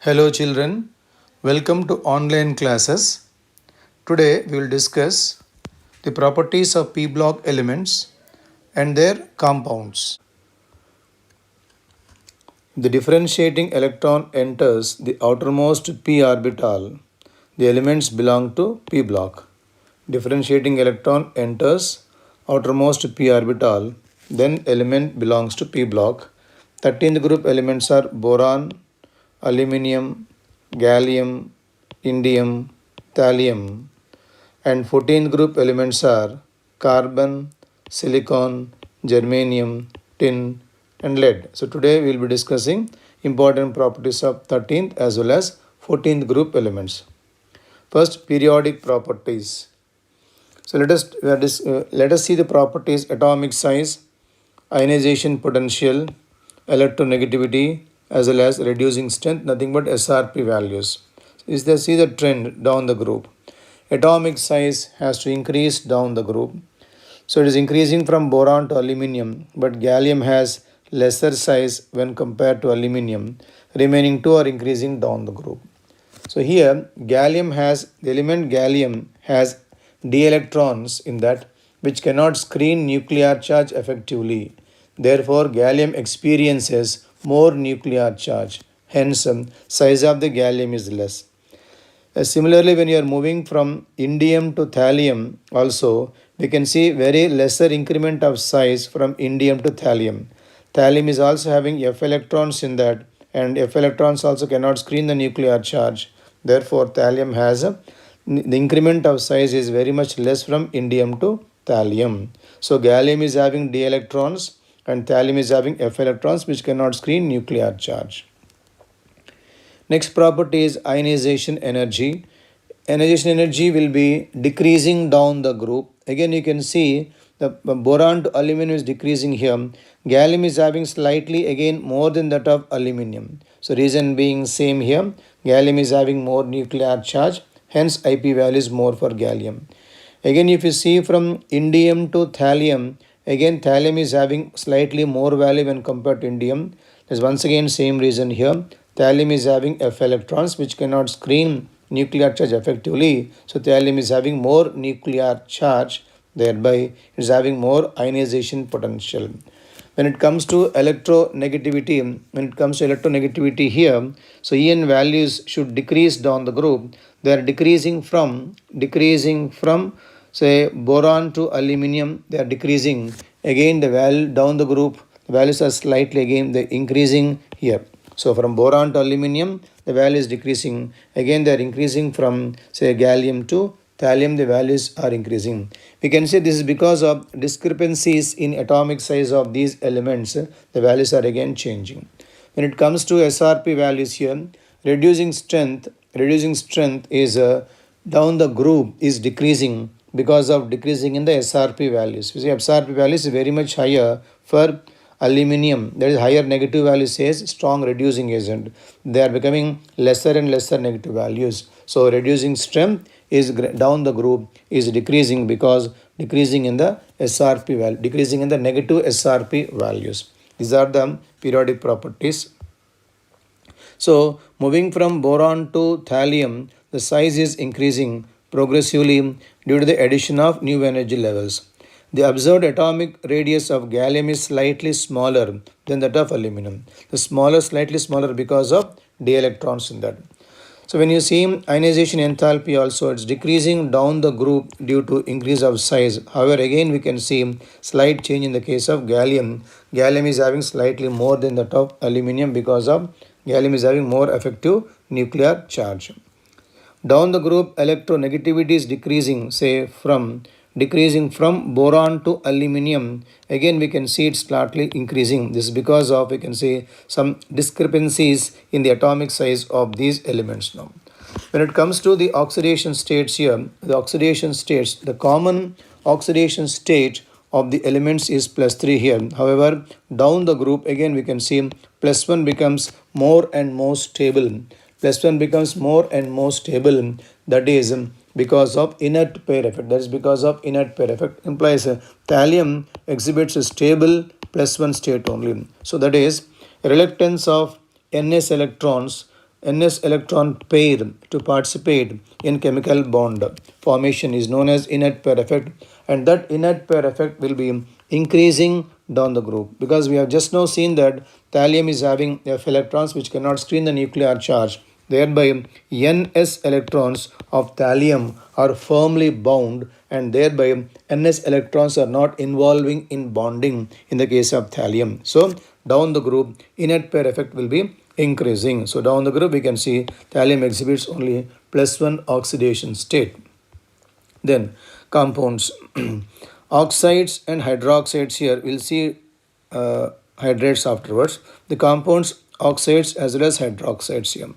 Hello children, welcome to online classes. Today we will discuss the properties of p block elements and their compounds. The differentiating electron enters the outermost p orbital. The elements belong to p block. Differentiating electron enters outermost p orbital, then element belongs to p block. 13th group elements are boron, aluminum, gallium, indium, thallium, and 14th group elements are carbon, silicon, germanium, tin, and lead. So today we will be discussing important properties of 13th as well as 14th group elements. First, periodic properties. So let us see the properties: atomic size, ionization potential, electronegativity, as well as reducing strength, nothing but SRP values. See the trend down the group. Atomic size has to increase down the group. So it is increasing from boron to aluminum, but gallium has lesser size when compared to aluminum. Remaining two are increasing down the group. So here the element gallium has d electrons in that which cannot screen nuclear charge effectively. Therefore, gallium experiences more nuclear charge. Hence, size of the gallium is less. Similarly, when you are moving from indium to thallium, also we can see very lesser increment of size from indium to thallium. Thallium is also having F electrons in that, and F electrons also cannot screen the nuclear charge. Therefore, thallium has the increment of size is very much less from indium to thallium. So, gallium is having d electrons and thallium is having F electrons which cannot screen nuclear charge. Next property is ionization energy. Ionization energy will be decreasing down the group. Again, you can see the boron to aluminum is decreasing here. Gallium is having slightly again more than that of aluminum. So reason being same here. Gallium is having more nuclear charge. Hence IP value is more for gallium. Again, if you see from indium to thallium, again thallium is having slightly more value when compared to indium. There's once again same reason here. Thallium is having F electrons which cannot screen nuclear charge effectively. So thallium is having more nuclear charge, thereby it is having more ionization potential. When it comes to electronegativity, here, so En values should decrease down the group. They are decreasing from say boron to aluminum. They are decreasing. Again the value down the group, the values are slightly again they increasing here. So from boron to aluminum, the value is decreasing. Again, they are increasing from say gallium to thallium, the values are increasing. We can say this is because of discrepancies in atomic size of these elements. The values are again changing. When it comes to SRP values here, reducing strength is down the group is decreasing because of decreasing in the SRP values. You see, SRP values is very much higher for aluminum. There is higher negative value says strong reducing agent. They are becoming lesser and lesser negative values. So reducing strength is down the group is decreasing because decreasing in the SRP value, decreasing in the negative SRP values. These are the periodic properties. So moving from boron to thallium, the size is increasing progressively due to the addition of new energy levels. The observed atomic radius of gallium is slightly smaller than that of aluminum. Slightly smaller because of d electrons in that. So when you see ionization enthalpy also, it's decreasing down the group due to increase of size. However, again we can see slight change in the case of gallium. Gallium is having slightly more than that of aluminum because of gallium is having more effective nuclear charge. Down the group, electronegativity is decreasing, say decreasing from boron to aluminum. Again we can see it slightly increasing. This is because of we can say some discrepancies in the atomic size of these elements now. When it comes to the oxidation states here, the common oxidation state of the elements is +3 here. However, down the group again we can see +1 becomes more and more stable. +1 becomes more and more stable. That is because of inert pair effect. That is because of inert pair effect implies thallium exhibits a stable +1 state only. So that is reluctance of Ns electrons ns electron pair to participate in chemical bond formation is known as inert pair effect, and that inert pair effect will be increasing down the group, because we have just now seen that thallium is having f electrons which cannot screen the nuclear charge. Thereby, ns electrons of thallium are firmly bound, and thereby ns electrons are not involving in bonding in the case of thallium. So, down the group, inert pair effect will be increasing. So, down the group, we can see thallium exhibits only +1 oxidation state. Then, compounds. Oxides and hydroxides here, we'll see hydrides afterwards. The compounds oxides as well as hydroxides here.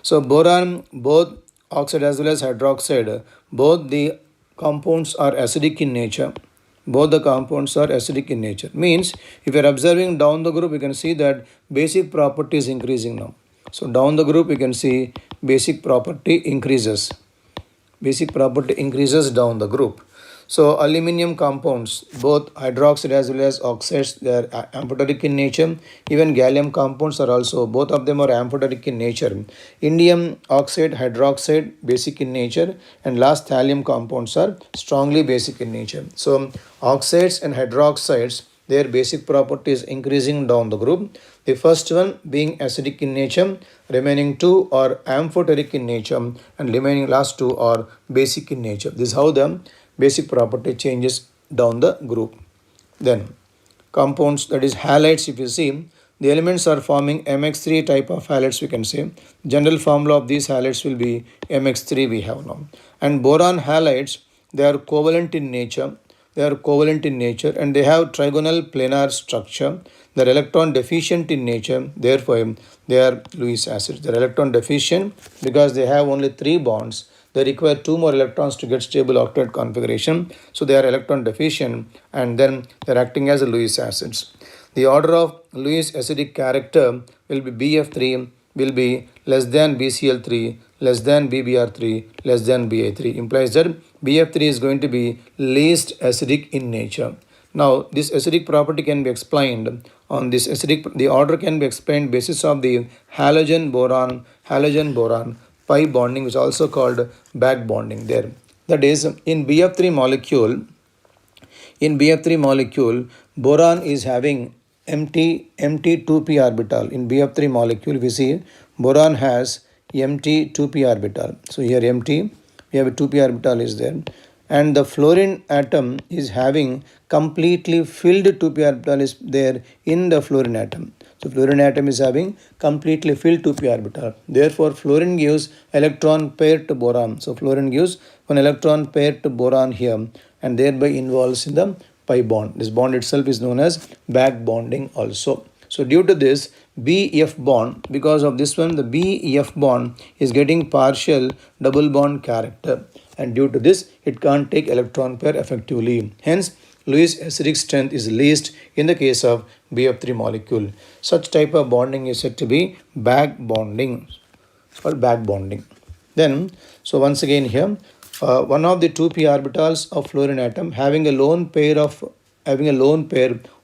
So boron, both oxide as well as hydroxide, both the compounds are acidic in nature. Both the compounds are acidic in nature. Means if you are observing down the group, you can see that basic property is increasing now. So down the group, you can see basic property increases. Basic property increases down the group. So aluminum compounds, both hydroxide as well as oxides, they are amphoteric in nature. Even gallium compounds are also, both of them are amphoteric in nature. Indium oxide, hydroxide, basic in nature, and last thallium compounds are strongly basic in nature. So oxides and hydroxides, their basic property is increasing down the group. The first one being acidic in nature, remaining two are amphoteric in nature, and remaining last two are basic in nature. This is how the basic property changes down the group. Then compounds, that is halides, if you see, the elements are forming mx3 type of halides, we can say. General formula of these halides will be mx3 we have now. And boron halides, they are covalent in nature. They are covalent in nature and they have trigonal planar structure. They are electron deficient in nature, therefore they are Lewis acids. They are electron deficient because they have only 3 bonds. They require 2 more electrons to get stable octet configuration. So they are electron deficient and then they are acting as Lewis acids. The order of Lewis acidic character will be BF3 will be less than BCl3, less than BBr3, less than Ba3. Implies that BF3 is going to be least acidic in nature. Now this acidic property can be explained on this acidic, the order can be explained basis of the halogen boron pi bonding, which is also called back bonding there. That is, in BF3 molecule, boron is having empty 2p orbital. In BF3 molecule, we see boron has empty 2p orbital. So here empty, we have a 2p orbital is there. And the fluorine atom is having completely filled 2p orbital is there in the fluorine atom. So fluorine atom is having completely filled 2p orbital. Therefore, fluorine gives electron pair to boron. So fluorine gives one electron pair to boron here and thereby involves in the pi bond. This bond itself is known as back bonding also. So due to this BF bond, because of this one, the BF bond is getting partial double bond character. And due to this, it can't take electron pair effectively. Hence, Lewis acidic strength is least in the case of BF3 molecule. Such type of bonding is said to be back bonding. It's called back bonding. Then, so once again here, one of the 2p orbitals of fluorine atom having a lone pair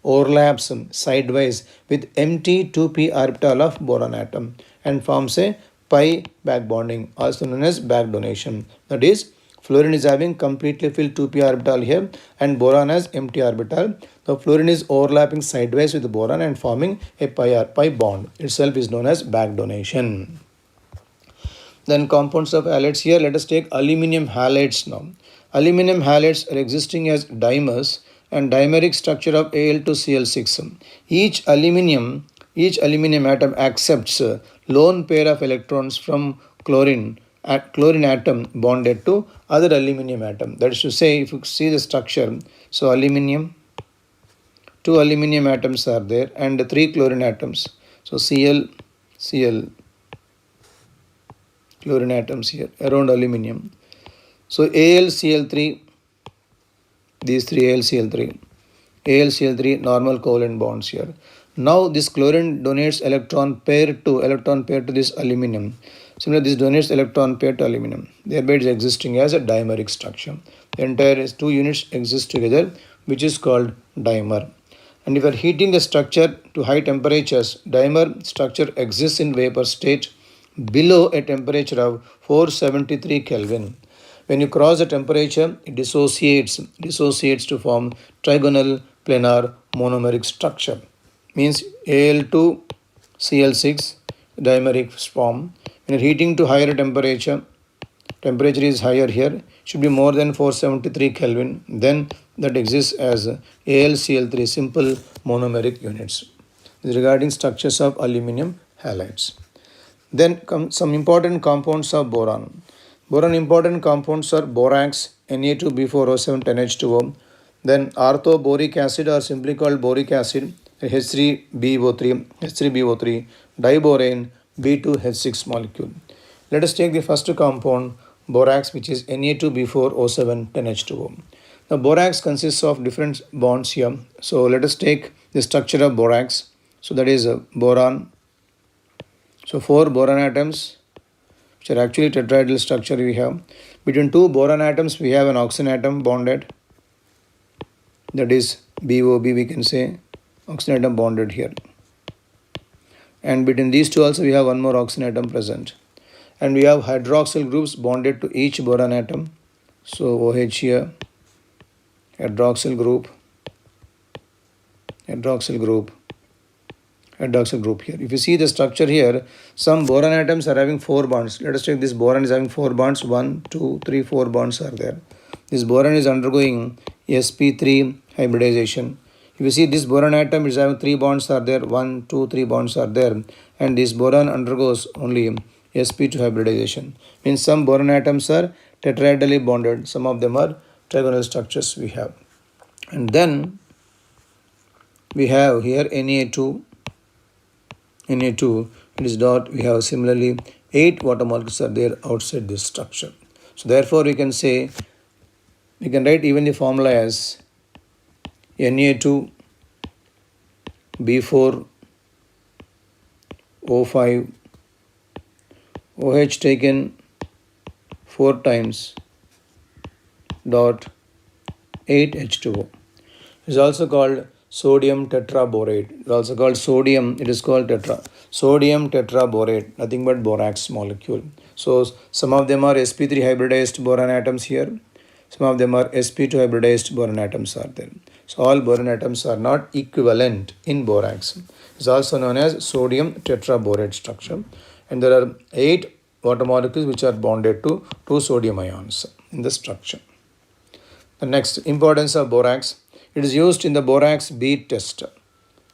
overlaps sidewise with empty 2p orbital of boron atom and forms a pi back bonding, also known as back donation. That is, fluorine is having completely filled 2p orbital here and boron has empty orbital. The fluorine is overlapping sideways with the boron and forming a pi bond. Itself is known as back donation. Then compounds of halides here, let us take aluminum halides now. Aluminum halides are existing as dimers and dimeric structure of Al2Cl6. Each aluminum atom accepts a lone pair of electrons from chlorine atom bonded to other aluminum atom. That is to say, if you see the structure, so aluminum, 2 aluminum atoms are there and 3 chlorine atoms. So Cl, chlorine atoms here around aluminum. So AlCl3, these 3 AlCl3 normal covalent bonds here. Now this chlorine donates electron pair to this aluminum. Similarly, this donates electron pair to aluminum. Thereby it is existing as a dimeric structure. The entire 2 units exist together, which is called dimer. And if you are heating the structure to high temperatures, dimer structure exists in vapor state below a temperature of 473 Kelvin. When you cross the temperature, it dissociates to form trigonal planar monomeric structure. Means Al2Cl6 dimeric form. When you're heating to higher temperature is higher here, should be more than 473 Kelvin, then that exists as AlCl3 simple monomeric units. This is regarding structures of aluminum halides. Then come some important compounds of boron. Boron important compounds are borax, Na2B4O7 10H2O, then orthoboric acid or simply called boric acid, H3BO3, diborane, B2H6 molecule. Let us take the first compound, borax, which is Na2B4O7 10H2O. Now borax consists of different bonds here. So let us take the structure of borax. So that is boron. So 4 boron atoms, which are actually tetrahedral structure we have. Between 2 boron atoms, we have an oxygen atom bonded. That is BOB, we can say, oxygen atom bonded here. And between these two also, we have one more oxygen atom present. And we have hydroxyl groups bonded to each boron atom. So OH here, hydroxyl group here. If you see the structure here, some boron atoms are having 4 bonds. Let us take this boron is having 4 bonds. 1, 2, 3, 4 bonds are there. This boron is undergoing sp3 hybridization. If you see this boron atom is having 3 bonds are there. 1, 2, 3 bonds are there. And this boron undergoes only sp2 hybridization. Means some boron atoms are tetrahedrally bonded. Some of them are trigonal structures we have. And then we have here Na2, it is dot, we have similarly 8 water molecules are there outside this structure. So therefore we can say, we can write even the formula as Na2B4O5 OH taken 4 times dot 8H2O. It is also called sodium tetraborate. It is also called sodium, it is called sodium tetraborate, nothing but borax molecule. So some of them are sp3 hybridized boron atoms here. Some of them are sp2 hybridized boron atoms are there. So all boron atoms are not equivalent in borax. It is also known as sodium tetraborate structure. And there are 8 water molecules which are bonded to 2 sodium ions in the structure. The next, importance of borax. It is used in the borax bead test.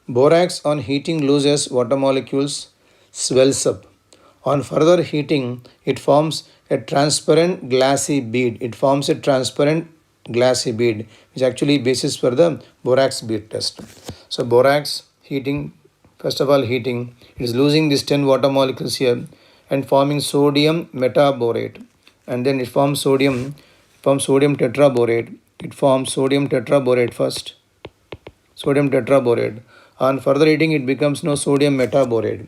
Borax on heating loses water molecules, swells up. On further heating, it forms a transparent glassy bead. Which actually basis for the borax bead test. So borax heating, first of all heating, it is losing these 10 water molecules here and forming sodium metaborate. And then it forms sodium tetraborate. It forms sodium tetraborate first. Sodium tetraborate. On further heating, it becomes sodium metaborate.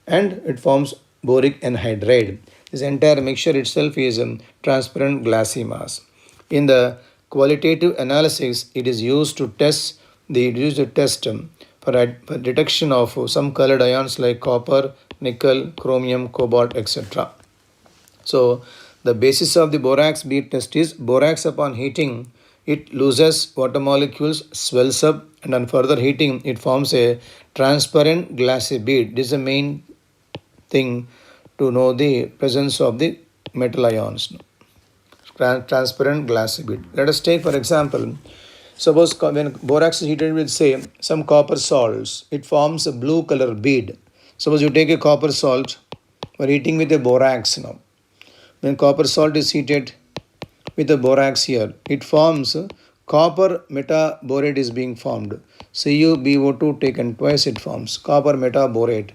And it forms boric anhydride. This entire mixture itself is a transparent glassy mass. In the qualitative analysis, it is used to test for detection of some colored ions like copper, nickel, chromium, cobalt, etc. So the basis of the borax bead test is borax upon heating, it loses water molecules, swells up, and on further heating, it forms a transparent glassy bead. This is the main thing to know the presence of the metal ions. Transparent glassy bead. Let us take, for example, suppose when borax is heated with, say, some copper salts, it forms a blue color bead. Suppose you take a copper salt, we are heating with a borax now. When copper salt is heated with the borax here, it forms copper metaborate is being formed. CuBO2 taken twice, it forms copper metaborate.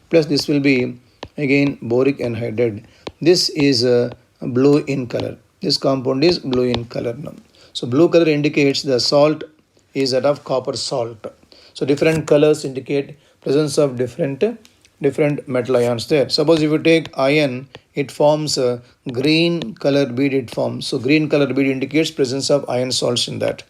Plus this will be again boric anhydride. This is blue in color. This compound is blue in color now. So blue color indicates the salt is that of copper salt. So different colors indicate presence of different metal ions there. Suppose if you take iron, it forms a green color bead it forms. So green color bead indicates presence of iron salts in that.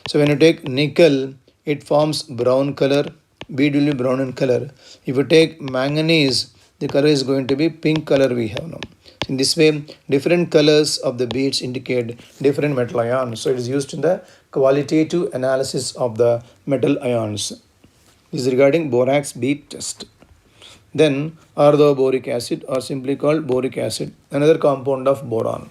So when you take nickel, it forms brown color bead will be brown in color. If you take manganese, the color is going to be pink color we have now. In this way, different colors of the beads indicate different metal ions. So it is used in the qualitative analysis of the metal ions. This is regarding borax bead test. Then orthoboric acid, or simply called boric acid, another compound of boron.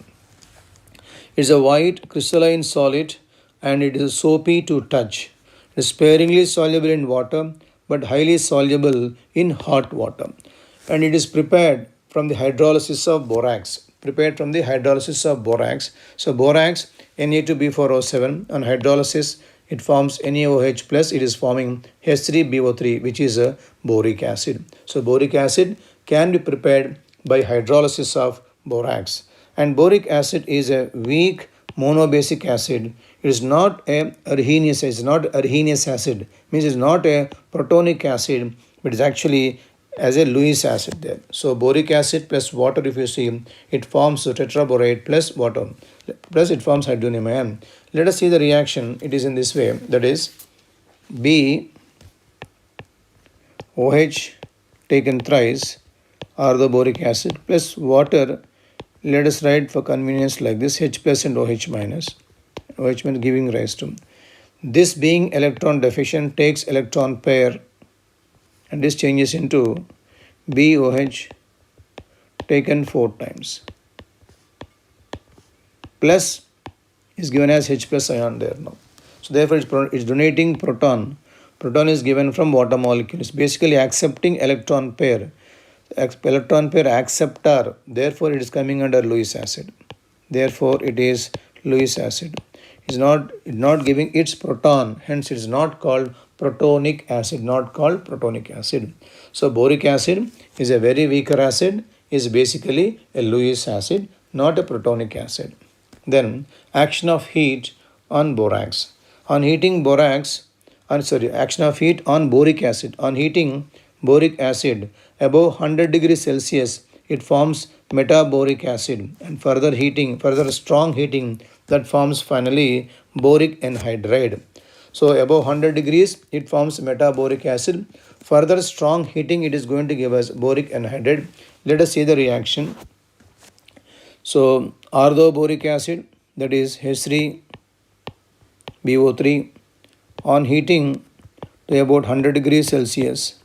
It is a white crystalline solid and it is soapy to touch. It is sparingly soluble in water but highly soluble in hot water. And it is prepared from the hydrolysis of borax. So borax, Na2B4O7, on hydrolysis it forms NaOH plus, it is forming H3BO3, which is a boric acid. So boric acid can be prepared by hydrolysis of borax. And boric acid is a weak monobasic acid. It is not a arrhenious acid. Means it is not a protonic acid, but it is actually as a Lewis acid there. So boric acid plus water, if you see, it forms tetraborate plus water, plus it forms hydronium ion. Let us see the reaction. It is in this way, that is BOH taken thrice, orthoboric acid, plus water. Let us write for convenience like this, H plus and OH minus. OH minus giving rise to. This being electron deficient takes electron pair and this changes into BOH taken 4 times. Plus is given as H plus ion there now. So therefore it's donating proton. Proton is given from water molecule. It's basically accepting electron pair. Electron pair acceptor. Therefore it is coming under Lewis acid. Therefore it is Lewis acid. It's not giving its proton. Hence it is not called protonic acid. So boric acid is a very weaker acid. Is basically a Lewis acid, not a protonic acid. Then action of heat on borax. Action of heat on boric acid. On heating boric acid above 100 degrees Celsius, it forms metaboric acid, and further strong heating, that forms finally boric anhydride. So above 100 degrees, it forms metaboric acid. Further strong heating, it is going to give us boric anhydride. Let us see the reaction. So orthoboric acid, that is H3BO3, on heating to about 100 degrees Celsius,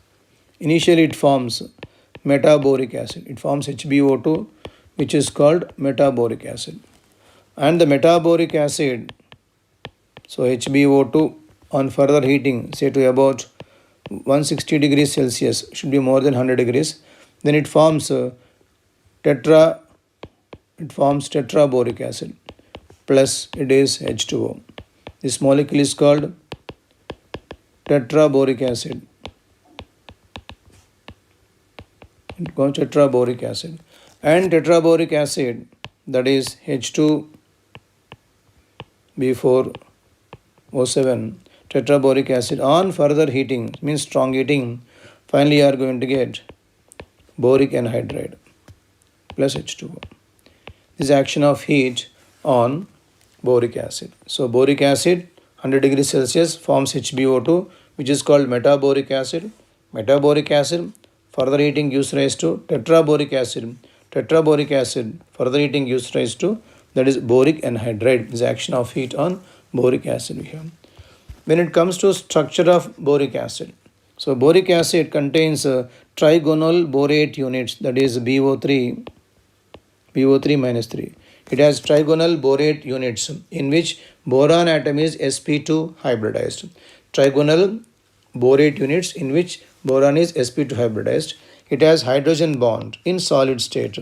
initially it forms metaboric acid. It forms HbO2, which is called metaboric acid. And the metaboric acid, so HbO2, on further heating, say to about 160 degrees Celsius, should be more than 100 degrees, then it forms tetraboric acid, plus it is H2O. This molecule is called tetraboric acid. And tetraboric acid, that is H2B4O7, tetraboric acid, on further heating, means strong heating, finally you are going to get boric anhydride plus H2O. This action of heat on boric acid. So boric acid 100 degrees Celsius forms HbO2, which is called metaboric acid. Metaboric acid further heating gives rise to tetraboric acid. Tetraboric acid further heating gives rise to, that is boric anhydride. This action of heat on boric acid we have. When it comes to structure of boric acid, so boric acid contains trigonal borate units, that is BO3 minus 3. It has trigonal borate units in which boron atom is sp2 hybridized. Trigonal borate units in which boron is sp2 hybridized. It has hydrogen bond in solid state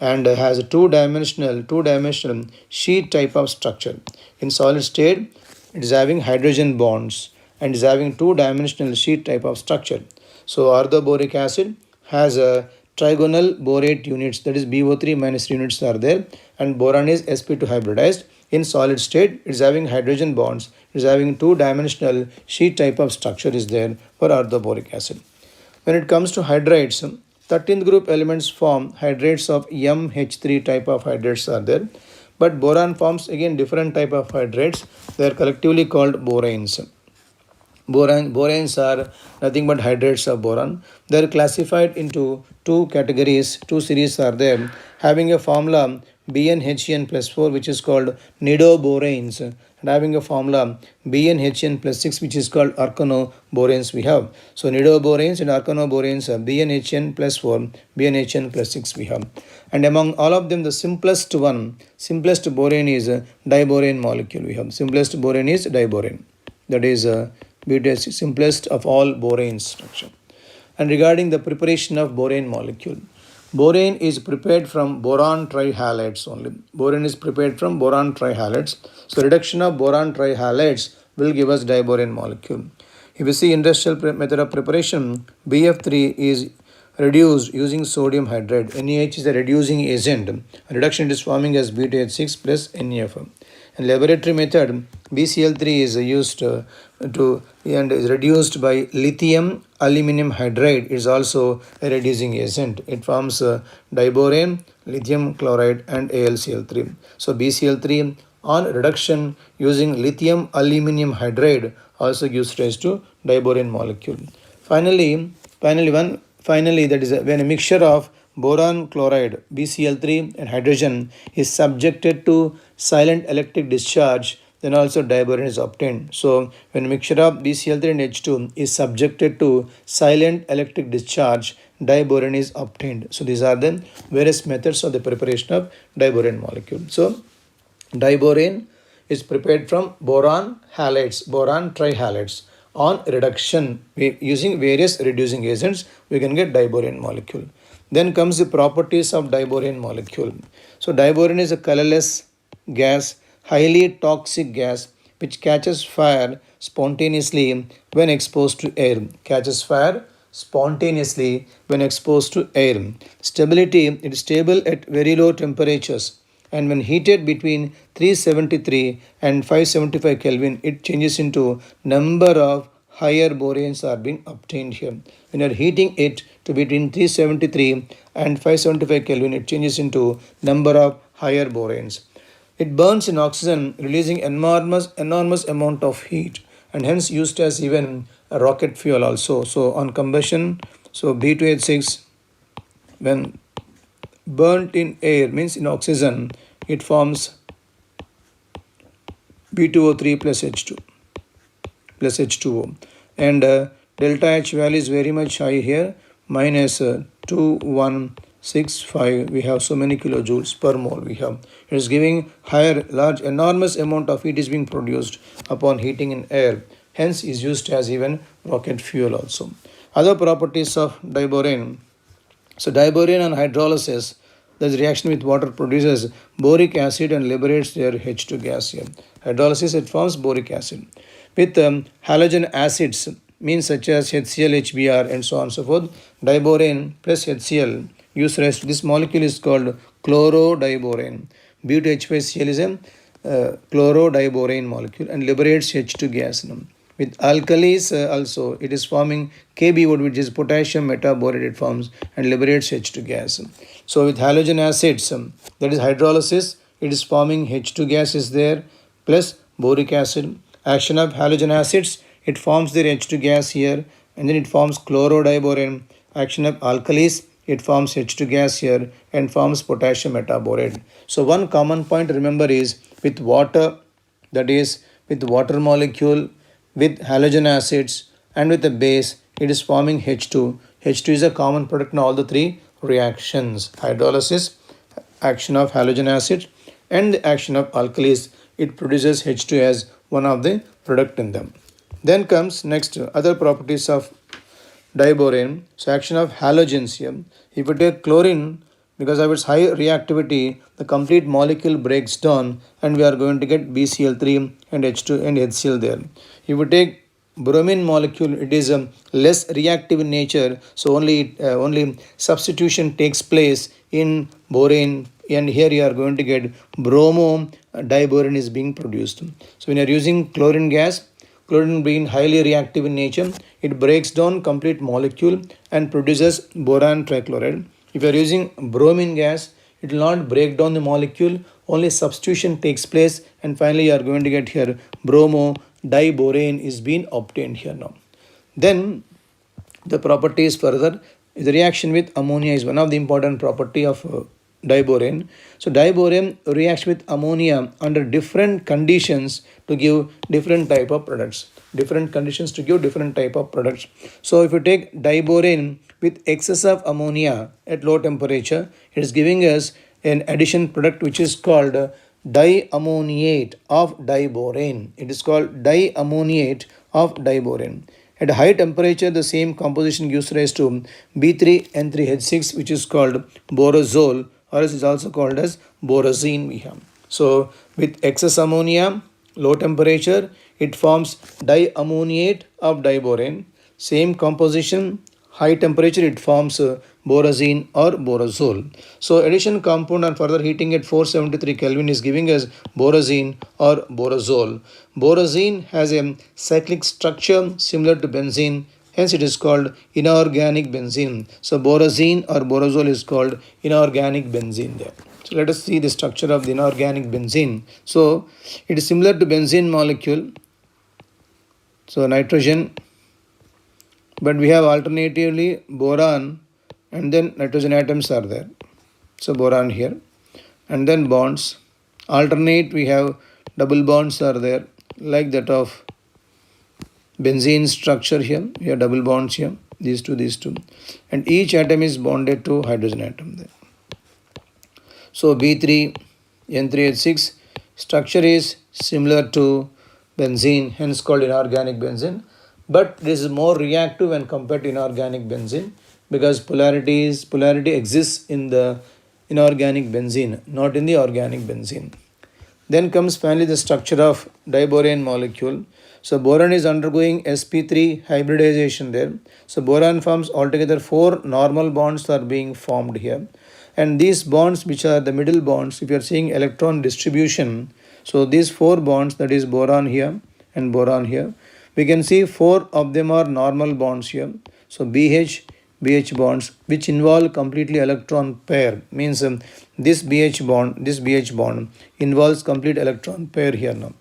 and has a two-dimensional sheet type of structure. In solid state, it is having hydrogen bonds and is having two-dimensional sheet type of structure. So orthoboric acid has a trigonal borate units, that is BO3 minus units are there, and boron is sp2 hybridized. In solid state, it is having hydrogen bonds, it is having two-dimensional sheet type of structure is there for orthoboric acid. When it comes to hydrides, 13th group elements form hydrides of MH3 type of hydrides are there, but boron forms again different type of hydrides. They are collectively called boranes. Boranes are nothing but hydrides of boron. They are classified into two categories, two series are there, having a formula BnHn plus 4 which is called nidoboranes, and having a formula BnHn plus 6 which is called arcanoboranes we have. So nidoboranes and arcanoboranes are BnHn plus 4, BnHn plus 6 we have. And among all of them, the simplest borane is a diborane molecule we have. Simplest borane is diborane. That is BTS simplest of all borane structure. And regarding the preparation of borane molecule, borane is prepared from boron trihalides only. Borane is prepared from boron trihalides. So reduction of boron trihalides will give us diborane molecule. If you see industrial method of preparation, BF3 is reduced using sodium hydride. NaH is a reducing agent. Reduction is forming as BTH6 plus NeF. In laboratory method, BCl3 is used and is reduced by lithium aluminum hydride. It is also a reducing agent. It forms diborane, lithium chloride and AlCl3. So BCl3 on reduction using lithium aluminum hydride also gives rise to diborane molecule. Finally, that is when a mixture of boron chloride BCl3 and hydrogen is subjected to silent electric discharge, then also diborane is obtained. So when a mixture of BCl3 and H2 is subjected to silent electric discharge, diborane is obtained. So these are the various methods of the preparation of diborane molecule. So diborane is prepared from boron halides, boron trihalides. On reduction, using various reducing agents, we can get diborane molecule. Then comes the properties of diborane molecule. So diborane is a colorless gas, highly toxic gas which catches fire spontaneously when exposed to air. Catches fire spontaneously when exposed to air. Stability, it is stable at very low temperatures, and when heated between 373 and 575 Kelvin, it changes into number of higher boranes are being obtained here. When you are heating it to between 373 and 575 Kelvin, it changes into number of higher boranes. It burns in oxygen, releasing enormous amount of heat, and hence used as even a rocket fuel also. So on combustion, so B2H6 when burnt in air means in oxygen, it forms B2O3 plus H2 plus H2O, and delta H value is very much high here, minus 2165. We have so many kilojoules per mole we have. It is giving large enormous amount of heat is being produced upon heating in air, hence is used as even rocket fuel also. Other properties of diborane. So diborane on hydrolysis, the reaction with water produces boric acid and liberates their H2 gas here. Hydrolysis, it forms boric acid. With halogen acids, means such as HCl, HBr and so on and so forth, diborane plus HCl use rest. This molecule is called chlorodiborane. But-H5Cl is a chlorodiborane molecule and liberates H2 gas. With alkalis also, it is forming KBO, which is potassium metaborate, it forms and liberates H2 gas. So with halogen acids, that is hydrolysis, it is forming H2 gas is there plus boric acid. Action of halogen acids, it forms their H2 gas here, and then it forms chlorodiborane. Action of alkalis, it forms H2 gas here and forms potassium metaborate. So one common point to remember is with water, that is with water molecule, with halogen acids and with the base, it is forming H2. H2 is a common product in all the three reactions: hydrolysis, action of halogen acid and the action of alkalis. It produces H2 as one of the product in them. Then comes next other properties of diborane. So action of halogens here. If you take chlorine, because of its high reactivity, the complete molecule breaks down and we are going to get BCl3 and H2 and HCl there. If you take bromine molecule, it is less reactive in nature, so only substitution takes place in borane, and here you are going to get bromo diborane is being produced. So when you are using chlorine gas, chlorine being highly reactive in nature, it breaks down complete molecule and produces boron trichloride. If you are using bromine gas, it will not break down the molecule, only substitution takes place, and finally you are going to get here bromo diborane is being obtained here now. Then the properties further, the reaction with ammonia is one of the important property of diborane. So diborane reacts with ammonia under different conditions to give different type of products. Different conditions to give different type of products. So if you take diborane with excess of ammonia at low temperature, it is giving us an addition product which is called diammoniate of diborane. It is called diammoniate of diborane. At high temperature, the same composition gives rise to B3N3H6, which is called borazole, or is also called as borazine we have. So with excess ammonia, low temperature, it forms diammoniate of diborane. Same composition, high temperature, it forms borazine or borazole. So addition compound on further heating at 473 Kelvin is giving us borazine or borazole. Borazine has a cyclic structure similar to benzene, hence it is called inorganic benzene. So borazine or borazole is called inorganic benzene there. So let us see the structure of the inorganic benzene. So it is similar to benzene molecule. So nitrogen, but we have alternatively boron and then nitrogen atoms are there. So boron here, and then bonds. Alternate, we have double bonds are there, like that of benzene structure here. We have double bonds here, these two, and each atom is bonded to hydrogen atom there. So B3N3H6 structure is similar to benzene, hence called inorganic benzene, but this is more reactive when compared to inorganic benzene, because polarity exists in the inorganic benzene, not in the organic benzene. Then comes finally the structure of diborane molecule. So boron is undergoing sp3 hybridization there. So boron forms altogether 4 normal bonds are being formed here. And these bonds, which are the middle bonds, if you are seeing electron distribution, so these 4 bonds, that is boron here and boron here, we can see 4 of them are normal bonds here. So BH bonds, which involve completely electron pair, means this BH bond involves complete electron pair here now.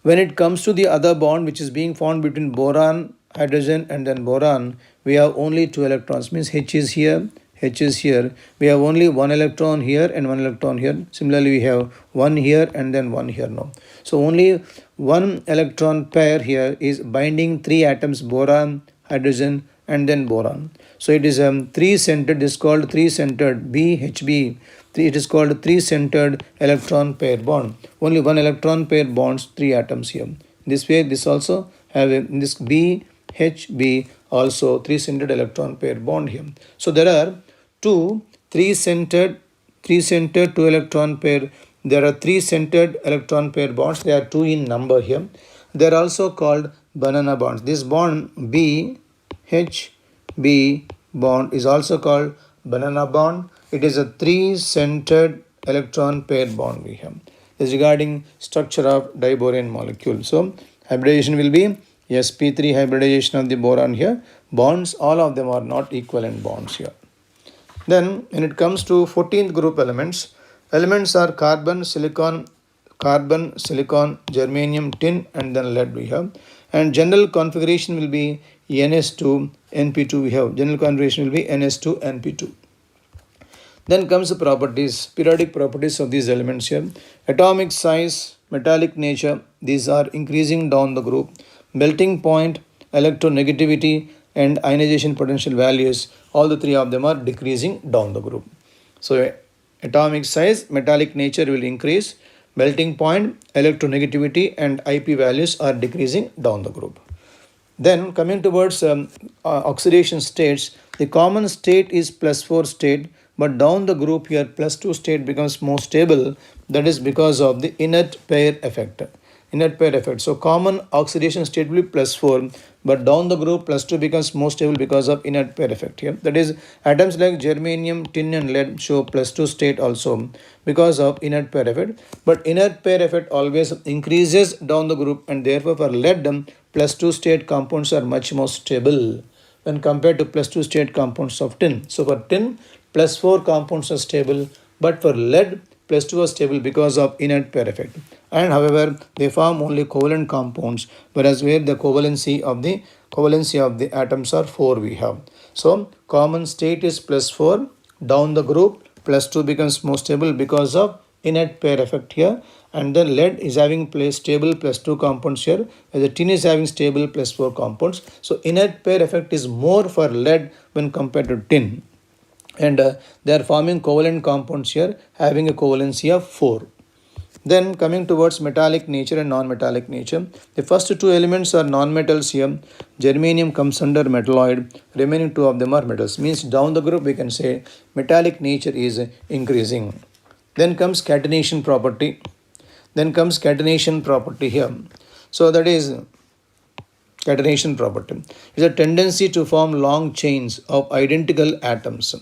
When it comes to the other bond which is being formed between boron, hydrogen and then boron, we have only 2 electrons, means H is here, H is here. We have only 1 electron here and 1 electron here. Similarly, we have 1 here and then 1 here now. So only 1 electron pair here is binding 3 atoms, boron, hydrogen and then boron. So it is 3-centered, this is called 3-centered BHB. It is called 3-centered electron pair bond. Only 1 electron pair bonds 3 atoms here. This way, this also have this BHB also 3-centered electron pair bond here. So there are 3-centered 2 electron pair. There are 3-centered electron pair bonds. They are 2 in number here. They are also called banana bonds. This bond BHB bond is also called banana bond. It is a 3-centered electron pair bond we have. This is regarding structure of diborane molecule. So hybridization will be sp3 hybridization of the boron here. Bonds, all of them are not equivalent bonds here. Then when it comes to 14th group elements are carbon, silicon, germanium, tin and then lead we have. And general configuration will be NS2, NP2 we have. General configuration will be NS2, NP2. Then comes the properties, periodic properties of these elements here. Atomic size, metallic nature, these are increasing down the group. Melting point, electronegativity and ionization potential values, all the 3 of them are decreasing down the group. So atomic size, metallic nature will increase. Melting point, electronegativity and IP values are decreasing down the group. Then coming towards oxidation states, the common state is +4 state, but down the group here +2 state becomes more stable. That is because of the inert pair effect. So common oxidation state will be +4, but down the group +2 becomes more stable because of inert pair effect here. That is, atoms like germanium, tin and lead show +2 state also because of inert pair effect. But inert pair effect always increases down the group, and therefore for lead +2 state compounds are much more stable when compared to +2 state compounds of tin. So for tin, +4 compounds are stable, but for lead +2 are stable because of inert pair effect. and however they form only covalent compounds, whereas where the covalency of the atoms are 4 we have. So common state is +4, down the group +2 becomes more stable because of inert pair effect here, and then lead is having stable +2 compounds here, as the tin is having stable +4 compounds. So inert pair effect is more for lead when compared to tin, and they are forming covalent compounds here having a covalency of 4. Then coming towards metallic nature and non-metallic nature, the first two elements are non-metals here. Germanium comes under metalloid, remaining two of them are metals. Means down the group we can say metallic nature is increasing. Then comes catenation property. Here. So that is catenation property. It's a tendency to form long chains of identical atoms.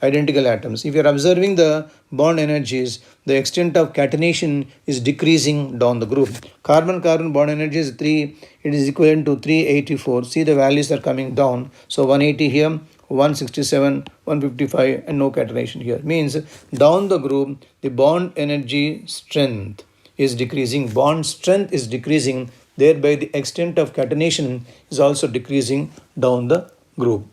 If you are observing the bond energies, the extent of catenation is decreasing down the group. Carbon-carbon bond energy is 3, it is equivalent to 384. See, the values are coming down. So 180 here, 167, 155, and no catenation here. Means down the group, the bond energy strength is decreasing. Bond strength is decreasing. Thereby the extent of catenation is also decreasing down the group.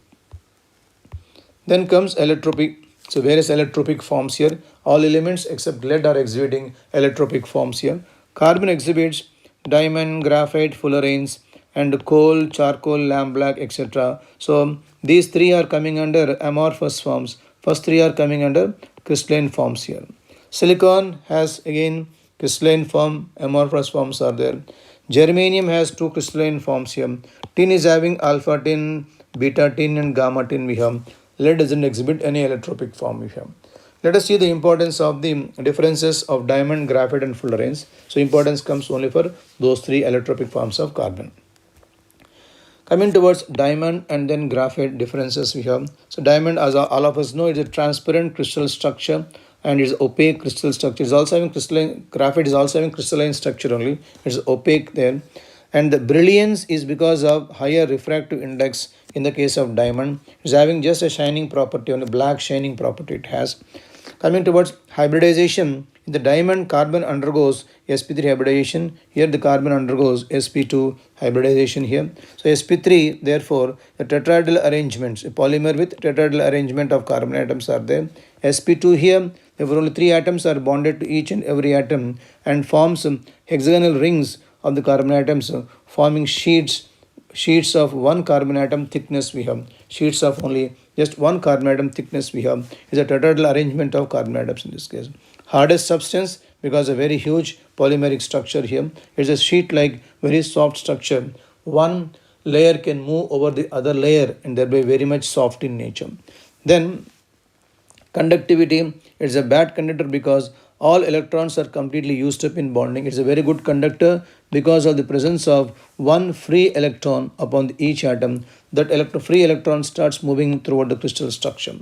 Then comes allotropic. So various allotropic forms here. All elements except lead are exhibiting allotropic forms here. Carbon exhibits diamond, graphite, fullerenes, and coal, charcoal, lamp black, etc. So these three are coming under amorphous forms. First three are coming under crystalline forms here. Silicon has again crystalline form, amorphous forms are there. Germanium has two crystalline forms here. Tin is having alpha tin, beta tin, and gamma tin we have. Lead doesn't exhibit any allotropic form we have. Let us see the importance of the differences of diamond, graphite, and fullerenes. So importance comes only for those three allotropic forms of carbon. Coming towards diamond and then graphite differences we have. So diamond, as all of us know, is a transparent crystal structure and is opaque crystal structure. It's also having crystalline. Graphite is also having crystalline structure only. It's opaque there. And the brilliance is because of higher refractive index in the case of diamond. It's having just a shining property, only black shining property it has. Coming towards hybridization, in the diamond, carbon undergoes sp3 hybridization. Here the carbon undergoes sp2 hybridization here. So sp3, therefore, the tetrahedral arrangements, a polymer with tetrahedral arrangement of carbon atoms are there. sp2 here, therefore only 3 atoms are bonded to each and every atom and forms hexagonal rings of the carbon atoms, forming sheets of one carbon atom thickness we have. Sheets of only just one carbon atom thickness we have is a tetrahedral arrangement of carbon atoms in this case. Hardest substance because a very huge polymeric structure here. It's a sheet-like very soft structure. One layer can move over the other layer and thereby very much soft in nature. Then conductivity, it's a bad conductor because all electrons are completely used up in bonding. It's a very good conductor because of the presence of one free electron upon each atom. That free electron starts moving throughout the crystal structure.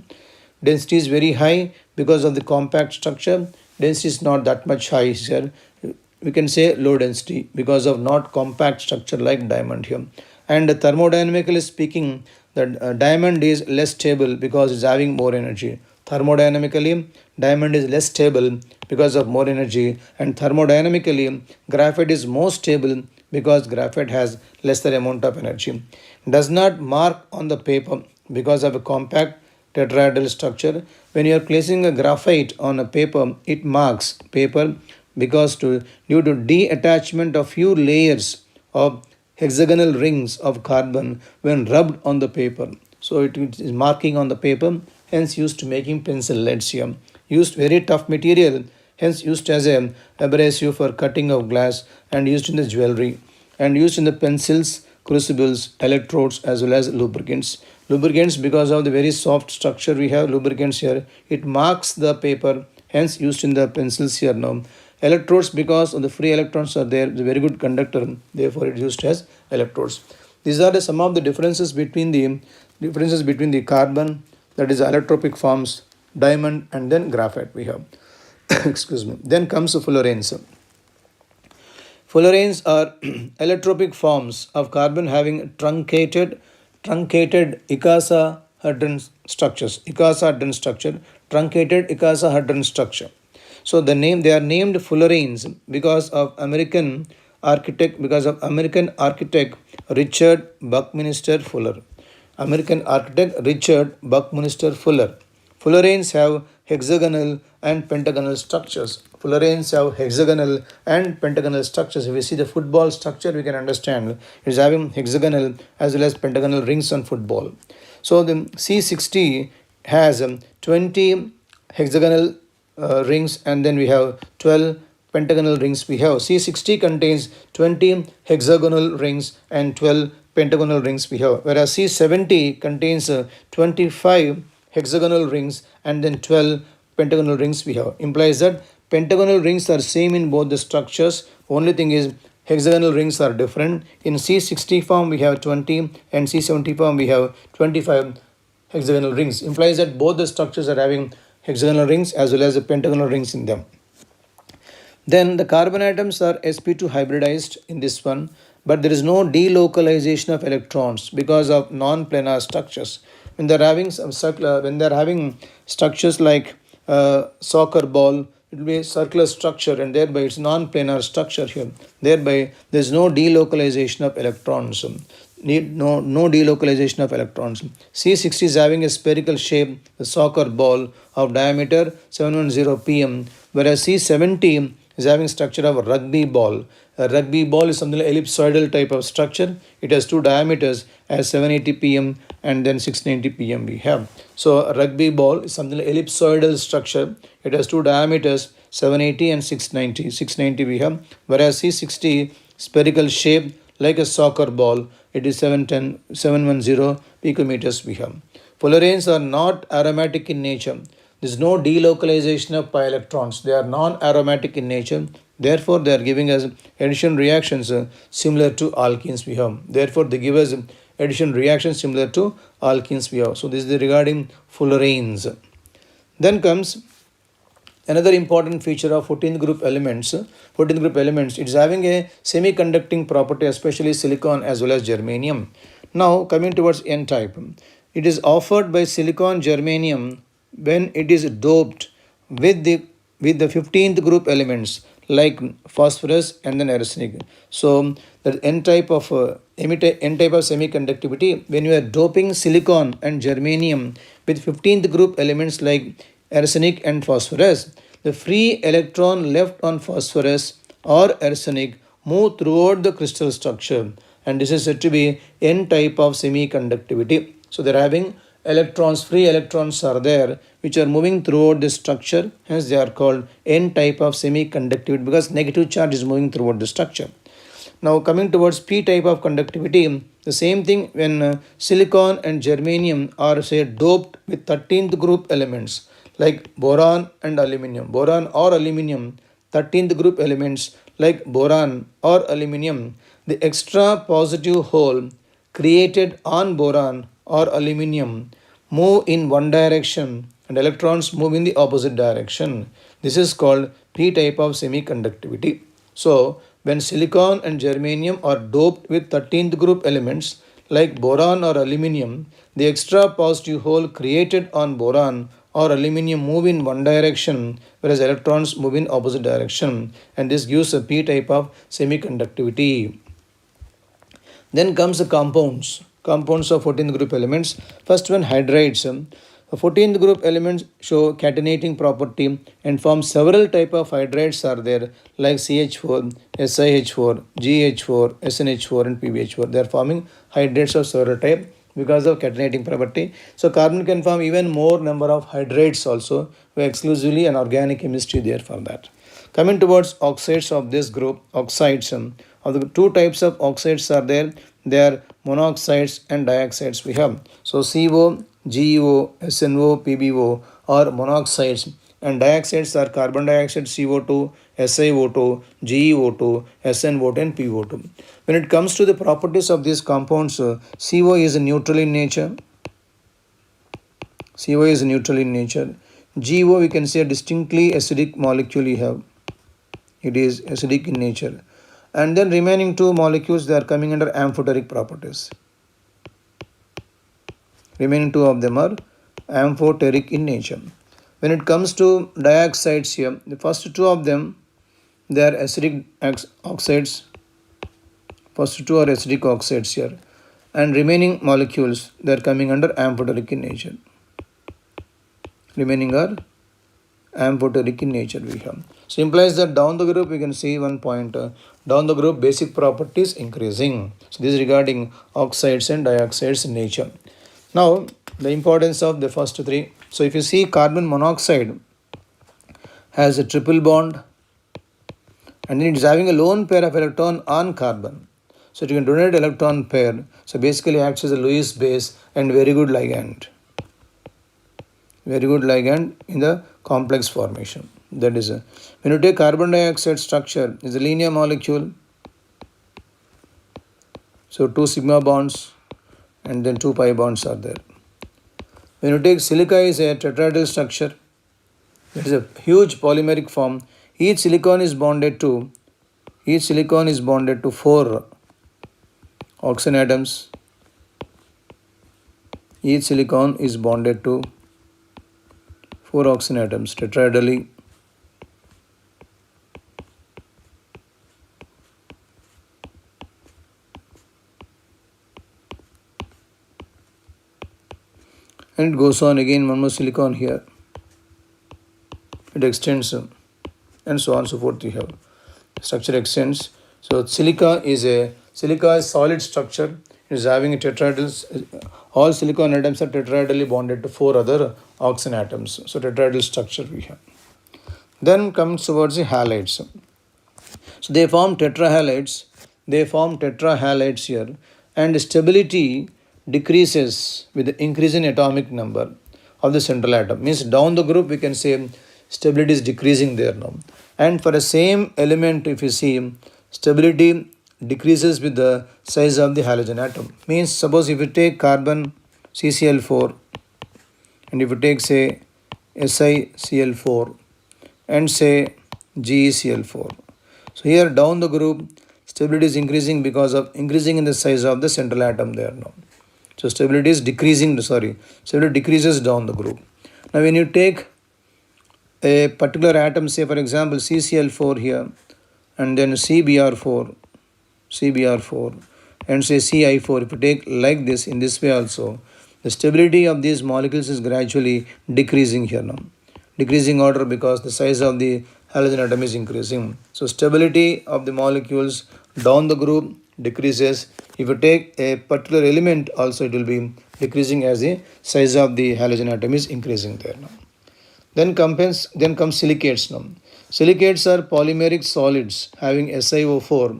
Density is very high because of the compact structure. Density is not that much high here. We can say low density because of not compact structure like diamond here. And thermodynamically speaking, the diamond is less stable because it's having more energy. Thermodynamically, diamond is less stable because of more energy, and thermodynamically, graphite is more stable because graphite has lesser amount of energy. Does not mark on the paper because of a compact tetrahedral structure. When you are placing a graphite on a paper, it marks paper because due to detachment of few layers of hexagonal rings of carbon when rubbed on the paper. So it is marking on the paper, hence used to making pencil leads here. Used very tough material, hence used as a abrasive for cutting of glass and used in the jewelry and used in the pencils, crucibles, electrodes as well as lubricants. Lubricants, because of the very soft structure we have lubricants here, it marks the paper, hence used in the pencils here now. Electrodes, because of the free electrons are there, it's a very good conductor, therefore it is used as electrodes. These are some of the differences between the carbon, that is allotropic forms, diamond and then graphite we have. Excuse me. Then comes fullerenes. Fullerenes are allotropic forms of carbon having truncated icosahedron structures. Truncated icosahedron structure. So they are named Fullerenes because of American architect Richard Buckminster Fuller. American architect Richard Buckminster Fuller. Fullerenes have hexagonal and pentagonal structures. Fullerenes have hexagonal and pentagonal structures. If we see the football structure, we can understand it is having hexagonal as well as pentagonal rings on football. So the C60 has 20 hexagonal rings, and then we have 12 pentagonal rings. We have C60 contains 20 hexagonal rings and 12 pentagonal rings we have, whereas C70 contains 25 hexagonal rings and then 12 pentagonal rings we have. Implies that pentagonal rings are same in both the structures. Only thing is hexagonal rings are different. In C60 form we have 20 and C70 form we have 25 hexagonal rings. Implies that both the structures are having hexagonal rings as well as the pentagonal rings in them. Then the carbon atoms are sp2 hybridized in this one, but there is no delocalization of electrons because of non-planar structures. When they are having structures like soccer ball, it will be a circular structure, and thereby it's non-planar structure here. Thereby there is no delocalization of electrons. No delocalization of electrons. C60 is having a spherical shape, a soccer ball of diameter 710 pm, whereas C70 is having structure of a rugby ball. A rugby ball is something like ellipsoidal type of structure. It has two diameters as 780 pm and then 690 pm we have. So a rugby ball is something like ellipsoidal structure. It has two diameters 780 and 690. 690 we have. Whereas C60 spherical shape like a soccer ball, it is 710 picometers we have. Fullerenes are not aromatic in nature. There is no delocalization of pi electrons. They are non-aromatic in nature. Therefore, they are giving us addition reactions similar to alkenes we have. Therefore, they give us addition reactions similar to alkenes we have. So, this is regarding fullerenes. Then comes another important feature of 14th group elements. 14th group elements, it is having a semiconducting property, especially silicon as well as germanium. Now, coming towards N-type. It is offered by silicon germanium when it is doped with the 15th group elements like phosphorus and then arsenic. So the N type of semiconductivity, when you are doping silicon and germanium with 15th group elements like arsenic and phosphorus, the free electron left on phosphorus or arsenic move throughout the crystal structure, and this is said to be N type of semiconductivity. So they are having free electrons are there which are moving throughout the structure, hence they are called N type of semiconductivity because negative charge is moving throughout the structure. Now coming towards P type of conductivity, the same thing when silicon and germanium are say doped with 13th group elements like boron and aluminum. Boron or aluminum, 13th group elements like boron or aluminum, the extra positive hole created on boron or aluminum move in one direction and electrons move in the opposite direction. This is called P type of semiconductivity. So when silicon and germanium are doped with 13th group elements like boron or aluminum, the extra positive hole created on boron or aluminum move in one direction, whereas electrons move in opposite direction, and this gives a P type of semiconductivity. Then comes the compounds of 14th group elements. First one, hydrides. 14th group elements show catenating property and form several type of hydrides are there like CH4, SiH4, GH4, SNH4 and PbH4. They are forming hydrides of several type because of catenating property. So carbon can form even more number of hydrides also, where exclusively an organic chemistry there for that. Coming towards oxides of this group, oxides, of the two types of oxides are there. They are monoxides and dioxides we have. So CO, GeO, SNO, PbO are monoxides, and dioxides are carbon dioxide, CO2, SiO2, GeO2, SnO2 and PO2. When it comes to the properties of these compounds, CO is neutral in nature. CO is neutral in nature. GeO, we can say a distinctly acidic molecule you have. It is acidic in nature. And then remaining two molecules, they are coming under amphoteric properties. Remaining two of them are amphoteric in nature. When it comes to dioxides here, the first two of them, they are acidic oxides. First two are acidic oxides here. And remaining molecules, they are coming under amphoteric in nature. Remaining are amphoteric in nature we have. So implies that down the group we can see one point. Down the group basic properties increasing. So this is regarding oxides and dioxides in nature. Now the importance of the first three. So if you see carbon monoxide has a triple bond and then it is having a lone pair of electron on carbon. So it can donate electron pair. So basically acts as a Lewis base and very good ligand. Very good ligand in the complex formation. That is, when you take carbon dioxide structure, is a linear molecule. So 2 sigma bonds and then 2 pi bonds are there. When you take silica is a tetrahedral structure. That is a huge polymeric form. Each silicon is bonded to 4 oxygen atoms. Each silicon is bonded to 4 oxygen atoms tetrahedrally. And it goes on again, one more silicon here. It extends and so on and so forth. You have structure extends. So silica is solid structure. It is having a tetrahedral. All silicon atoms are tetrahedrally bonded to 4 other oxygen atoms. So tetrahedral structure we have. Then comes towards the halides. So they form tetrahalides. Here, and stability decreases with the increase in atomic number of the central atom. Means down the group we can say stability is decreasing there now. And for the same element, if you see, stability decreases with the size of the halogen atom. Means suppose if you take carbon CCl4 and if you take say SiCl4 and say GeCl4. So here down the group stability is increasing because of increasing in the size of the central atom there now. So stability is decreasing, stability decreases down the group. Now when you take a particular atom, say for example CCl4 here and then CBr4 and say Ci4, if you take like this in this way also, the stability of these molecules is gradually decreasing here now. Decreasing order because the size of the halogen atom is increasing. So stability of the molecules down the group decreases. If you take a particular element also, it will be decreasing as the size of the halogen atom is increasing there now. Then comes silicates now. Silicates are polymeric solids having SiO4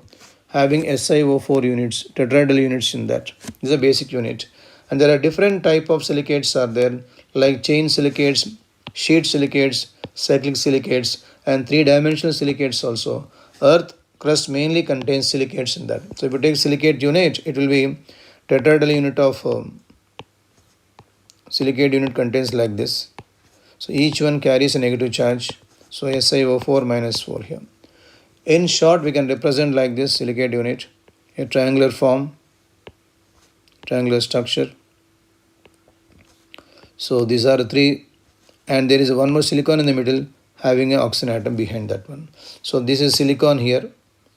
units, tetrahedral units in that. This is a basic unit. And there are different type of silicates are there, like chain silicates, sheet silicates, cyclic silicates, and 3-dimensional silicates also. Earth crust mainly contains silicates in that. So if you take silicate unit, it will be tetrahedral unit of silicate unit contains like this. So each one carries a negative charge. So SiO4 minus 4 here. In short, we can represent like this silicate unit, a triangular form, triangular structure. So these are the 3, and there is one more silicon in the middle having an oxygen atom behind that one. So this is silicon here,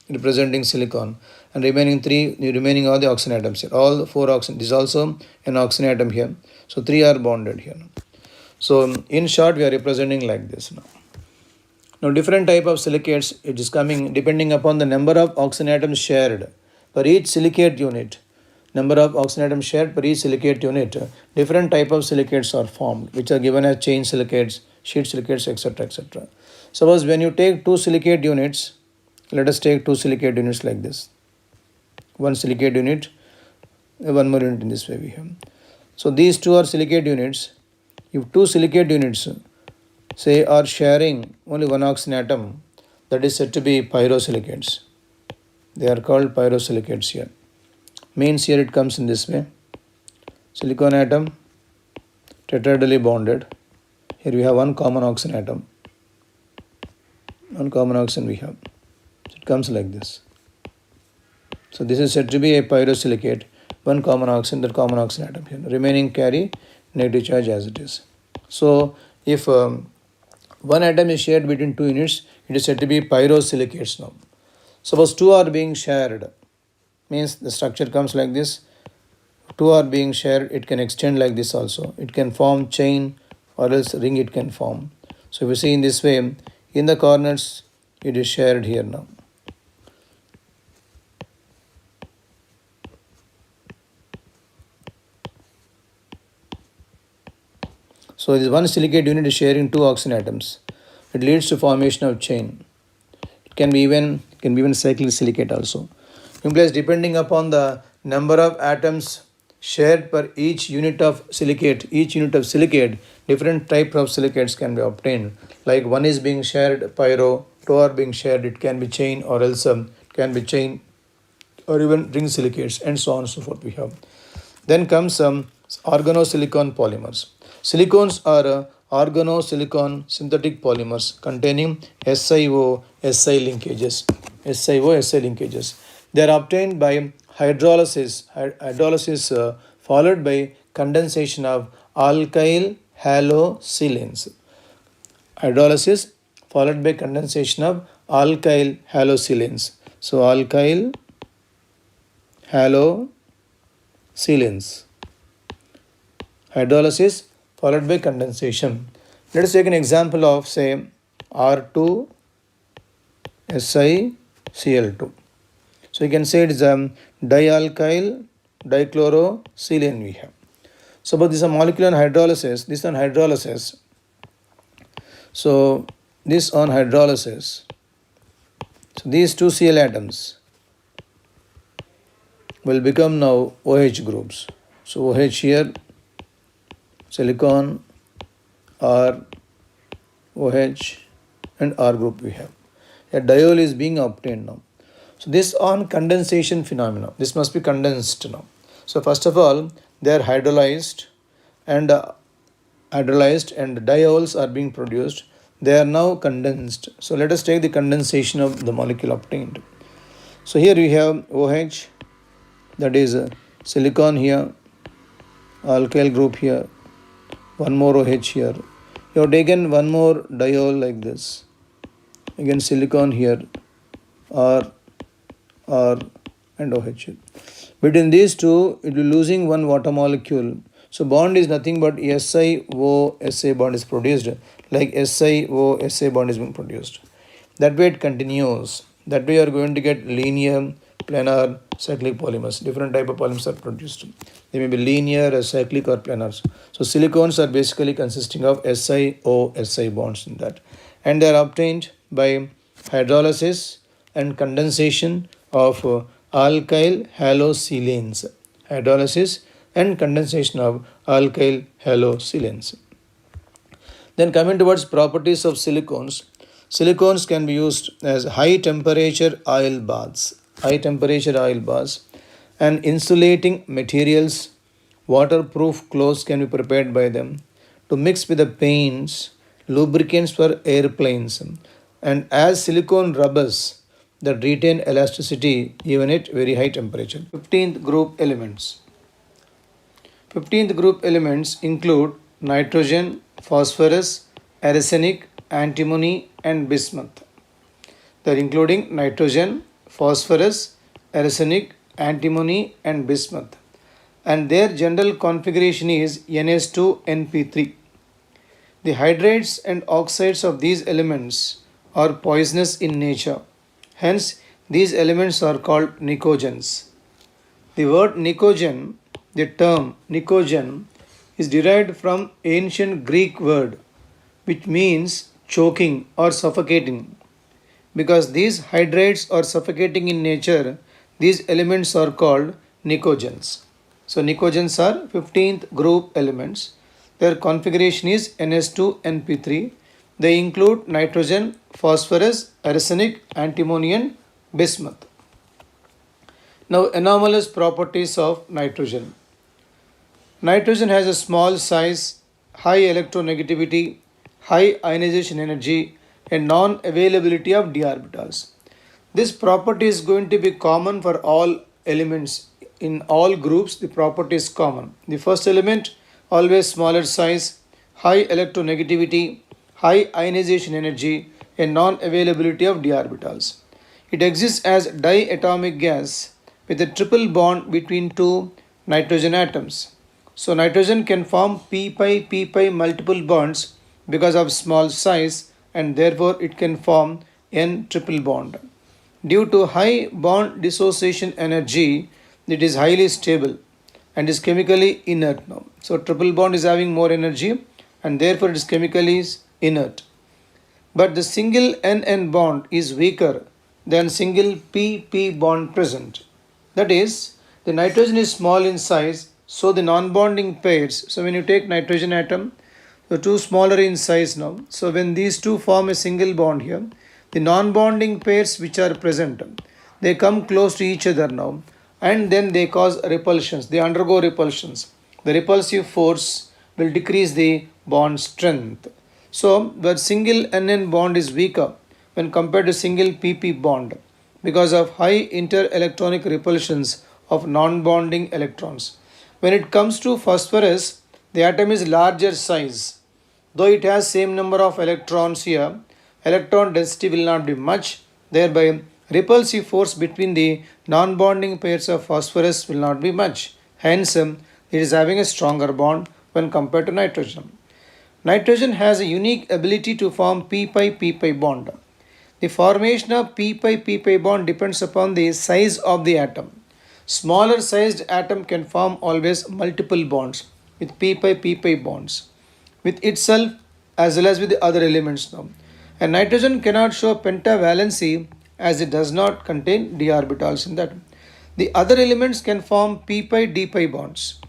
representing silicon, and remaining are the oxygen atoms here. All 4 oxygen. This is also an oxygen atom here. So 3 are bonded here. So in short, we are representing like this now. Now different type of silicates, it is coming depending upon the number of oxygen atoms shared per each silicate unit. Number of oxygen atoms shared per each silicate unit. Different type of silicates are formed, which are given as chain silicates, sheet silicates, etc. etc. Suppose when you take 2 silicate units, let us take 2 silicate units like this. 1 silicate unit, 1 more unit in this way we have. So these 2 are silicate units. If 2 silicate units say are sharing only 1 oxygen atom, that is said to be pyrosilicates. They are called pyrosilicates here. Means here it comes in this way. Silicon atom tetrahedrally bonded. Here we have 1 common oxygen atom. 1 common oxygen we have. So it comes like this. So this is said to be a pyrosilicate. 1 common oxygen, that common oxygen atom here. Remaining carry negative charge as it is. So if one atom is shared between two units, it is said to be pyrosilicates now. Suppose two are being shared, means the structure comes like this. Two are being shared, it can extend like this also. It can form chain or else ring it can form. So if you see in this way, in the corners it is shared here now. So this one silicate unit is sharing two oxygen atoms. It leads to formation of chain. It can be even cyclic silicate also. Implies depending upon the number of atoms shared per each unit of silicate, different type of silicates can be obtained. Like one is being shared pyro, two are being shared, it can be chain or else can be chain or even ring silicates and so on and so forth we have. Then comes some organosilicon polymers. Silicones are organosilicon synthetic polymers containing SiO-Si linkages. SiO-Si linkages. They are obtained by hydrolysis followed by condensation of alkyl halosilanes. Hydrolysis followed by condensation of alkyl halosilanes. So alkyl halosilanes. Hydrolysis followed by condensation. Let us take an example of say R2SiCl2. So you can say it is dialkyl dichlorosilane we have. So but this is a molecular hydrolysis, this on hydrolysis. So this on hydrolysis. So these two Cl atoms will become now OH groups. So OH here, silicon, R, OH and R group we have. A diol is being obtained now. So this on condensation phenomena. This must be condensed now. So first of all, they are hydrolyzed and diols are being produced. They are now condensed. So let us take the condensation of the molecule obtained. So here we have OH, that is silicon here, alkyl group here, one more OH here. You have taken one more diol like this. Again silicon here, R and OH. Between these two, it will be losing one water molecule. So bond is nothing but SiO-SA bond is produced. Like SiO-SA bond is being produced. That way it continues. That way you are going to get linear, planar, cyclic polymers. Different type of polymers are produced. They may be linear, cyclic or planars. So silicones are basically consisting of SiO-Si bonds in that. And they are obtained by hydrolysis and condensation of alkyl halosilanes. Hydrolysis and condensation of alkyl halosilanes. Then coming towards properties of silicones. Silicones can be used as high temperature oil baths. And insulating materials, waterproof clothes can be prepared by them. To mix with the paints, lubricants for airplanes. And as silicone rubbers that retain elasticity even at very high temperature. 15th group elements. 15th group elements include nitrogen, phosphorus, arsenic, antimony and bismuth. They are including nitrogen, phosphorus, arsenic, antimony and bismuth. And their general configuration is NS2NP3. The hydrides and oxides of these elements are poisonous in nature. Hence, these elements are called nicogens. The word nicogen, the term nicogen, is derived from ancient Greek word which means choking or suffocating. Because these hydrides are suffocating in nature, these elements are called nicogens. So nicogens are 15th group elements. Their configuration is NS2NP3. They include nitrogen, phosphorus, arsenic, antimony and bismuth. Now anomalous properties of nitrogen. Nitrogen has a small size, high electronegativity, high ionization energy and non-availability of d orbitals. This property is going to be common for all elements. In all groups, the property is common. The first element, always smaller size, high electronegativity, high ionization energy and non-availability of d orbitals. It exists as diatomic gas with a triple bond between two nitrogen atoms. So nitrogen can form p pi multiple bonds because of small size, and therefore it can form n triple bond. Due to high bond dissociation energy, it is highly stable and is chemically inert now. So triple bond is having more energy and therefore it is chemically inert. But the single NN bond is weaker than single PP bond present. That is, the nitrogen is small in size, so the non-bonding pairs, so when you take nitrogen atom, the two smaller in size now, so when these two form a single bond here, the non-bonding pairs which are present, they come close to each other now, and then they cause repulsions, they undergo repulsions. The repulsive force will decrease the bond strength. So the single NN bond is weaker when compared to single PP bond because of high inter-electronic repulsions of non-bonding electrons. When it comes to phosphorus, the atom is larger size. Though it has same number of electrons here, electron density will not be much, thereby repulsive force between the non-bonding pairs of phosphorus will not be much. Hence, it is having a stronger bond when compared to nitrogen. Nitrogen has a unique ability to form p-pi bond. The formation of p-pi bond depends upon the size of the atom. Smaller sized atom can form always multiple bonds with p-pi bonds with itself as well as with the other elements now. And nitrogen cannot show pentavalency as it does not contain d orbitals in that. The other elements can form p-pi d-pi bonds.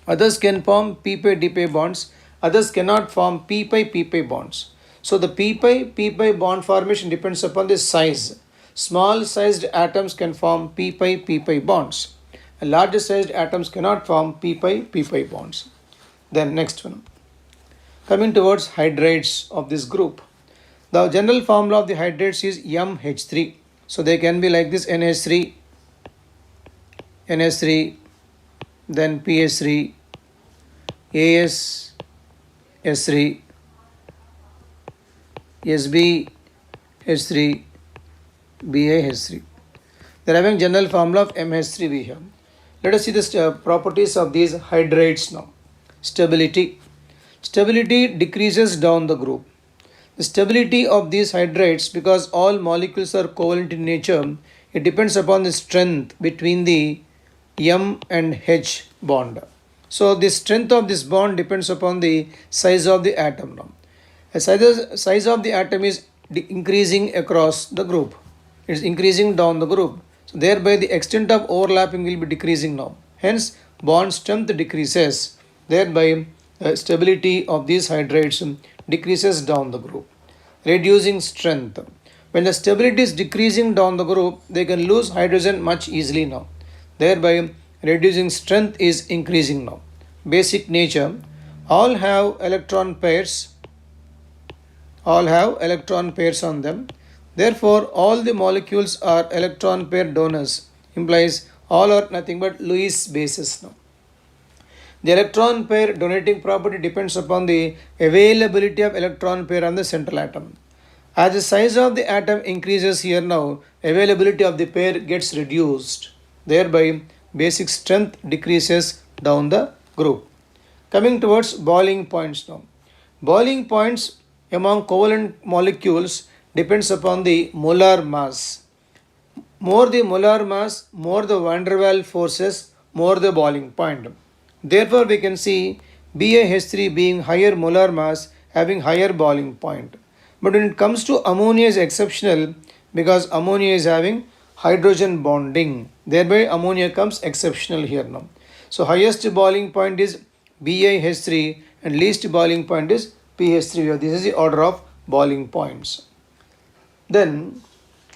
Others can form p-pi d-pi bonds. Others cannot form p-pi bonds. So the p-pi bond formation depends upon the size. Small sized atoms can form p-pi bonds. And larger sized atoms cannot form p-pi bonds. Then next one. Coming towards hydrides of this group. The general formula of the hydrides is MH3. So they can be like this: NH3, NH3, then PH3, AS, S3, SB, H3, BaH3. They are having general formula of MH3 we have. Let us see the properties of these hydrides now. Stability. Stability decreases down the group. The stability of these hydrides, because all molecules are covalent in nature, it depends upon the strength between the M and H bond. So the strength of this bond depends upon the size of the atom now. The size of the atom is increasing across the group. It is increasing down the group. So thereby the extent of overlapping will be decreasing now. Hence bond strength decreases. Thereby stability of these hydrides decreases down the group, reducing strength. When the stability is decreasing down the group, they can lose hydrogen much easily now. Thereby reducing strength is increasing now. Basic nature. All have electron pairs. All have electron pairs on them. Therefore, all the molecules are electron pair donors. Implies all are nothing but Lewis bases now. The electron pair donating property depends upon the availability of electron pair on the central atom. As the size of the atom increases here now, availability of the pair gets reduced. Thereby, basic strength decreases down the group. Coming towards boiling points now. Boiling points among covalent molecules depends upon the molar mass. More the molar mass, more the van der Waals forces, more the boiling point. Therefore, we can see BaH3 being higher molar mass, having higher boiling point. But when it comes to ammonia is exceptional because ammonia is having hydrogen bonding. Thereby ammonia comes exceptional here now. So highest boiling point is BaH3 and least boiling point is PH3. This is the order of boiling points. Then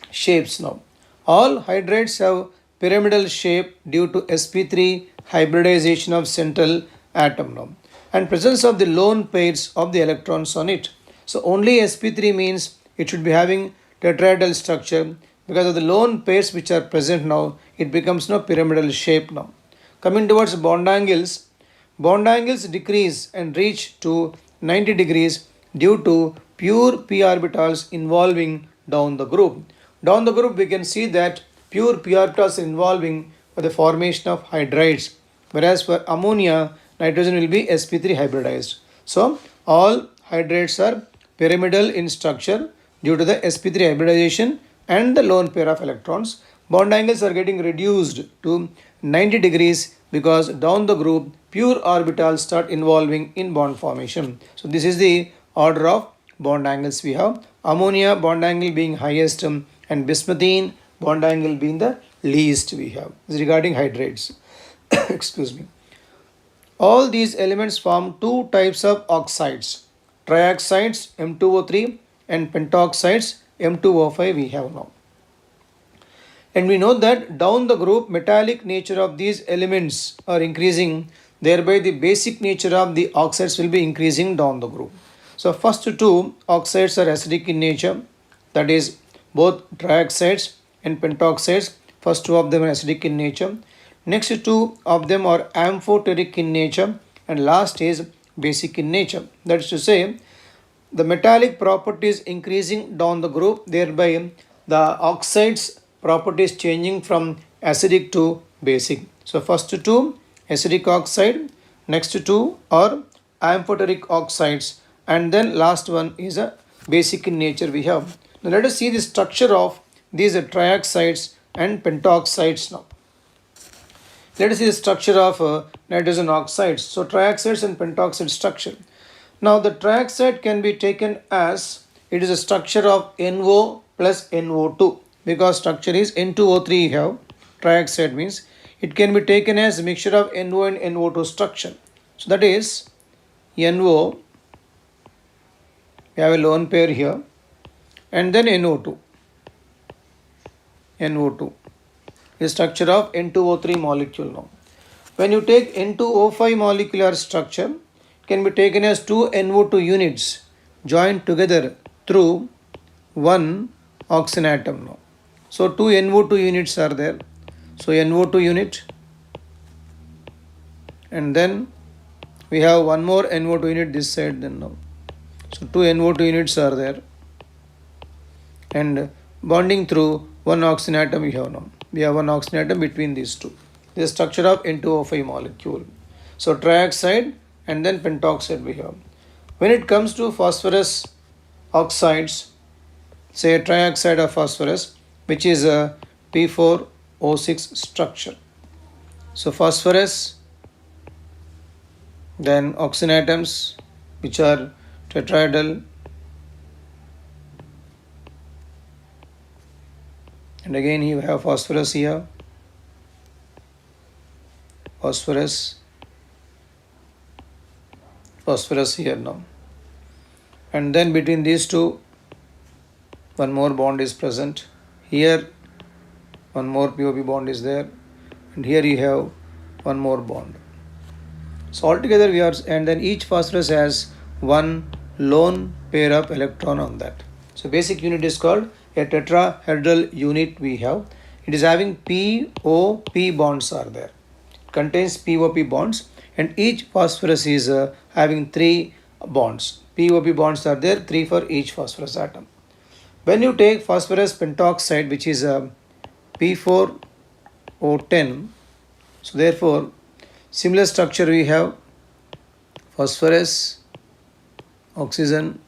shapes now. All hydrides have pyramidal shape due to sp3 hybridization of central atom now and presence of the lone pairs of the electrons on it. So only sp3 means it should be having tetrahedral structure. Because of the lone pairs which are present now, it becomes no pyramidal shape now. Coming towards bond angles decrease and reach to 90 degrees due to pure p orbitals involving down the group. Down the group we can see that pure p orbitals involving for the formation of hydrides, whereas for ammonia nitrogen will be sp3 hybridized. So all hydrides are pyramidal in structure due to the sp3 hybridization and the lone pair of electrons. Bond angles are getting reduced to 90 degrees because down the group pure orbitals start involving in bond formation. So this is the order of bond angles we have. Ammonia bond angle being highest and bismuthine bond angle being the least we have. This is regarding hydrides. Excuse me. All these elements form two types of oxides. Trioxides M2O3 and pentoxides M2O5 we have now. And we know that down the group metallic nature of these elements are increasing, thereby the basic nature of the oxides will be increasing down the group. So first two oxides are acidic in nature, that is both trioxides and pentoxides. First two of them are acidic in nature. Next two of them are amphoteric in nature, and last is basic in nature. That is to say, the metallic properties increasing down the group, thereby the oxides properties changing from acidic to basic. So first two acidic oxide, next two are amphoteric oxides, and then last one is a basic in nature we have. Now let us see the structure of these trioxides and pentoxides now. Let us see the structure of nitrogen oxides. So trioxides and pentoxide structure. Now the trioxide can be taken as it is a structure of NO plus NO2, because structure is N2O3 you have. Trioxide means it can be taken as a mixture of NO and NO2 structure. So that is NO, we have a lone pair here, and then NO2. NO2 is structure of N2O3 molecule now. When you take N2O5 molecular structure, can be taken as two NO2 units joined together through one oxygen atom now. So two NO2 units are there. So NO2 unit, and then we have one more NO2 unit this side then now. So two NO2 units are there, and bonding through one oxygen atom we have now. We have one oxygen atom between these two. This is structure of N2O5 molecule. So trioxide and then pentoxide we have. When it comes to phosphorus oxides, say a trioxide of phosphorus, which is a P4O6 structure. So phosphorus, then oxygen atoms which are tetrahedral, and again you have phosphorus here, phosphorus here now, and then between these two one more bond is present. Here one more POP bond is there, and here you have one more bond. So altogether we are, and then each phosphorus has one lone pair of electron on that. So basic unit is called a tetrahedral unit we have. It is having POP bonds are there. It contains POP bonds, and each phosphorus is having three bonds. POP bonds are there, three for each phosphorus atom. When you take phosphorus pentoxide, which is a P4O10, so therefore similar structure we have phosphorus, oxygen,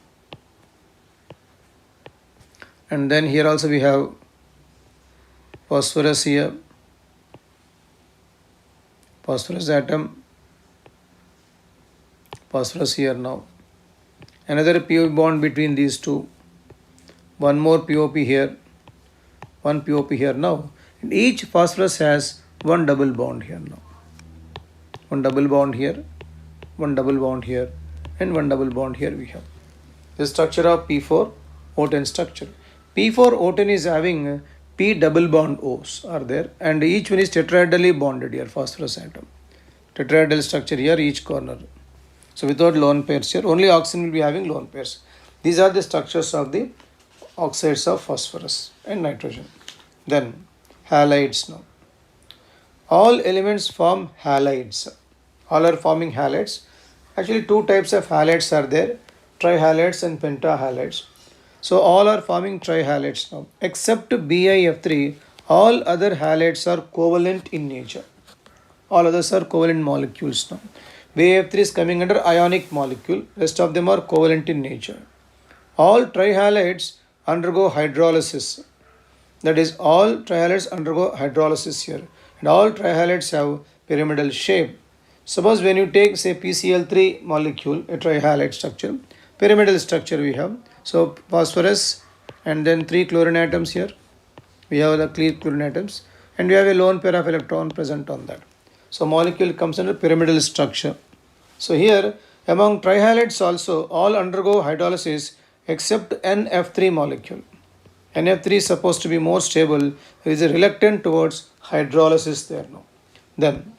and then here also we have phosphorus here, phosphorus atom, phosphorus here now, another POP bond between these two, one more POP here, one POP here now, and each phosphorus has one double bond here now, one double bond here, one double bond here, and one double bond here we have. The structure of P4O10 structure. P4O10 is having P double bond O's are there, and each one is tetrahedrally bonded here, phosphorus atom. Tetrahedral structure here, each corner. So without lone pairs here, only oxygen will be having lone pairs. These are the structures of the oxides of phosphorus and nitrogen. Then halides now. All elements form halides. All are forming halides. Actually two types of halides are there. trihalides and pentahalides. So all are forming trihalides now. Except BiF3, all other halides are covalent in nature. All others are covalent molecules now. BiF3 is coming under ionic molecule. Rest of them are covalent in nature. All trihalides undergo hydrolysis. That is, all trihalides undergo hydrolysis here. And all trihalides have pyramidal shape. Suppose when you take say PCl3 molecule, a trihalide structure, pyramidal structure we have. So phosphorus and then 3 chlorine atoms here. We have the clear chlorine atoms and we have a lone pair of electron present on that. So molecule comes under pyramidal structure. So here among trihalides also all undergo hydrolysis except NF3 molecule. NF3 is supposed to be more stable. There is a reluctant towards hydrolysis there now. Then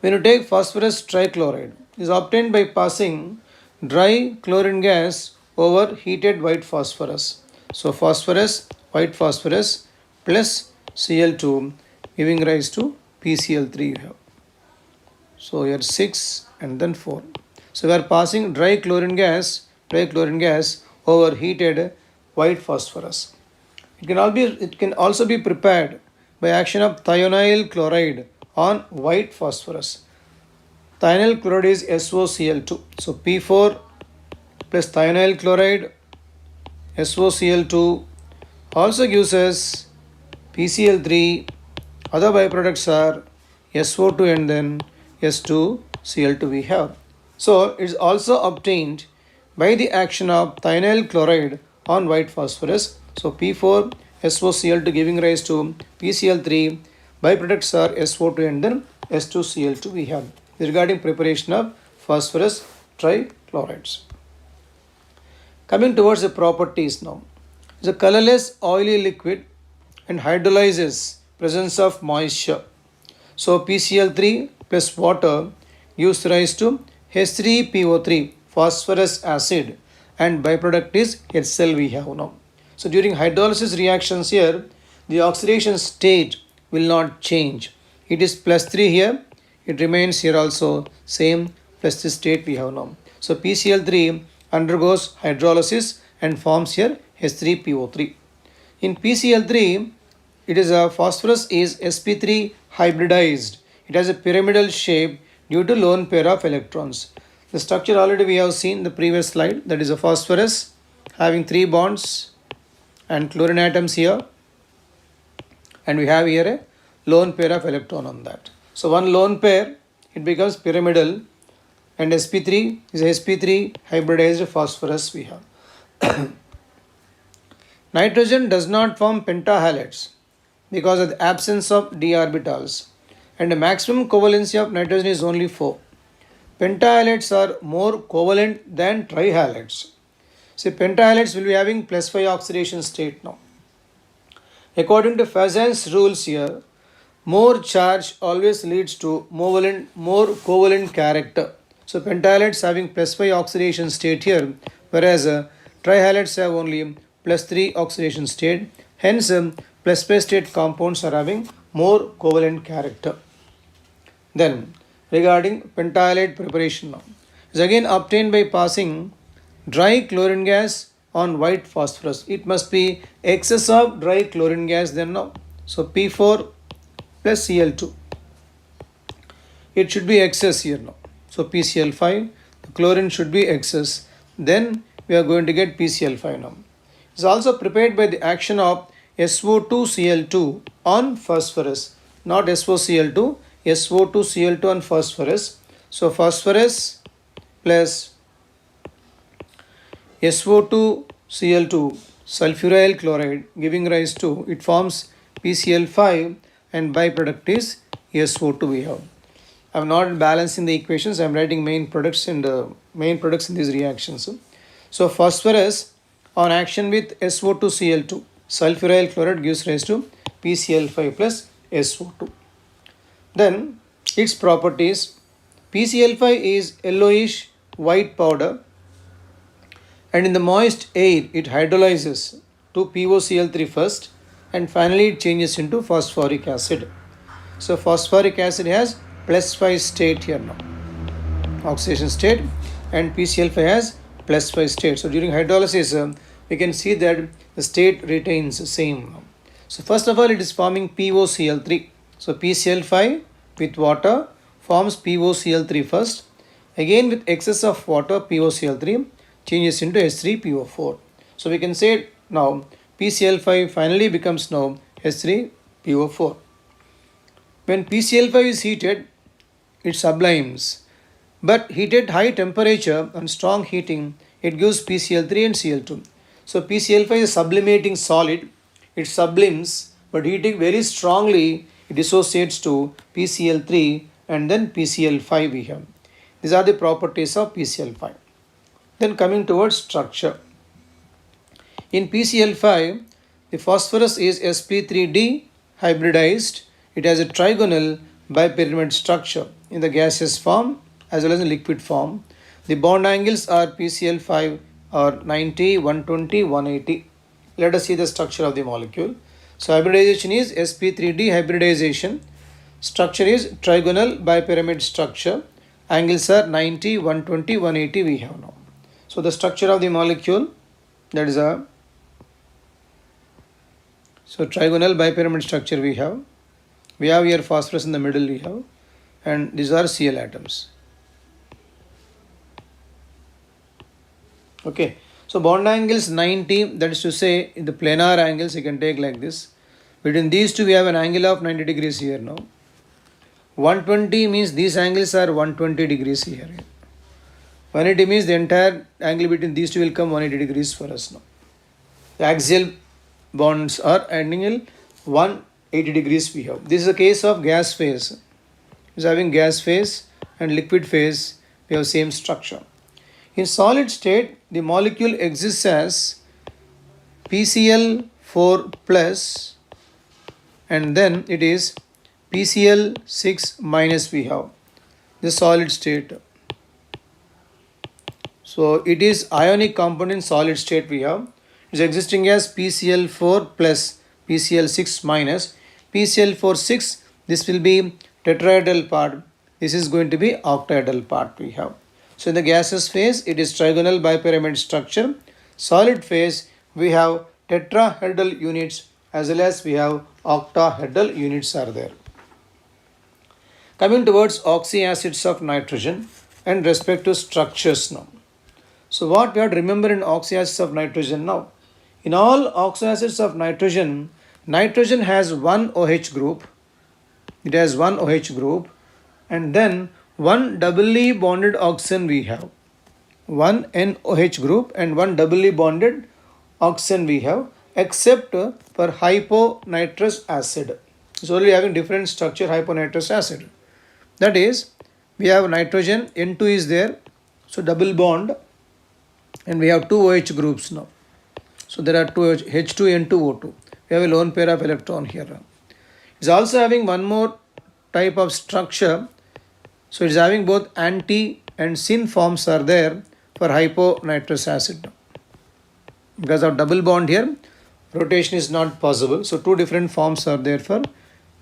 when you take phosphorus trichloride, it is obtained by passing dry chlorine gas over heated white phosphorus. So phosphorus, white phosphorus plus Cl2 giving rise to PCl3 you have. So here 6 and then 4. So we are passing dry chlorine gas over heated white phosphorus. It can also be prepared by action of thionyl chloride on white phosphorus. Thionyl chloride is SOCl2. So P4 plus thionyl chloride SOCl2 also gives us PCl3. Other byproducts are SO2 and then S2Cl2 we have. So it is also obtained by the action of thionyl chloride on white phosphorus. So P4 SOCl2 giving rise to PCl3. Byproducts are SO2 and then S2Cl2 we have. Regarding preparation of phosphorus trichlorides. Coming towards the properties now. It's a colorless oily liquid and hydrolyzes presence of moisture. So PCl3 plus water gives rise to H3PO3 phosphorus acid and byproduct is HCl we have now. So during hydrolysis reactions here, the oxidation state will not change. It is +3 here. It remains here also same +3 state we have now. So PCl3 undergoes hydrolysis and forms here H3PO3. In PCl3, it is a phosphorus is sp3 hybridized. It has a pyramidal shape due to lone pair of electrons. The structure already we have seen in the previous slide. That is a phosphorus having 3 bonds and chlorine atoms here. And we have here a lone pair of electron on that. So one lone pair, it becomes pyramidal and sp3 is sp3 hybridized phosphorus we have. Nitrogen does not form pentahalides because of the absence of d orbitals and the maximum covalency of nitrogen is only 4. Pentahalides are more covalent than trihalides. See, pentahalides will be having +5 oxidation state now. According to Fazan's rules here, more charge always leads to more covalent character. So pentahalides having +5 oxidation state here, whereas trihalides have only +3 oxidation state. Hence, +5 state compounds are having more covalent character. Then, regarding pentahalide preparation now, is again obtained by passing dry chlorine gas on white phosphorus. It must be excess of dry chlorine gas then now. So P4 plus Cl2. It should be excess here now. So PCl5, the chlorine should be excess. Then we are going to get PCl5 now. It is also prepared by the action of SO2Cl2 on phosphorus, not SOCl2, SO2Cl2 on phosphorus. So phosphorus plus SO2Cl2 sulfuryl chloride giving rise to, it forms PCl5 and byproduct is SO2 we have. I am not balancing the equations, I am writing main products in these reactions. So phosphorus on action with SO2Cl2 sulfuryl chloride gives rise to PCl5 plus SO2. Then its properties, PCl5 is yellowish white powder and in the moist air it hydrolyzes to POCl3 first and finally it changes into phosphoric acid. So phosphoric acid has +5 state here now, oxidation state, and PCl5 has plus 5 state. So during hydrolysis, we can see that the state retains the same. So first of all, it is forming POCl3. So PCl5 with water forms POCl3 first. Again with excess of water, POCl3 changes into H3PO4. So we can say now PCl5 finally becomes now H3PO4. When PCl5 is heated, it sublimes. But heated high temperature and strong heating, it gives PCl3 and Cl2. So PCl5 is a sublimating solid. It sublimes, but heating very strongly, it dissociates to PCl3 and then PCl5 we have. These are the properties of PCl5. Then coming towards structure. In PCl5, the phosphorus is sp3d hybridized. It has a trigonal bipyramid structure in the gaseous form as well as in liquid form. The bond angles are PCl5 are 90, 120, 180. Let us see the structure of the molecule. So hybridization is sp3d hybridization. Structure is trigonal bipyramid structure. Angles are 90, 120, 180 we have now. So the structure of the molecule, that is a trigonal bipyramid structure we have. We have here phosphorus in the middle we have, and these are Cl atoms. Okay, so bond angles 90, that is to say in the planar angles you can take like this. Between these two we have an angle of 90 degrees here now. 120 means these angles are 120 degrees here. 180 means the entire angle between these two will come 180 degrees for us now. The axial bonds are angle 180 degrees we have. This is a case of gas phase. Is having gas phase and liquid phase, we have same structure. In solid state, the molecule exists as PCl4 plus and then it is PCl6 minus we have the solid state. So it is ionic compound in solid state we have. It is existing as PCl4 plus PCl6 minus. PCl46, this will be tetrahedral part. This is going to be octahedral part we have. So in the gaseous phase, it is trigonal bipyramid structure. Solid phase, we have tetrahedral units as well as we have octahedral units are there. Coming towards oxyacids of nitrogen and respective structures now. So what we have to remember in oxyacids of nitrogen now? In all oxyacids of nitrogen, nitrogen has one OH group. It has one OH group and then one doubly bonded oxygen we have. One NOH group and one doubly bonded oxygen we have except for hyponitrous acid. It's only having different structure hyponitrous acid. That is, we have nitrogen, N2 is there, so double bond and we have two OH groups now. So there are two H2, N2, O2. We have a lone pair of electron here. It's also having one more type of structure. So it's having both anti and syn forms are there for hyponitrous acid. Because of double bond here, rotation is not possible. So two different forms are there for,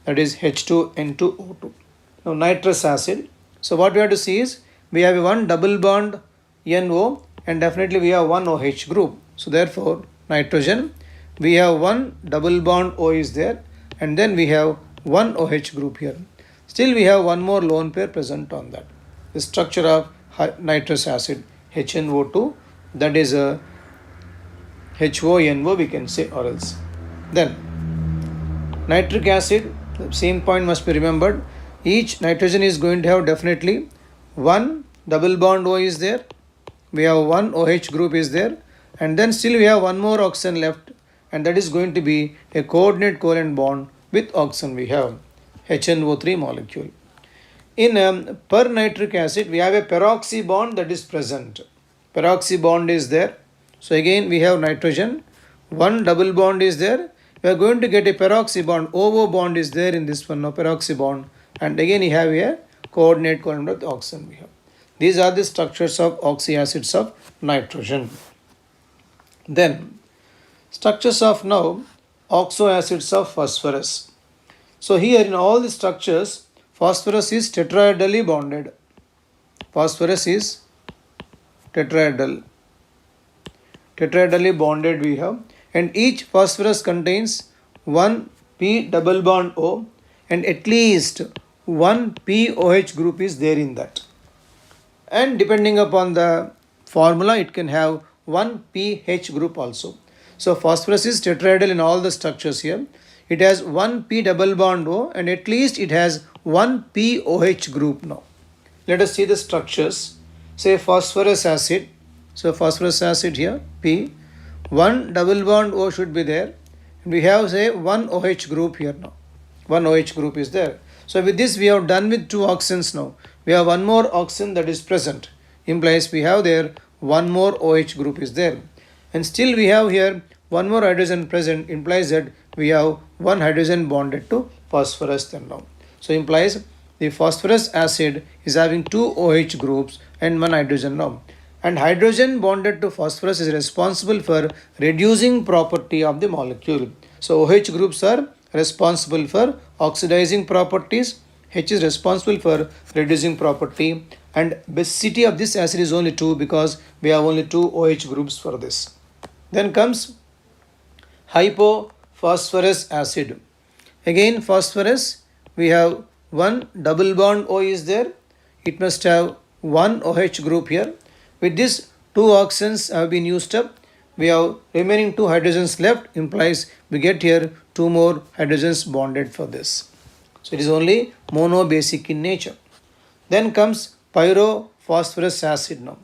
that is H2, N2, O2. Now nitrous acid. So what we have to see is, we have one double bond NO and definitely we have one OH group. So therefore, nitrogen, we have one double bond O is there and then we have one OH group here. Still we have one more lone pair present on that. The structure of nitrous acid HNO2, that is a HONO we can say or else. Then nitric acid, the same point must be remembered. Each nitrogen is going to have definitely one double bond O is there. We have one OH group is there and then still we have one more oxygen left and that is going to be a coordinate covalent bond with oxygen we have. HNO3 molecule. In per-nitric acid, we have a peroxy bond that is present. Peroxy bond is there. So again, we have nitrogen. One double bond is there. We are going to get a peroxy bond. OO bond is there in this one, no peroxy bond. And again, you have a coordinate covalent with oxygen we have. These are the structures of oxyacids of nitrogen. Then, structures of now oxoacids of phosphorus. So here in all the structures, phosphorus is tetrahedrally bonded. Phosphorus is tetrahedral. tetrahedrally bonded we have, and each phosphorus contains one P double bond O and at least one POH group is there in that. And depending upon the formula, it can have one pH group also. So phosphorus is tetrahedral in all the structures here. It has one P double bond O and at least it has one POH group now. Let us see the structures. Say phosphorus acid. So phosphorus acid here, P. One double bond O should be there. And we have say one OH group here now. One OH group is there. So with this we have done with two oxygens now. We have one more oxygen that is present. Implies we have there one more OH group is there. And still we have here one more hydrogen present. Implies that we have one hydrogen bonded to phosphorus then now. So implies the phosphorus acid is having two OH groups and one hydrogen now. And hydrogen bonded to phosphorus is responsible for reducing property of the molecule. So OH groups are responsible for oxidizing properties. H is responsible for reducing property, and basicity of this acid is only 2 because we have only 2 OH groups for this. Then comes hypophosphorus acid. Again phosphorus, we have one double bond O is there. It must have one OH group here. With this, two oxygens have been used up. We have remaining two hydrogens left, implies we get here two more hydrogens bonded for this. So it is only monobasic in nature. Then comes pyrophosphorus acid now.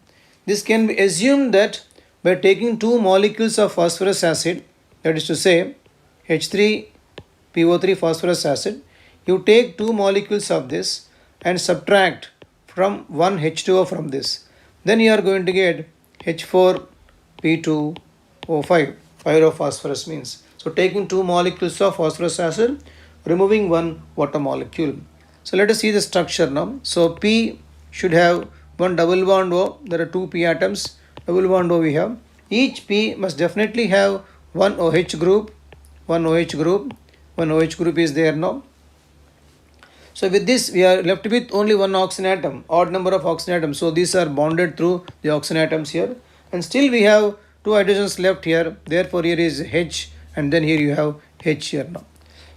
This can be assumed that by taking two molecules of phosphorus acid, that is to say H3PO3 phosphorus acid, you take two molecules of this and subtract from one H2O from this. Then you are going to get H4P2O5, pyrophosphorus means. So taking two molecules of phosphorus acid, removing one water molecule. So let us see the structure now. So P should have one double bond O. There are two P atoms. Double bond O we have. Each P must definitely have one OH group. One OH group. One OH group is there now. So with this we are left with only one oxygen atom, odd number of oxygen atoms. So these are bonded through the oxygen atoms here. And still we have two hydrogens left here. Therefore here is H and then here you have H here now.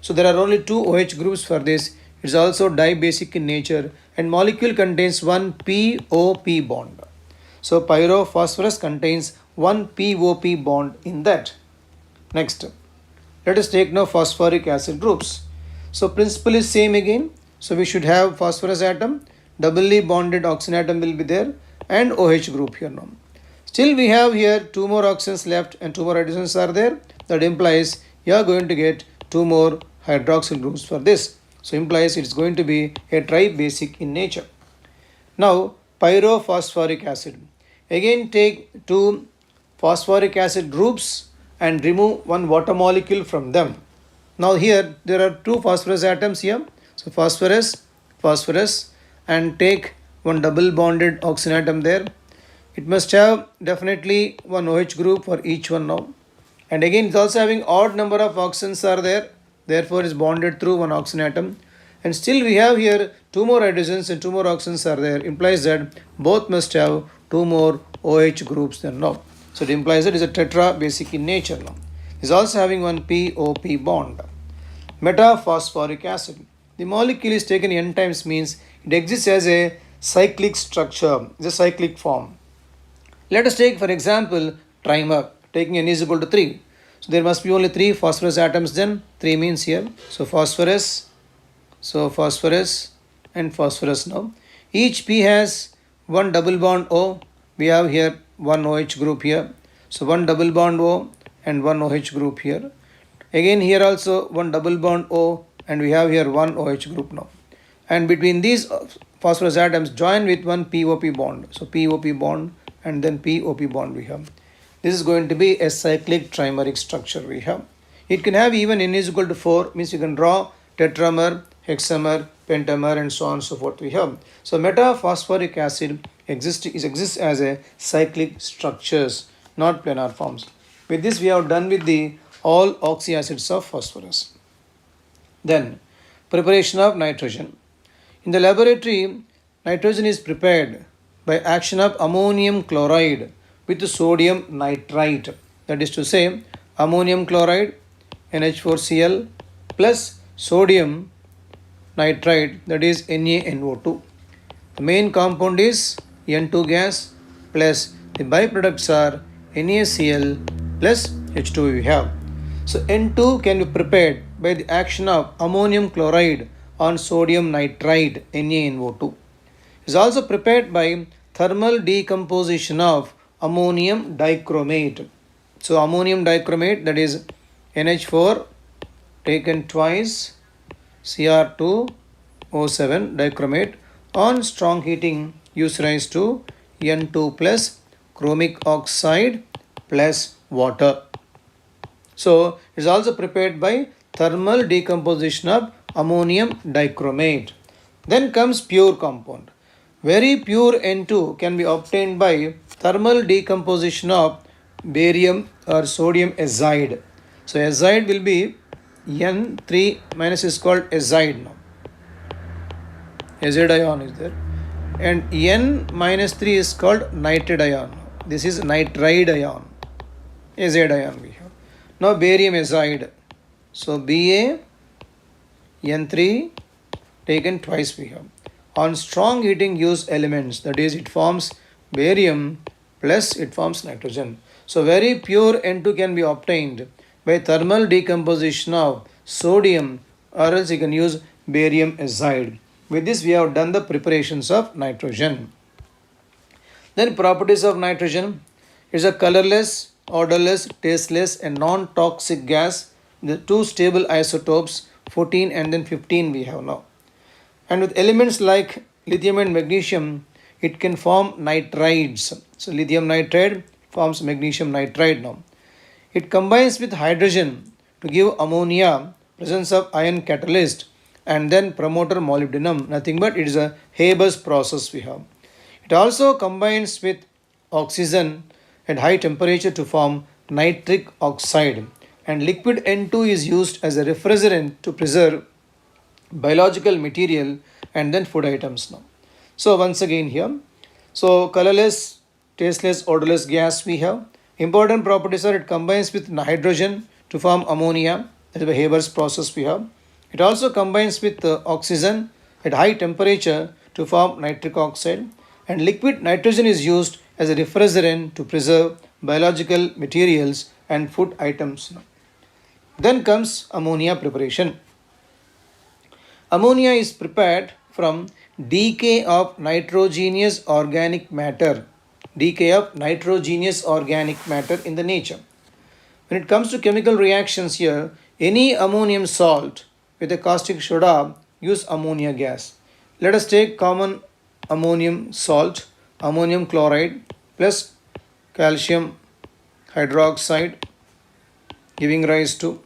So there are only two OH groups for this. It is also dibasic in nature and molecule contains one POP bond. So pyrophosphorus contains one POP bond in that. Next, let us take now phosphoric acid groups. So principle is same again. So we should have phosphorus atom, doubly bonded oxygen atom will be there and OH group here now. Still we have here two more oxygens left and two more hydrogens are there. That implies you are going to get two more hydroxyl groups for this. So implies it is going to be a tribasic in nature. Now pyrophosphoric acid. Again take two phosphoric acid groups and remove one water molecule from them. Now here there are two phosphorus atoms here. So phosphorus and take one double bonded oxygen atom there. It must have definitely one OH group for each one now. And again it's also having odd number of oxygens are there. Therefore is bonded through one oxygen atom. And still we have here two more hydrogens and two more oxygens are there. Implies that both must have two more OH groups then now. So it implies that it is a tetrabasic in nature now. It is also having one POP bond. Metaphosphoric acid. The molecule is taken n times means it exists as a cyclic structure, it's a cyclic form. Let us take for example trimer, taking n is equal to 3. So there must be only 3 phosphorus atoms then, 3 means here. So phosphorus and phosphorus now. Each P has one double bond O. We have here one OH group here. So one double bond O and one OH group here. Again here also one double bond O and we have here one OH group now. And between these phosphorus atoms join with one POP bond. So POP bond and then POP bond we have. This is going to be a cyclic trimeric structure we have. It can have even n is equal to 4, means you can draw tetramer, hexamer, pentamer and so on and so forth we have. So metaphosphoric acid exists as a cyclic structures, not planar forms. With this we have done with the all oxyacids of phosphorus. Then preparation of nitrogen. In the laboratory, nitrogen is prepared by action of ammonium chloride with sodium nitrite. That is to say, ammonium chloride NH4Cl plus sodium nitrite, that is NaNO2. The main compound is N2 gas plus the byproducts are NaCl plus H2 we have. So N2 can be prepared by the action of ammonium chloride on sodium nitrite NaNO2. It is also prepared by thermal decomposition of ammonium dichromate. So ammonium dichromate, that is NH4 taken twice, Cr2O7 dichromate, on strong heating gives rise to N2 plus chromic oxide plus water. So it is also prepared by thermal decomposition of ammonium dichromate. Then comes pure compound. Very pure N2 can be obtained by thermal decomposition of barium or sodium azide. So azide will be N3 minus is called azide now. Azide ion is there. And N minus 3 is called nitride ion. This is nitride ion. Azide ion we have. Now barium azide. So Ba N3 taken twice we have. On strong heating use elements, that is it forms barium plus it forms nitrogen. So very pure N2 can be obtained by thermal decomposition of sodium, or else you can use barium azide. With this we have done the preparations of nitrogen. Then properties of nitrogen. It is a colorless, odorless, tasteless and non-toxic gas. The two stable isotopes 14 and then 15 we have now. And with elements like lithium and magnesium, it can form nitrides. So lithium nitride forms magnesium nitride now. It combines with hydrogen to give ammonia, presence of ion catalyst, and then promoter molybdenum. Nothing but it is a Haber's process we have. It also combines with oxygen at high temperature to form nitric oxide. And liquid N2 is used as a refrigerant to preserve biological material and then food items now. So once again here, so colorless, tasteless, odorless gas we have. Important properties are it combines with hydrogen to form ammonia, that is the Haber's process we have. It also combines with oxygen at high temperature to form nitric oxide, and liquid nitrogen is used as a refrigerant to preserve biological materials and food items. Then comes ammonia preparation. Ammonia is prepared from decay of nitrogenous organic matter. Decay of nitrogenous organic matter in the nature. When it comes to chemical reactions here, any ammonium salt with a caustic soda use ammonia gas. Let us take common ammonium salt, ammonium chloride plus calcium hydroxide, giving rise to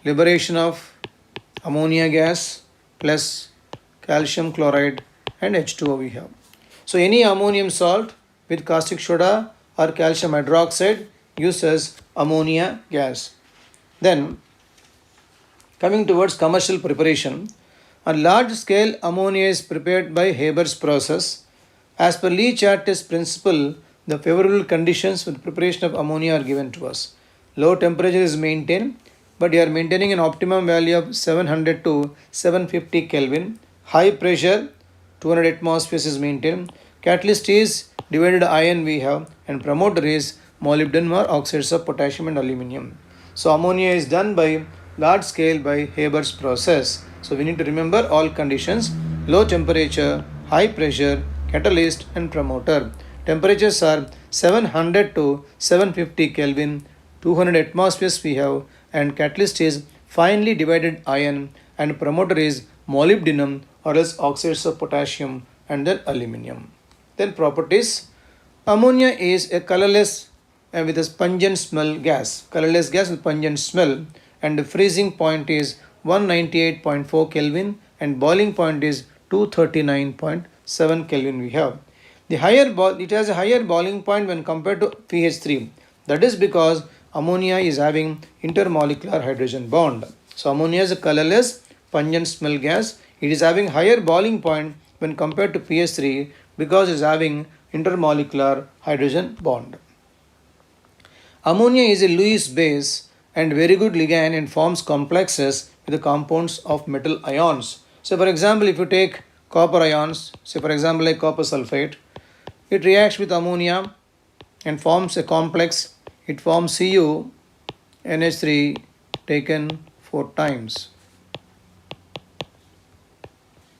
liberation of ammonia gas plus calcium chloride and H2O we have. So any ammonium salt with caustic soda or calcium hydroxide uses ammonia gas. Then coming towards commercial preparation, on large scale ammonia is prepared by Haber's process. As per Lee Charte's principle, the favorable conditions for the preparation of ammonia are given to us. Low temperature is maintained, but you are maintaining an optimum value of 700 to 750 Kelvin. High pressure 200 atmospheres is maintained. Catalyst is divided ion we have, and promoter is molybdenum or oxides of potassium and aluminium. So ammonia is done by large scale by Haber's process. So we need to remember all conditions: low temperature, high pressure, catalyst and promoter. Temperatures are 700 to 750 Kelvin, 200 atmospheres we have, and catalyst is finely divided ion, and promoter is molybdenum or else oxides of potassium and then aluminium. Then properties. Ammonia is a colorless and with a pungent smell gas. Colorless gas with pungent smell, and the freezing point is 198.4 Kelvin and boiling point is 239.7 Kelvin we have. It has a higher boiling point when compared to pH3. That is because ammonia is having intermolecular hydrogen bond. So ammonia is a colorless pungent smell gas. It is having higher boiling point when compared to pH3 because it's having intermolecular hydrogen bond. Ammonia is a Lewis base and very good ligand and forms complexes with the compounds of metal ions. So for example, if you take copper ions, say for example like copper sulfate, it reacts with ammonia and forms a complex. It forms CuNH3 taken 4 times.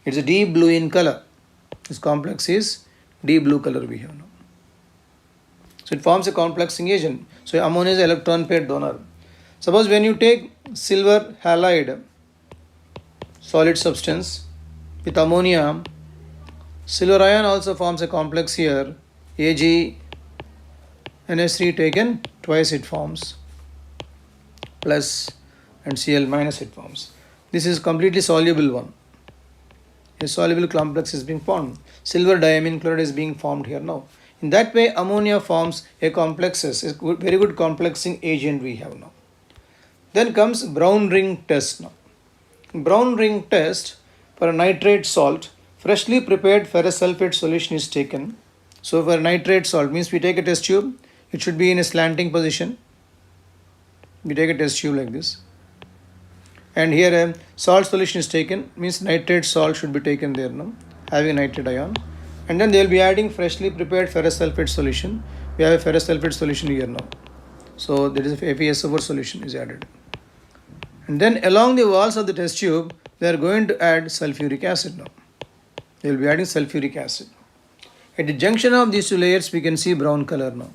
It's a deep blue in color. This complex is deep blue color we have now. So it forms a complexing agent. So ammonia is an electron pair donor. Suppose when you take silver halide, solid substance, with ammonia, silver ion also forms a complex here, AgNH3 taken twice it forms, plus and Cl minus it forms. This is completely soluble one. A soluble complex is being formed. Silver diamine chloride is being formed here now. In that way, ammonia forms a complexes, a very good complexing agent we have now. Then comes brown ring test now. Brown ring test for a nitrate salt, freshly prepared ferrous sulfate solution is taken. So for nitrate salt means we take a test tube, it should be in a slanting position. We take a test tube like this. And here a salt solution is taken, means nitrate salt should be taken there now, having nitrate ion. And then they will be adding freshly prepared ferrous sulfate solution. We have a ferrous sulfate solution here now. So there is a FeSO4 solution is added. And then along the walls of the test tube, they are going to add sulfuric acid now. They will be adding sulfuric acid. At the junction of these two layers, we can see brown color now.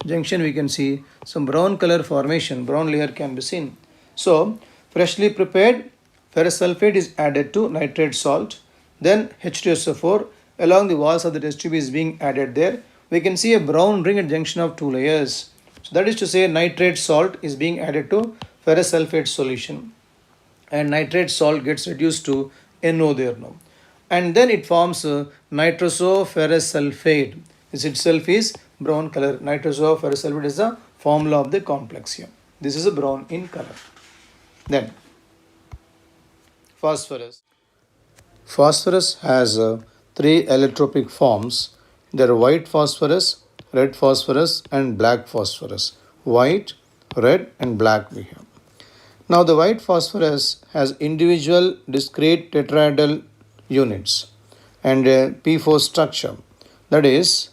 Junction we can see some brown color formation, brown layer can be seen. So freshly prepared ferrous sulfate is added to nitrate salt. Then H2SO4 along the walls of the test tube is being added there. We can see a brown ring at junction of two layers. So that is to say nitrate salt is being added to ferrous sulfate solution. And nitrate salt gets reduced to NO there now. And then it forms nitrosoferrous sulfate. This itself is brown color. Nitrosoferrous sulfate is the formula of the complex here. This is a brown in color. Then phosphorus. Phosphorus has 3 allotropic forms. There are white phosphorus, red phosphorus and black phosphorus. White, red and black we have. Now the white phosphorus has individual discrete tetrahedral units and a P4 structure. That is,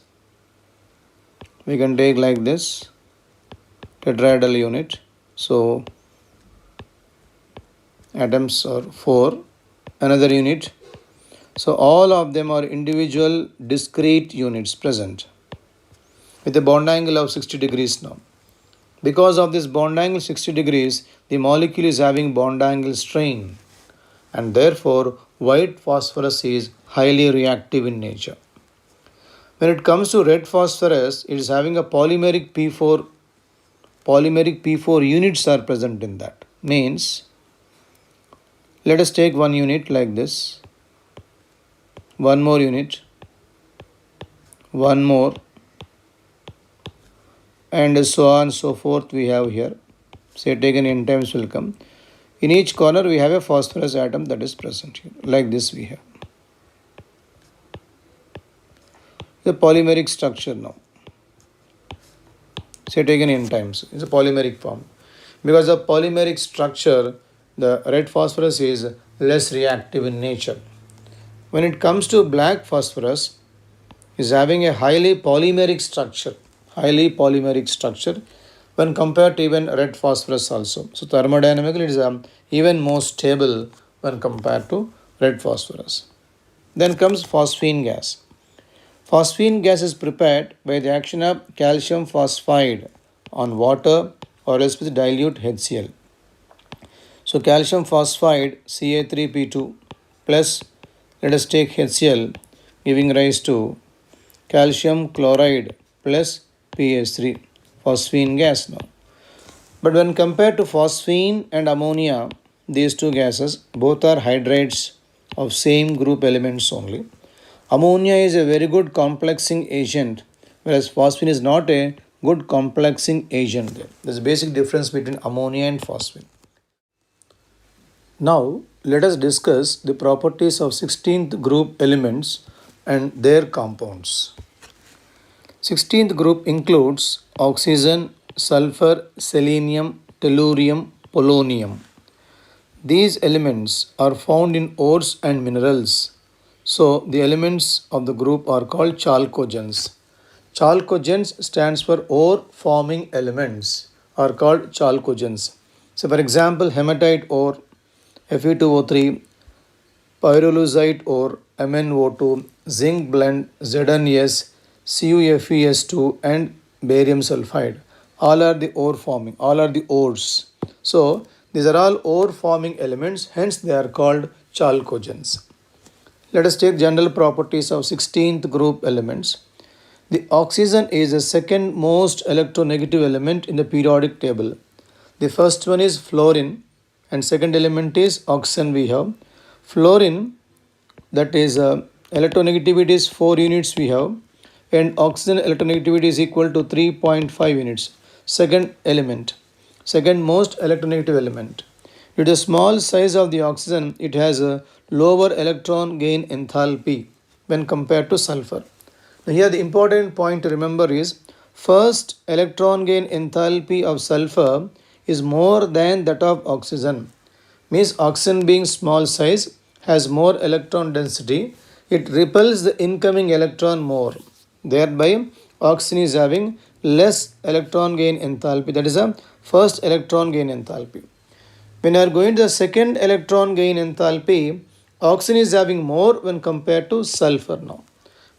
we can take like this tetrahedral unit. So atoms are 4, another unit. So all of them are individual discrete units present with a bond angle of 60 degrees now. Because of this bond angle 60 degrees, the molecule is having bond angle strain and therefore white phosphorus is highly reactive in nature. When it comes to red phosphorus, it is having a polymeric P4 units are present in that. Means, let us take one unit like this, one more unit, one more, and so on and so forth we have here. Say taken n times will come. In each corner we have a phosphorus atom that is present here. Like this we have. The polymeric structure now. Say taken n times. It's a polymeric form. Because of polymeric structure, the red phosphorus is less reactive in nature. When it comes to black phosphorus, is having a highly polymeric structure when compared to even red phosphorus also. So thermodynamically it is even more stable when compared to red phosphorus. Then comes phosphine gas. Phosphine gas is prepared by the action of calcium phosphide on water or else with dilute HCl. So calcium phosphide Ca3P2 plus, let us take HCl, giving rise to calcium chloride plus PH3, phosphine gas now. But when compared to phosphine and ammonia, these two gases both are hydrides of same group elements only. Ammonia is a very good complexing agent, whereas phosphine is not a good complexing agent. There's a basic difference between ammonia and phosphine. Now, let us discuss the properties of 16th group elements and their compounds. 16th group includes oxygen, sulfur, selenium, tellurium, polonium. These elements are found in ores and minerals. So the elements of the group are called chalcogens. Chalcogens stands for ore forming elements are called chalcogens. So for example, hematite ore, Fe2O3, pyrolusite ore, MnO2, zinc blend, ZnS, CuFeS2 and barium sulfide. All are the ore forming, all are the ores. So these are all ore forming elements, hence they are called chalcogens. Let us take general properties of 16th group elements. The oxygen is the second most electronegative element in the periodic table. The first one is fluorine and second element is oxygen we have. Fluorine, that is electronegativity is 4 units we have, and oxygen electronegativity is equal to 3.5 units. Second element, second most electronegative element. Due to the small size of the oxygen, it has a lower electron gain enthalpy when compared to sulfur. Now here the important point to remember is first electron gain enthalpy of sulfur is more than that of oxygen. Means oxygen being small size has more electron density. It repels the incoming electron more. Thereby oxygen is having less electron gain enthalpy. That is a first electron gain enthalpy. When you are going to the second electron gain enthalpy, oxygen is having more when compared to sulfur now.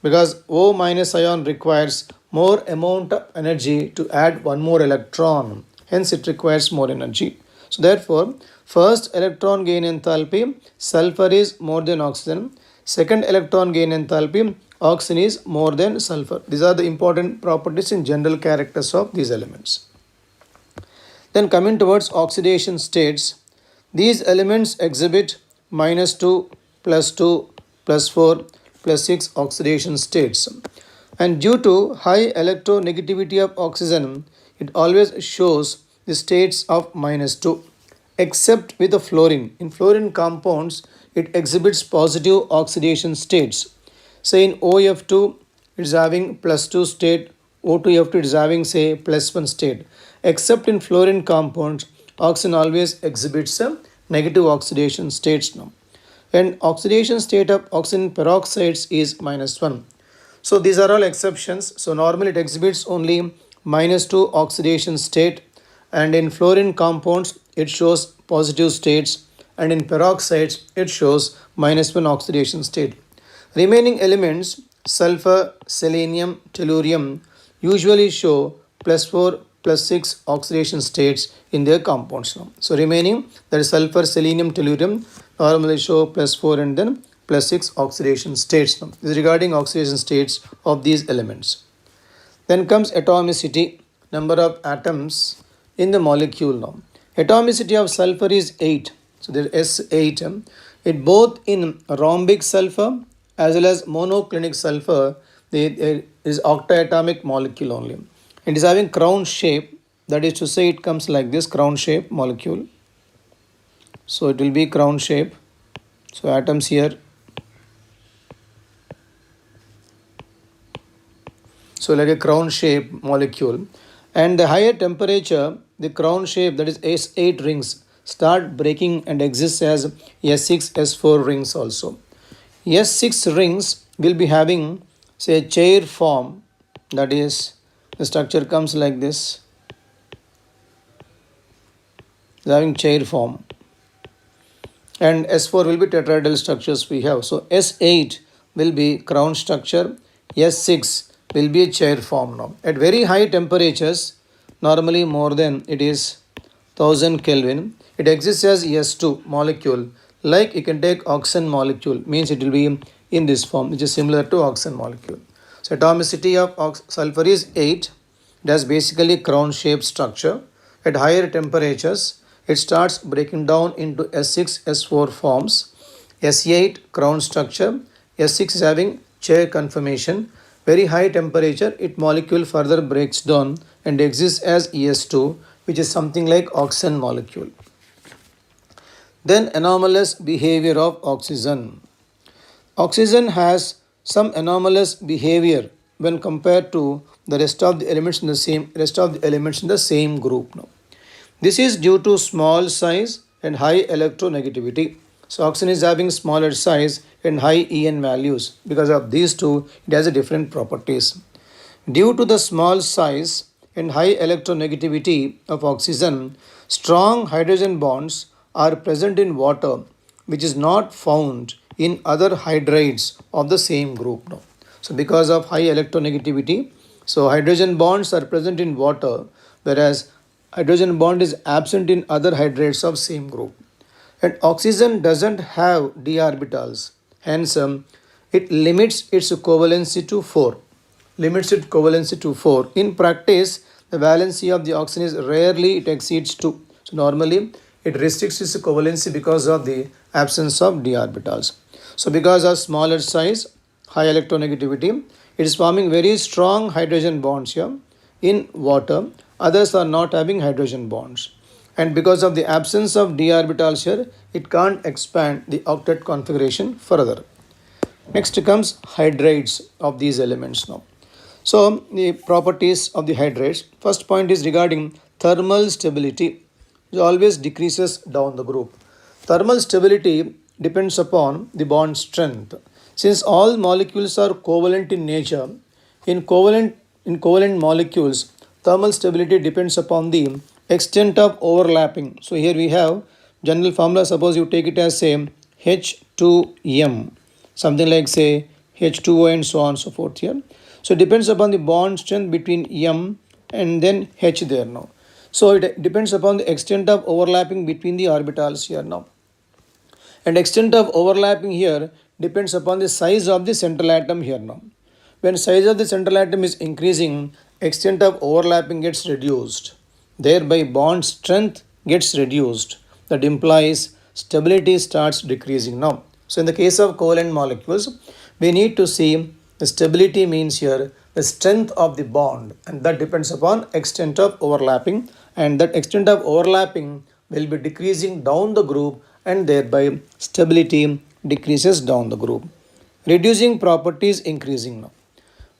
Because O minus ion requires more amount of energy to add one more electron. Hence it requires more energy. So therefore, first electron gain enthalpy, sulfur is more than oxygen. Second electron gain enthalpy, oxygen is more than sulfur. These are the important properties in general characters of these elements. Then coming towards oxidation states, these elements exhibit -2, +2, +4, +6 oxidation states. And due to high electronegativity of oxygen, it always shows the states of -2, except with the fluorine. In fluorine compounds, it exhibits positive oxidation states. Say in OF2, it is having +2 state, O2F2 it is having say +1 state. Except in fluorine compounds, oxygen always exhibits a negative oxidation states now. And oxidation state of oxygen peroxides is -1. So these are all exceptions. So normally it exhibits only -2 oxidation state, and in fluorine compounds it shows positive states, and in peroxides it shows -1 oxidation state. Remaining elements sulfur, selenium, tellurium usually show +4, +6 oxidation states in their compounds now. So remaining, that is sulfur, selenium, tellurium normally show +4 and then +6 oxidation states now. This is regarding oxidation states of these elements. Then comes atomicity, number of atoms in the molecule now. Atomicity of sulfur is 8. So there is S8. It both in rhombic sulfur as well as monoclinic sulfur, there is octatomic molecule only. It is having crown shape, that is to say it comes like this crown shape molecule. So it will be crown shape. So atoms here. So like a crown shape molecule. And the higher temperature, the crown shape, that is S8 rings, start breaking and exists as S6, S4 rings also. S6 rings will be having say chair form, that is the structure comes like this, having chair form, and S4 will be tetrahedral structures we have. So S8 will be crown structure, S6 will be a chair form now. At very high temperatures, normally more than it is 1000 Kelvin, it exists as S2 molecule. Like you can take oxygen molecule, means it will be in this form, which is similar to oxygen molecule. So atomicity of sulfur is 8. It has basically crown shaped structure. At higher temperatures, it starts breaking down into S6, S4 forms. S8 crown structure, S6 is having chair conformation. Very high temperature, it molecule further breaks down and exists as Es2, which is something like oxygen molecule. Then anomalous behavior of oxygen. Oxygen has some anomalous behavior when compared to the rest of the elements in the same group now. This is due to small size and high electronegativity. So oxygen is having smaller size and high En values. Because of these two, it has a different properties. Due to the small size and high electronegativity of oxygen, strong hydrogen bonds are present in water, which is not found in other hydrides of the same group now. So because of high electronegativity, so hydrogen bonds are present in water, whereas hydrogen bond is absent in other hydrides of same group. And oxygen doesn't have d orbitals, hence it limits its covalency to 4. In practice, the valency of the oxygen is rarely it exceeds 2. So normally it restricts its covalency because of the absence of d orbitals. So because of smaller size, high electronegativity, it is forming very strong hydrogen bonds here in water. Others are not having hydrogen bonds. And because of the absence of d orbitals here, it can't expand the octet configuration further. Next comes hydrides of these elements now. So the properties of the hydrides. First point is regarding thermal stability. It always decreases down the group. Thermal stability depends upon the bond strength. Since all molecules are covalent in nature, in covalent molecules, thermal stability depends upon the extent of overlapping. So here we have general formula. Suppose you take it as say H2M, something like say H2O and so on and so forth here. So it depends upon the bond strength between M and then H there now. So it depends upon the extent of overlapping between the orbitals here now. And extent of overlapping here depends upon the size of the central atom here now. When size of the central atom is increasing, extent of overlapping gets reduced. Thereby bond strength gets reduced. That implies stability starts decreasing now. So in the case of covalent molecules, we need to see the stability means here the strength of the bond, and that depends upon extent of overlapping, and that extent of overlapping will be decreasing down the group, and thereby stability decreases down the group. Reducing properties increasing now.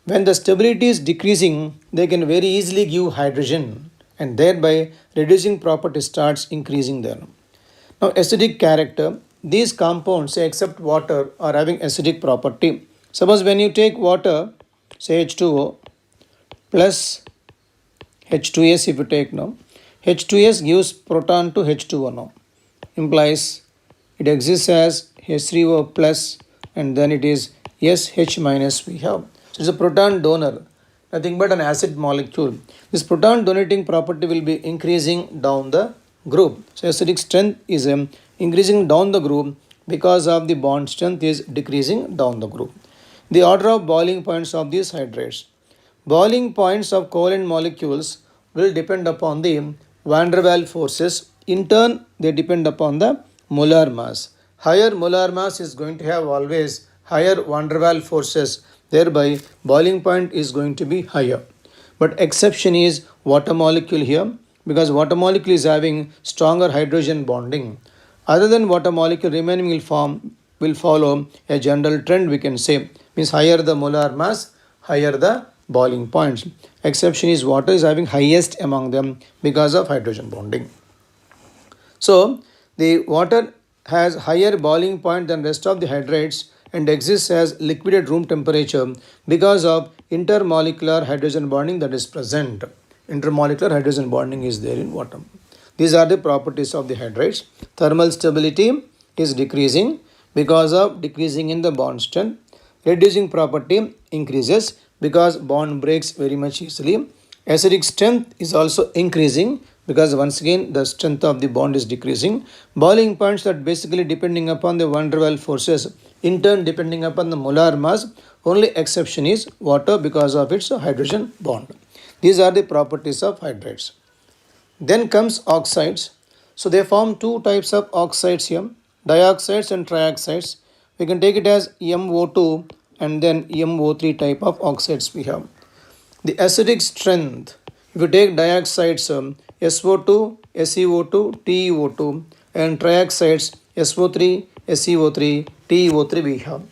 When the stability is decreasing, they can very easily give hydrogen, and thereby reducing property starts increasing there. Now acidic character. These compounds, say except water, are having acidic property. Suppose when you take water, say H2O plus H2S if you take now, H2S gives proton to H2O now. Implies it exists as H3O plus and then it is SH minus we have. So it's a proton donor, nothing but an acid molecule. This proton donating property will be increasing down the group. So acidic strength is increasing down the group because of the bond strength is decreasing down the group. The order of boiling points of these hydrides. Boiling points of covalent molecules will depend upon the van der Waals forces. In turn, they depend upon the molar mass. Higher molar mass is going to have always higher van der Waals forces. Thereby, boiling point is going to be higher. But exception is water molecule here, because water molecule is having stronger hydrogen bonding. Other than water molecule, remaining will follow a general trend, we can say. Means higher the molar mass, higher the boiling points. Exception is water is having highest among them because of hydrogen bonding. So the water has higher boiling point than rest of the hydrides and exists as liquid at room temperature because of intermolecular hydrogen bonding that is present. Intermolecular hydrogen bonding is there in water. These are the properties of the hydrides. Thermal stability is decreasing because of decreasing in the bond strength. Reducing property increases because bond breaks very much easily. Acidic strength is also increasing because once again the strength of the bond is decreasing. Boiling points that basically depending upon the van der Waals forces, in turn depending upon the molar mass. Only exception is water because of its hydrogen bond. These are the properties of hydrides. Then comes oxides. So they form two types of oxides here, dioxides and trioxides. We can take it as MO2 and then MO3 type of oxides we have. The acidic strength, if you take dioxides, SO2, SeO2, TeO2 and trioxides SO3, SeO3, TeO3 we have.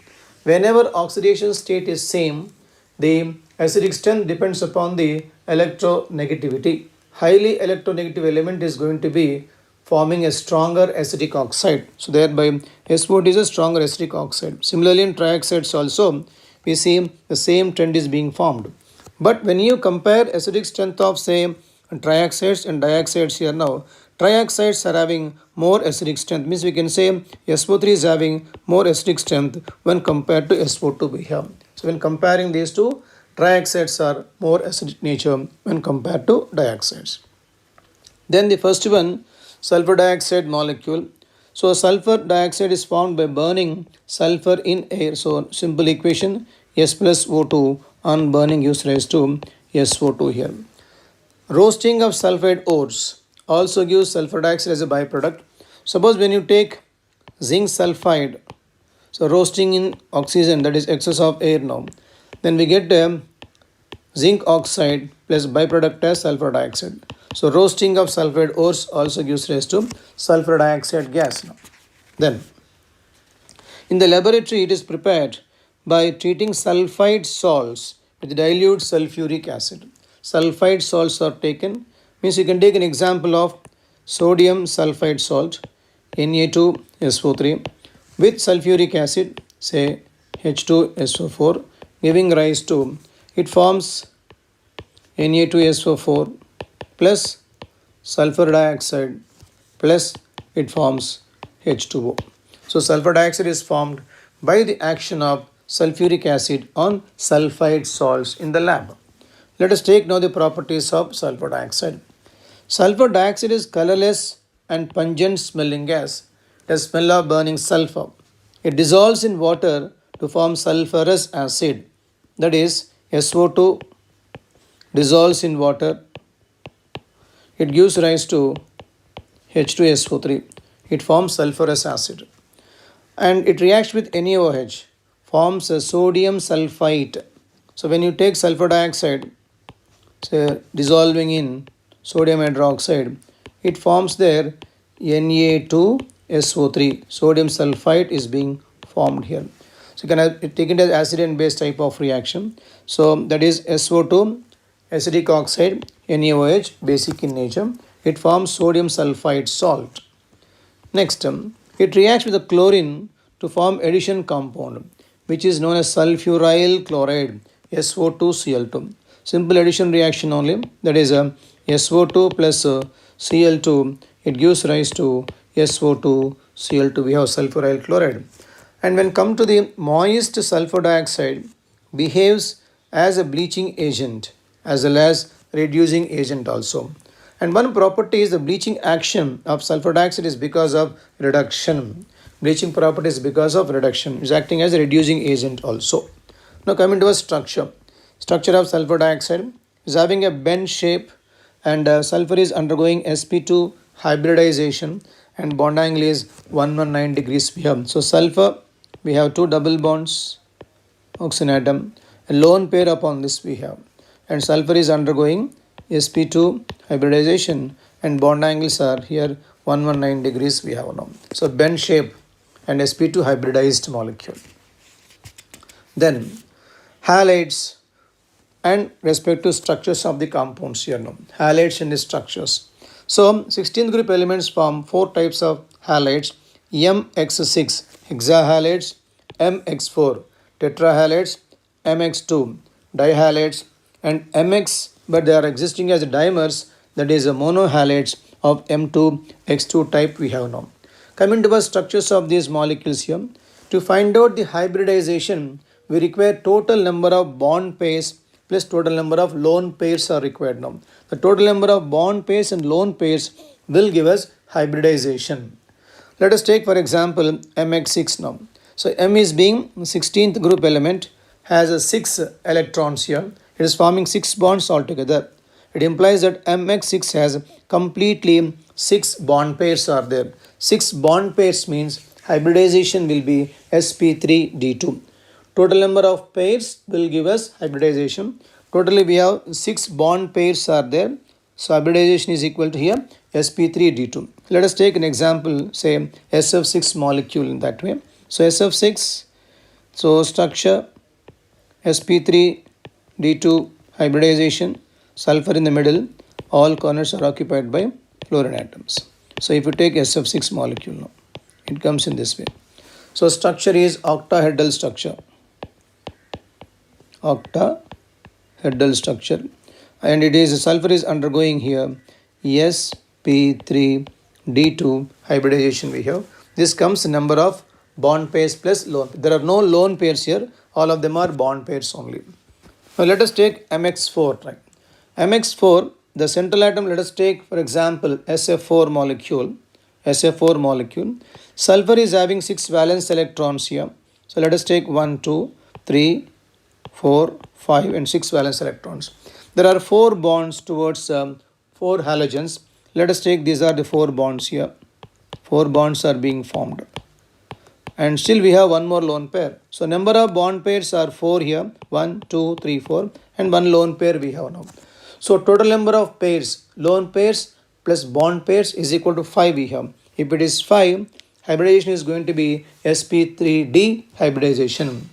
Whenever oxidation state is same, the acidic strength depends upon the electronegativity. Highly electronegative element is going to be forming a stronger acidic oxide. So thereby SO2 is a stronger acidic oxide. Similarly in trioxides also we see the same trend is being formed. But when you compare acidic strength of say trioxides and dioxides here now, trioxides are having more acidic strength, means we can say SO3 is having more acidic strength when compared to SO2 we have. So when comparing these two, trioxides are more acidic nature when compared to dioxides. Then the first one, sulfur dioxide molecule. So sulfur dioxide is formed by burning sulfur in air. So simple equation, S plus O2 on burning gives rise to SO2 here. Roasting of sulfide ores also gives sulfur dioxide as a byproduct. Suppose when you take zinc sulfide, so roasting in oxygen, that is excess of air now, then we get zinc oxide plus byproduct as sulfur dioxide. So roasting of sulfide ores also gives rise to sulfur dioxide gas now. Then in the laboratory it is prepared by treating sulfide salts with dilute sulfuric acid. Sulfide salts are taken, means you can take an example of sodium sulfide salt Na2SO3 with sulfuric acid, say H2SO4, giving rise to, it forms Na2SO4 plus sulfur dioxide plus it forms H2O. So sulfur dioxide is formed by the action of sulfuric acid on sulfide salts in the lab. Let us take now the properties of sulfur dioxide. Sulfur dioxide is colorless and pungent smelling gas. It has smell of burning sulfur. It dissolves in water to form sulfurous acid. That is, SO2 dissolves in water. It gives rise to H2SO3. It forms sulfurous acid. And it reacts with NaOH, forms a sodium sulfite. So when you take sulfur dioxide, say dissolving in sodium hydroxide, it forms there Na2SO3. Sodium sulfite is being formed here. So you can take it as acid and base type of reaction. So that is SO2, acidic oxide, NaOH, basic in nature. It forms sodium sulfite salt. Next, it reacts with the chlorine to form addition compound, which is known as sulfuryl chloride, SO2Cl2. Simple addition reaction only, that is SO2 plus Cl2, it gives rise to SO2Cl2. We have sulfuryl chloride. And when come to the moist sulfur dioxide, behaves as a bleaching agent as well as reducing agent also. And one property is the bleaching action of sulfur dioxide is because of reduction. Bleaching property is because of reduction. It is acting as a reducing agent also. Now coming to a structure. Structure of sulfur dioxide is having a bend shape, and sulfur is undergoing sp2 hybridization and bond angle is 119 degrees we have. So sulfur, we have two double bonds, oxygen atom, a lone pair upon this we have, and sulfur is undergoing sp2 hybridization and bond angles are here 119 degrees we have now. So bend shape and sp2 hybridized molecule. Then halides and respective structures of the compounds here now. Halides and the structures. So 16th group elements form four types of halides: MX6 hexahalides, MX4 tetrahalides, MX2 dihalides, and MX, but they are existing as dimers, that is a monohalides of M2X2 type we have now. Coming to the structures of these molecules here, to find out the hybridization, we require total number of bond pairs plus total number of lone pairs are required now. The total number of bond pairs and lone pairs will give us hybridization. Let us take for example MX6 now. So M is being 16th group element, has a 6 electrons here. It is forming 6 bonds altogether. It implies that MX6 has completely 6 bond pairs are there. 6 bond pairs means hybridization will be sp3d2. Total number of pairs will give us hybridization. Totally we have 6 bond pairs are there. So hybridization is equal to here sp3d2. Let us take an example, say SF6 molecule in that way. So SF6, So structure sp3d2 hybridization, sulfur in the middle, all corners are occupied by fluorine atoms. So if you take SF6 molecule now, it comes in this way. So structure is octahedral structure. Octahedral structure, and it is sulfur is undergoing here sp3d2 hybridization we have. This comes number of bond pairs plus lone. There are no lone pairs here, all of them are bond pairs only. Now let us take MX4, right? MX4, the central atom, let us take for example SF4 molecule. SF4 molecule. Sulfur is having 6 valence electrons here. So let us take 1, 2, 3, 4, 5 and 6 valence electrons. There are 4 bonds towards 4 halogens. Let us take these are the 4 bonds here. 4 bonds are being formed. And still we have one more lone pair. So number of bond pairs are 4 here. 1, 2, 3, 4 and one lone pair we have now. So total number of pairs, lone pairs plus bond pairs is equal to 5 we have. If it is 5, hybridization is going to be sp3d hybridization.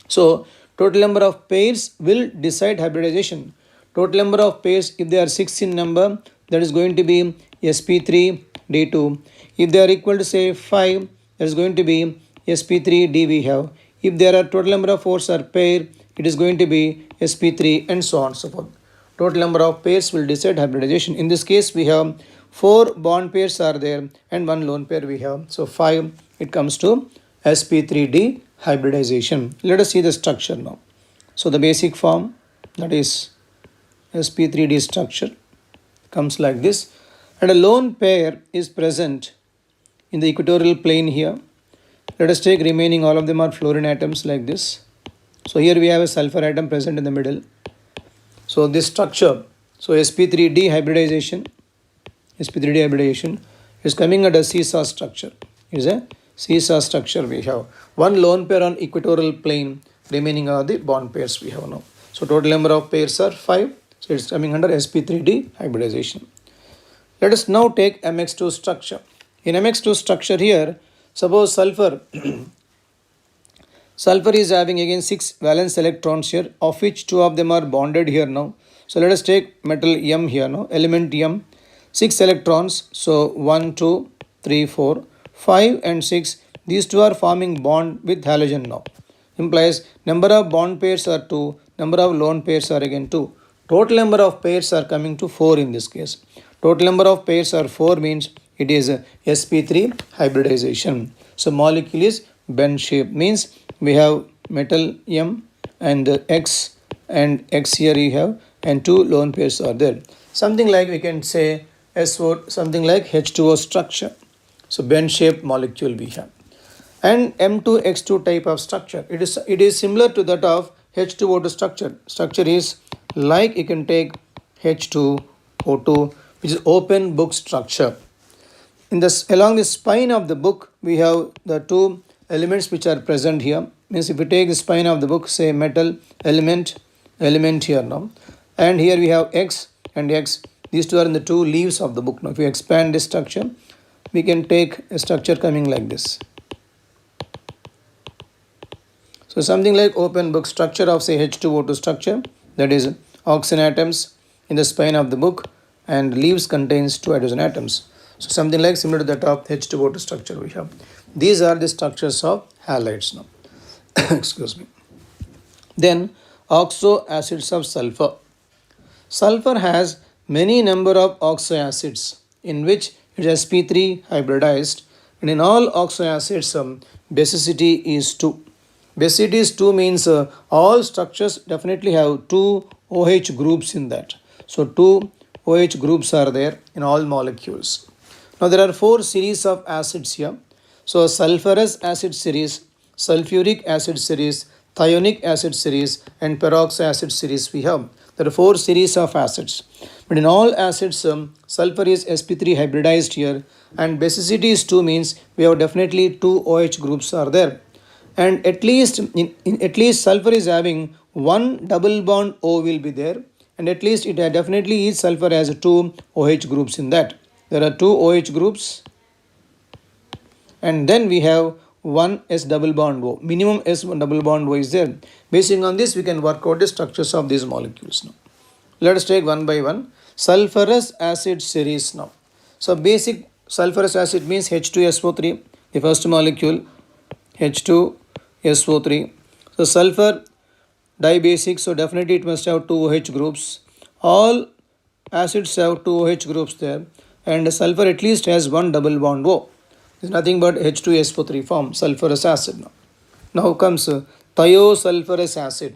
So total number of pairs will decide hybridization. Total number of pairs, if they are 6 in number, that is going to be sp3d2. If they are equal to say 5, that is going to be sp3d we have. If there are total number of 4s are pair, it is going to be sp3 and so on and so forth. Total number of pairs will decide hybridization. In this case, we have 4 bond pairs are there and one lone pair we have. So 5, it comes to sp3d hybridization. Let us see the structure now. So the basic form, that is sp3d structure, comes like this. And a lone pair is present in the equatorial plane here. Let us take remaining, all of them are fluorine atoms like this. So here we have a sulfur atom present in the middle. So this structure, so sp3d hybridization is coming at a seesaw structure. It is a seesaw structure we have. One lone pair on equatorial plane, remaining are the bond pairs we have now. So total number of pairs are 5. So it's coming under sp3d hybridization. Let us now take MX2 structure. In MX2 structure here, suppose sulfur sulfur is having again 6 valence electrons here, of which 2 of them are bonded here now. So let us take metal M here now, element M, 6 electrons. So 1, 2, 3, 4, 5 and 6. These 2 are forming bond with halogen now. Implies number of bond pairs are 2, number of lone pairs are again 2. Total number of pairs are coming to 4 in this case. Total number of pairs are 4 means it is a sp3 hybridization. So molecule is bend shape, means we have metal M and X and X here you have, and 2 lone pairs are there. Something like we can say SO, something like H2O structure. So bend shaped molecule we have. And M2X2 type of structure. It is similar to that of H2O2 structure. Structure is like you can take H2O2, which is open book structure. In this, along the spine of the book, we have the 2 elements which are present here. Means if we take the spine of the book, say metal element here now, and here we have X and X. These 2 are in the 2 leaves of the book. Now if we expand this structure, we can take a structure coming like this. So something like open book structure of say H2O2 structure, that is oxygen atoms in the spine of the book and leaves contains 2 hydrogen atoms. So something like similar to that of H2O2 structure we have. These are the structures of halides now. Excuse me. Then oxoacids of sulfur. Sulfur has many number of oxyacids in which it is sp3 hybridized, and in all oxyacids basicity is 2. Basicity is 2 means all structures definitely have 2 OH groups in that. So 2 OH groups are there in all molecules. Now there are 4 series of acids here. So sulfurous acid series, sulfuric acid series, thionic acid series and peroxyacid series we have. There are 4 series of acids. But in all acids, sulfur is sp3 hybridized here, and basicity is 2 means we have definitely 2 OH groups are there. And at least sulfur is having 1 double bond O will be there, and at least it definitely each sulfur has 2 OH groups in that. There are 2 OH groups, and then we have one S double bond O. Minimum S double bond O is there. Basing on this, we can work out the structures of these molecules now. Let us take one by one. Sulfurous acid series now. So basic sulfurous acid means H2SO3, the first molecule, H2SO3. So sulfur dibasic, so definitely it must have two OH groups. All acids have two OH groups there, and sulfur at least has one double bond O. It's nothing but H2SO3 form, sulfurous acid now. Now comes thiosulfurous acid.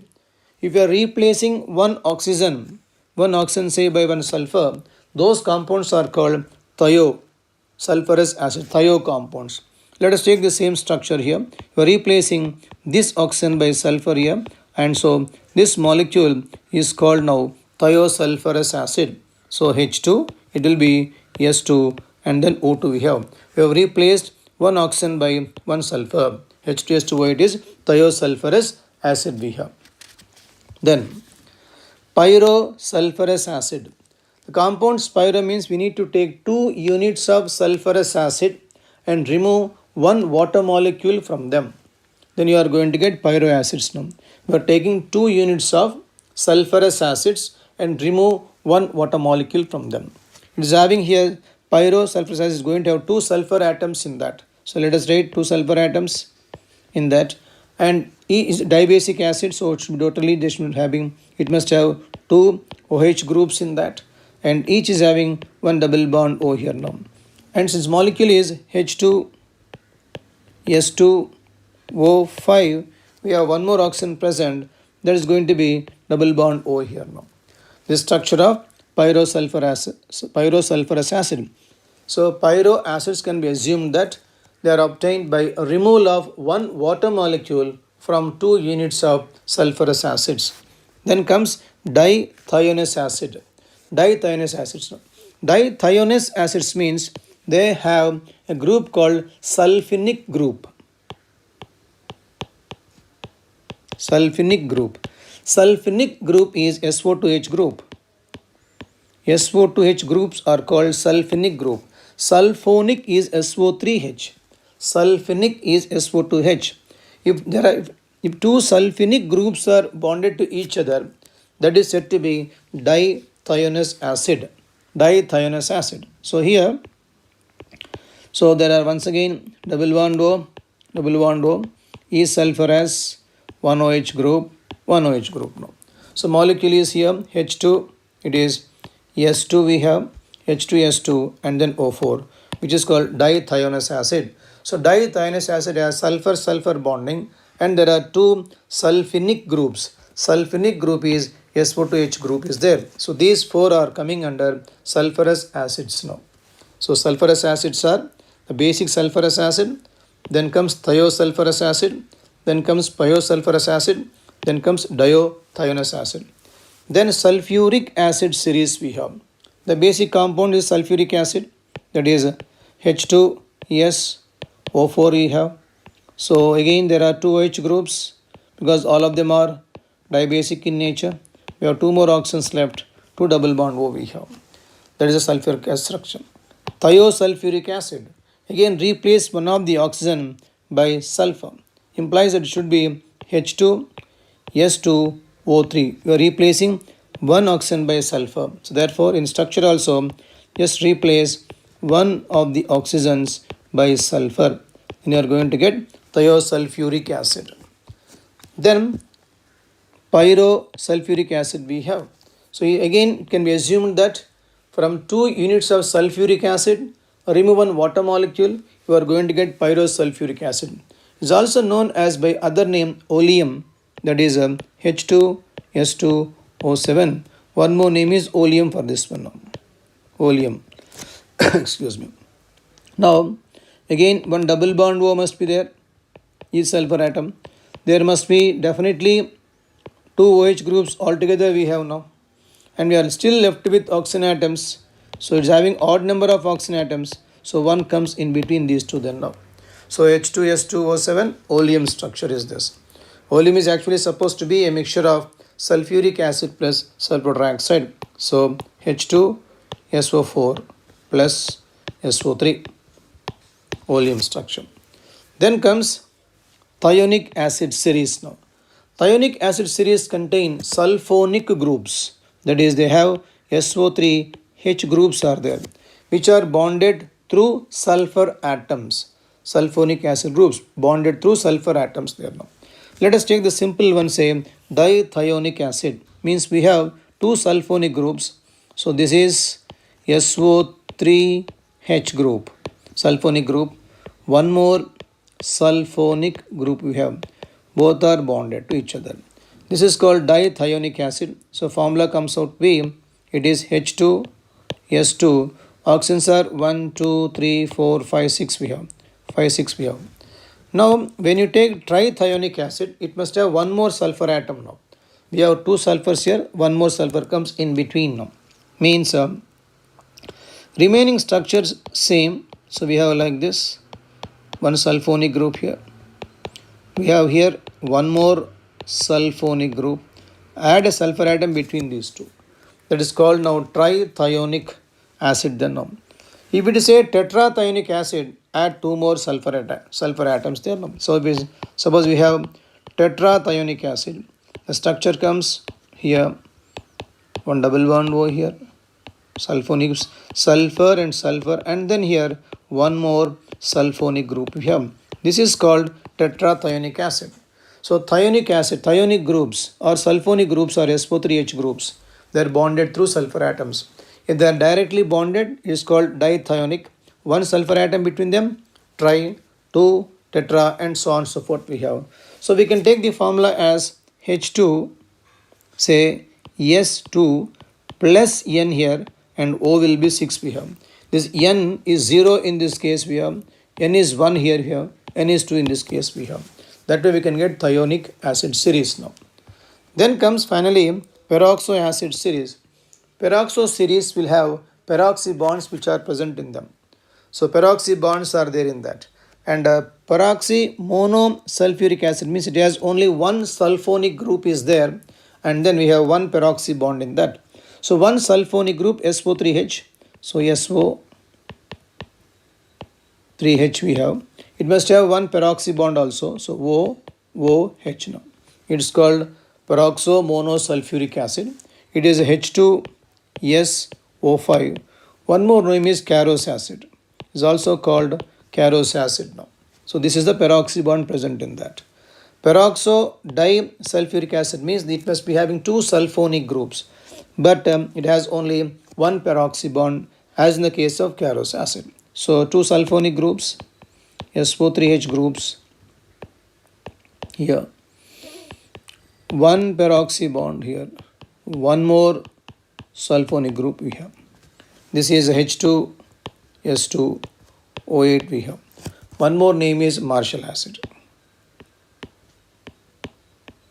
If you are replacing one oxygen say by one sulfur, those compounds are called thiosulfurous acid, thio compounds. Let us take the same structure here. You are replacing this oxygen by sulfur here, and so this molecule is called now thiosulfurous acid. So H2, it will be S2, and then O2 we have. We have replaced one oxygen by one sulfur. H2S2O, it is thiosulfurous acid we have. Then pyrosulfurous acid. The compound pyro means we need to take 2 units of sulfurous acid and remove one water molecule from them. Then you are going to get pyroacids now. We are taking 2 units of sulfurous acids and remove one water molecule from them. It is having here pyrosulfurous acid is going to have 2 sulfur atoms in that. So let us write 2 sulfur atoms in that. And E is dibasic acid, so it should be totally it must have 2 OH groups in that, and each is having one double bond O here now. And since molecule is H2S2O5, we have one more oxygen present, that is going to be double bond O here now. This structure of pyrosulfurous acid. So pyro acids can be assumed that they are obtained by a removal of one water molecule from 2 units of sulfurous acids. Then comes dithionous acid. Dithionous acids. Dithionous acids means they have a group called sulfinic group. Sulfinic group. Sulfinic group is SO2H group. SO2H groups are called sulfinic group. Sulfonic is SO3H. Sulfinic is SO2H. If 2 sulfinic groups are bonded to each other, that is said to be dithionous acid. Dithionous acid. So here, so there are once again double bond O, E sulfur has one OH group now. So molecule is here H2, it is S2 we have, H2S2 and then O4, which is called dithionous acid. So dithionous acid has sulfur-sulfur bonding, and there are 2 sulfinic groups. Sulfinic group is SO2H group is there. So these 4 are coming under sulfurous acids now. So sulfurous acids are the basic sulfurous acid, then comes thiosulfurous acid, then comes pyrosulfurous acid, then comes dithionous acid. Then sulfuric acid series we have. The basic compound is sulfuric acid, that is H2SO4 we have. So again there are 2 OH groups because all of them are dibasic in nature. We have 2 more oxygens left, 2 double bond O we have. That is a sulfuric acid structure. Thiosulfuric acid. Again replace one of the oxygen by sulfur. Implies that it should be H2S2O3. We are replacing one oxygen by sulfur. So therefore in structure also just replace one of the oxygens by sulfur. And you are going to get thiosulfuric acid. Then pyrosulfuric acid we have. So again it can be assumed that from 2 units of sulfuric acid, remove one water molecule, you are going to get pyrosulfuric acid. It is also known as by other name oleum, that is H2S2O7. One more name is oleum for this one now. Oleum. Excuse me. Now again one double bond O must be there, each sulfur atom. There must be definitely 2 OH groups altogether we have now, and we are still left with oxygen atoms. So it's having odd number of oxygen atoms, so one comes in between these two then now. So H2S2O7 oleum structure is this. Oleum is actually supposed to be a mixture of sulfuric acid plus sulfur dioxide. So H2SO4 plus SO3 oleum structure. Then comes thionic acid series now. Thionic acid series contain sulfonic groups, that is they have SO3 H groups are there, which are bonded through sulfur atoms. Sulfonic acid groups bonded through sulfur atoms there now. Let us take the simple one, say dithionic acid, means we have two sulfonic groups. So this is SO3H group, sulfonic group. One more sulfonic group we have. Both are bonded to each other. This is called dithionic acid. So formula comes out V. It is H2, S2. Oxygens are 1, 2, 3, 4, 5, 6 we have. 5, 6 we have. Now when you take trithionic acid, it must have one more sulfur atom now. We have two sulfurs here, one more sulfur comes in between now. Means remaining structures same. So we have like this, one sulfonic group here. We have here one more sulfonic group. Add a sulfur atom between these two. That is called now trithionic acid then now. If it is a tetrathionic acid, add two more sulfur atoms there now. So suppose we have tetrathionic acid. The structure comes here, one double bond over here, sulfonic, sulfur and sulfur, and then here one more sulfonic group we have. This is called tetrathionic acid. So thionic acid, thionic groups or sulfonic groups are SO3H groups. They are bonded through sulfur atoms. If they are directly bonded, it is called dithionic. One sulfur atom between them, tri, two, tetra, and so on and so forth we have. So we can take the formula as H2, say S2 plus N here, and O will be 6 we have. This N is 0 in this case we have. N is 1 here we have. N is 2 in this case we have. That way we can get thionic acid series now. Then comes finally peroxo acid series. Peroxo series will have peroxy bonds which are present in them. So peroxy bonds are there in that. And peroxy monosulfuric acid means it has only one sulfonic group is there, and then we have one peroxy bond in that. So one sulfonic group SO3H. So SO3H we have. It must have one peroxy bond also. So OH now. It is called peroxo monosulfuric acid. It is H2SO5. One more name is Carose acid. It is also called Carose acid now. So this is the peroxy bond present in that. Peroxo disulfuric acid means it must be having two sulfonic groups, but it has only one peroxy bond, as in the case of Carose acid. So two sulfonic groups, SO3H groups here, one peroxy bond here, one more sulfonic group we have. This is H2S2O8 we have. One more name is Marshall acid.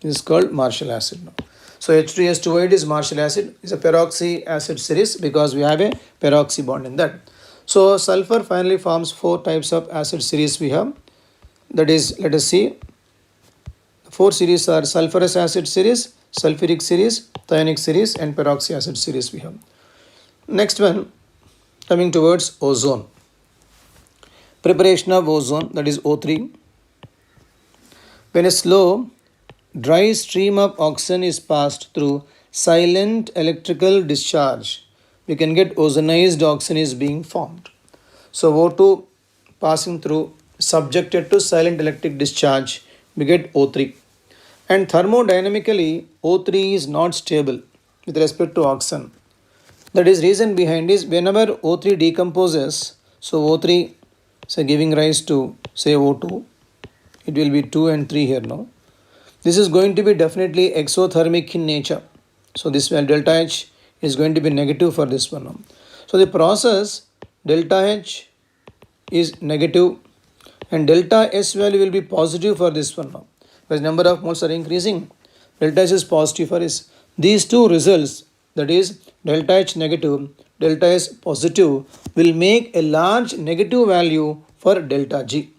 This is called Marshall acid now. So H2S2O8 is Marshall acid. It's a peroxy acid series because we have a peroxy bond in that. So sulfur finally forms four types of acid series we have. That is, let us see. Four series are sulfurous acid series, sulfuric series, thionic series, and peroxy acid series we have. Next one, coming towards ozone. Preparation of ozone, that is O3. When a slow, dry stream of oxygen is passed through silent electrical discharge, we can get ozonized oxygen is being formed. So O2 passing through, subjected to silent electric discharge, we get O3. And thermodynamically, O3 is not stable with respect to oxygen. That is reason behind is whenever O3 decomposes, so O3 say giving rise to say O2, it will be 2 and 3 here now. This is going to be definitely exothermic in nature. So this one delta H is going to be negative for this one now. So the process delta H is negative and delta S value will be positive for this one now. Because number of moles are increasing, delta H is positive for this. These two results, that is delta H negative, delta S positive, will make a large negative value for delta G.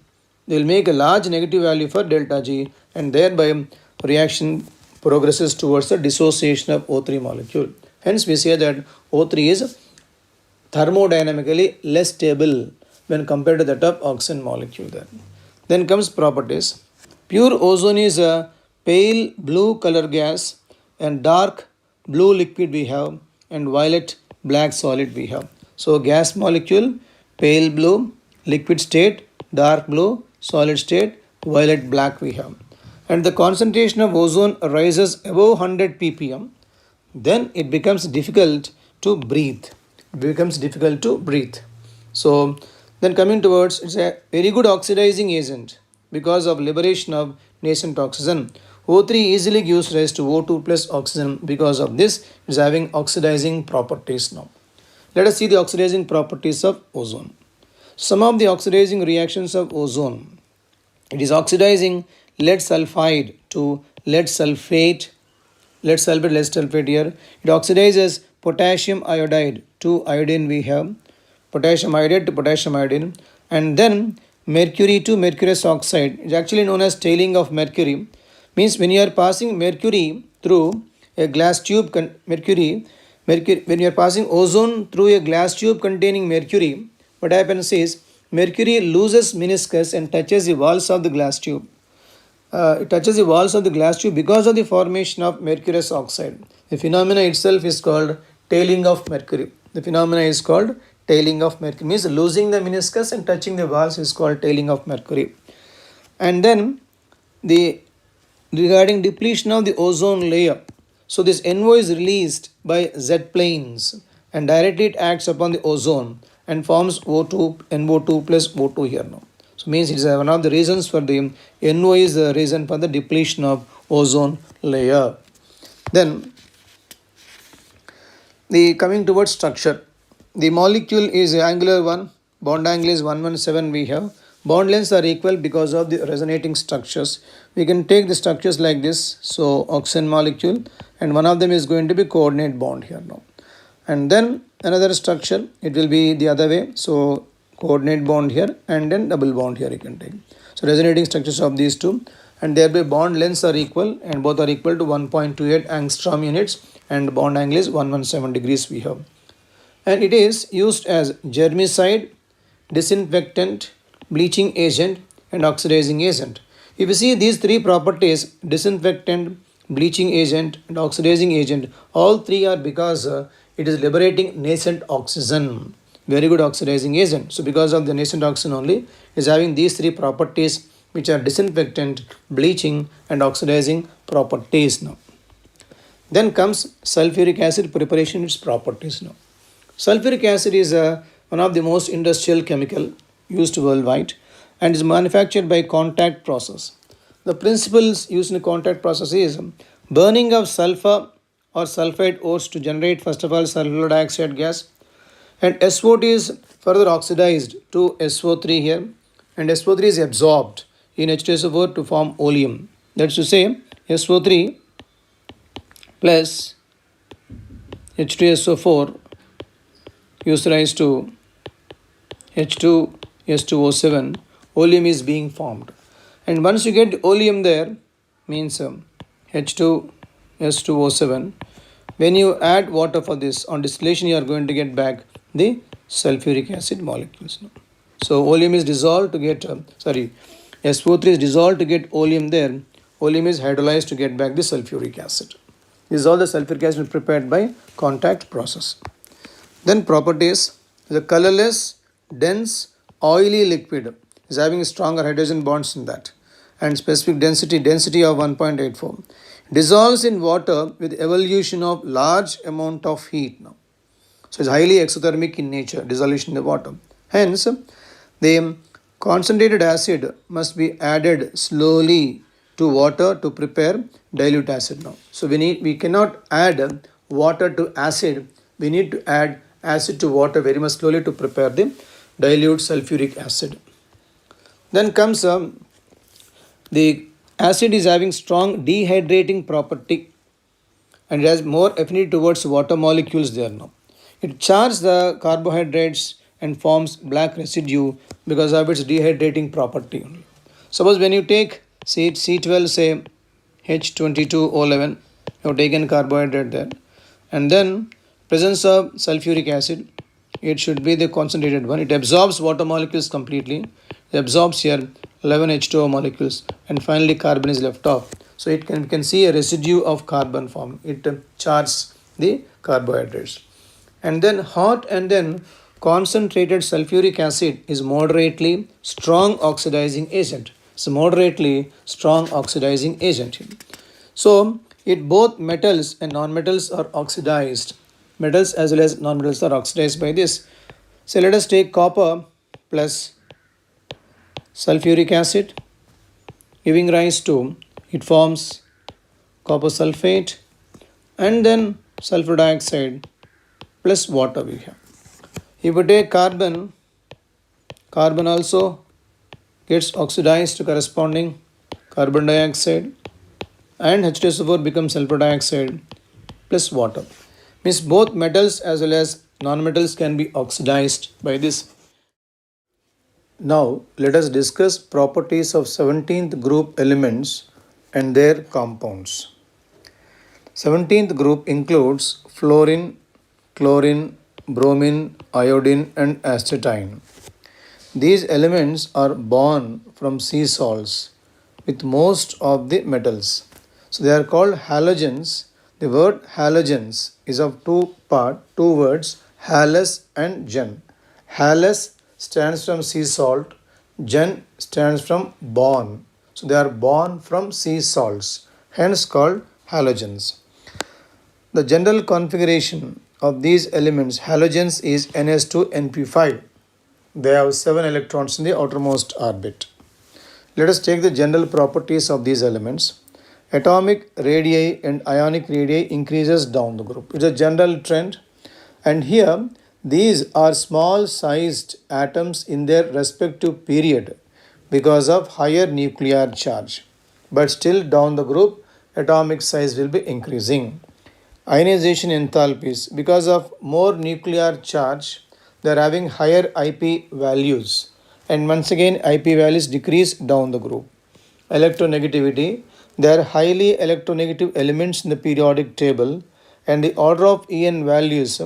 They will make a large negative value for delta G, and thereby reaction progresses towards the dissociation of O3 molecule. Hence we say that O3 is thermodynamically less stable when compared to that of oxygen molecule there. Then comes properties. Pure ozone is a pale blue color gas and dark blue liquid we have and violet black solid we have. So gas molecule, pale blue, liquid state, dark blue, solid state, violet black we have. And the concentration of ozone rises above 100 ppm, then it becomes difficult to breathe. It becomes difficult to breathe. So then coming towards, it's a very good oxidizing agent because of liberation of nascent oxygen. O3 easily gives rise to O2 plus oxygen. Because of this, it's having oxidizing properties now. Let us see the oxidizing properties of ozone. Some of the oxidizing reactions of ozone. It is oxidizing lead sulfide to lead sulfate. Lead sulfate here. It oxidizes potassium iodide to iodine we have. Potassium iodide to potassium iodine. And then mercury to mercurous oxide. It's actually known as tailing of mercury. Means when you are passing mercury through a glass tube, when you are passing ozone through a glass tube containing mercury, what happens is mercury loses meniscus and touches the walls of the glass tube. It touches the walls of the glass tube because of the formation of mercurous oxide. The phenomena itself is called tailing of mercury. The phenomena is called tailing of mercury. Means losing the meniscus and touching the walls is called tailing of mercury. And then regarding depletion of the ozone layer. So this NO is released by Z planes and directly it acts upon the ozone and forms O2, NO2 plus O2 here now. So means it is one of the reasons for the NO is the reason for the depletion of ozone layer. Then the coming towards structure. The molecule is angular one, bond angle is 117 we have. Bond lengths are equal because of the resonating structures. We can take the structures like this. So oxygen molecule and one of them is going to be coordinate bond here now. And then another structure, it will be the other way. So coordinate bond here and then double bond here you can take. So resonating structures of these two and thereby bond lengths are equal and both are equal to 1.28 angstrom units and bond angle is 117 degrees we have. And it is used as germicide, disinfectant, bleaching agent and oxidizing agent. If you see these three properties, disinfectant, bleaching agent and oxidizing agent, all three are because it is liberating nascent oxygen. Very good oxidizing agent. So because of the nascent oxygen only is having these three properties which are disinfectant, bleaching and oxidizing properties now. Then comes sulfuric acid preparation, its properties now. Sulfuric acid is one of the most industrial chemical used worldwide and is manufactured by contact process. The principles used in the contact process is burning of sulfur or sulfide ores to generate first of all sulfur dioxide gas, and SO2 is further oxidized to SO3 here, and SO3 is absorbed in H2SO4 to form oleum. That's to say SO3 plus H2SO4 gives rise to H2S2O7, oleum is being formed. And once you get oleum there, means H2S2O7, when you add water for this, on distillation you are going to get back the sulfuric acid molecules. So oleum is dissolved to get, SO3 is dissolved to get oleum there. Oleum is hydrolyzed to get back the sulfuric acid. This is all the sulfuric acid prepared by contact process. Then properties, the colorless, dense, oily liquid is having stronger hydrogen bonds in that and specific density of 1.84. Dissolves in water with evolution of large amount of heat now. So it's highly exothermic in nature, dissolution in the water. Hence, the concentrated acid must be added slowly to water to prepare dilute acid now. So we cannot add water to acid. We need to add acid to water very much slowly to prepare the dilute sulfuric acid. Then comes the acid is having strong dehydrating property and it has more affinity towards water molecules there now. It charges the carbohydrates and forms black residue because of its dehydrating property only. Suppose when you take C12 say H22O11, you have taken carbohydrate there and then presence of sulfuric acid, it should be the concentrated one. It absorbs water molecules completely. It absorbs here 11 H2O molecules, and finally carbon is left off. So we can see a residue of carbon form. It charts the carbohydrates. And then hot and then concentrated sulfuric acid is moderately strong oxidizing agent. It's a moderately strong oxidizing agent. So it both metals and nonmetals are oxidized. Metals as well as nonmetals are oxidized by this. So let us take copper plus sulfuric acid, giving rise to, it forms copper sulfate and then sulfur dioxide plus water we have. If we take carbon, carbon also gets oxidized to corresponding carbon dioxide, and H2SO4 becomes sulfur dioxide plus water. Means both metals as well as nonmetals can be oxidized by this. Now let us discuss properties of 17th group elements and their compounds. 17th group includes fluorine, chlorine, bromine, iodine and astatine. These elements are born from sea salts with most of the metals. So they are called halogens. The word halogens is of two words, halus and gen. Halus stands from sea salt, gen stands from born. So they are born from sea salts, hence called halogens. The general configuration of these elements, halogens, is Ns2Np5. They have 7 electrons in the outermost orbit. Let us take the general properties of these elements. Atomic radii and ionic radii increases down the group. It's a general trend. And here, these are small sized atoms in their respective period because of higher nuclear charge. But still down the group, atomic size will be increasing. Ionization enthalpies, because of more nuclear charge, they are having higher IP values. And once again, IP values decrease down the group. Electronegativity, they are highly electronegative elements in the periodic table, and the order of En values,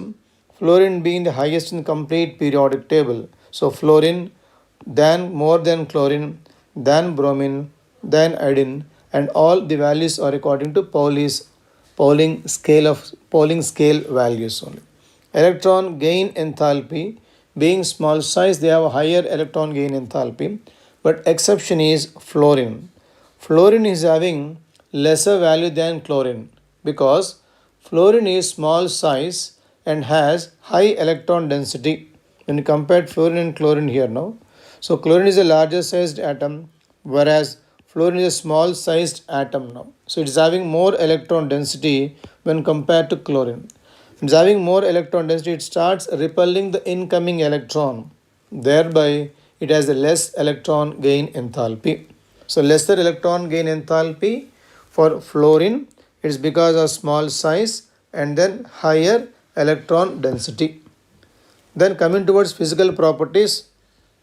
fluorine being the highest in complete periodic table. So fluorine, then more than chlorine, then bromine, then iodine, and all the values are according to Pauling scale values only. Electron gain enthalpy, being small size, they have a higher electron gain enthalpy, but exception is fluorine. Fluorine is having lesser value than chlorine because fluorine is small size and has high electron density. When you compare fluorine and chlorine here now, so chlorine is a larger sized atom, whereas fluorine is a small sized atom now. So it is having more electron density when compared to chlorine. It is having more electron density, it starts repelling the incoming electron. Thereby, it has a less electron gain enthalpy. So lesser electron gain enthalpy for fluorine, it is because of small size and then higher electron density. Then coming towards physical properties,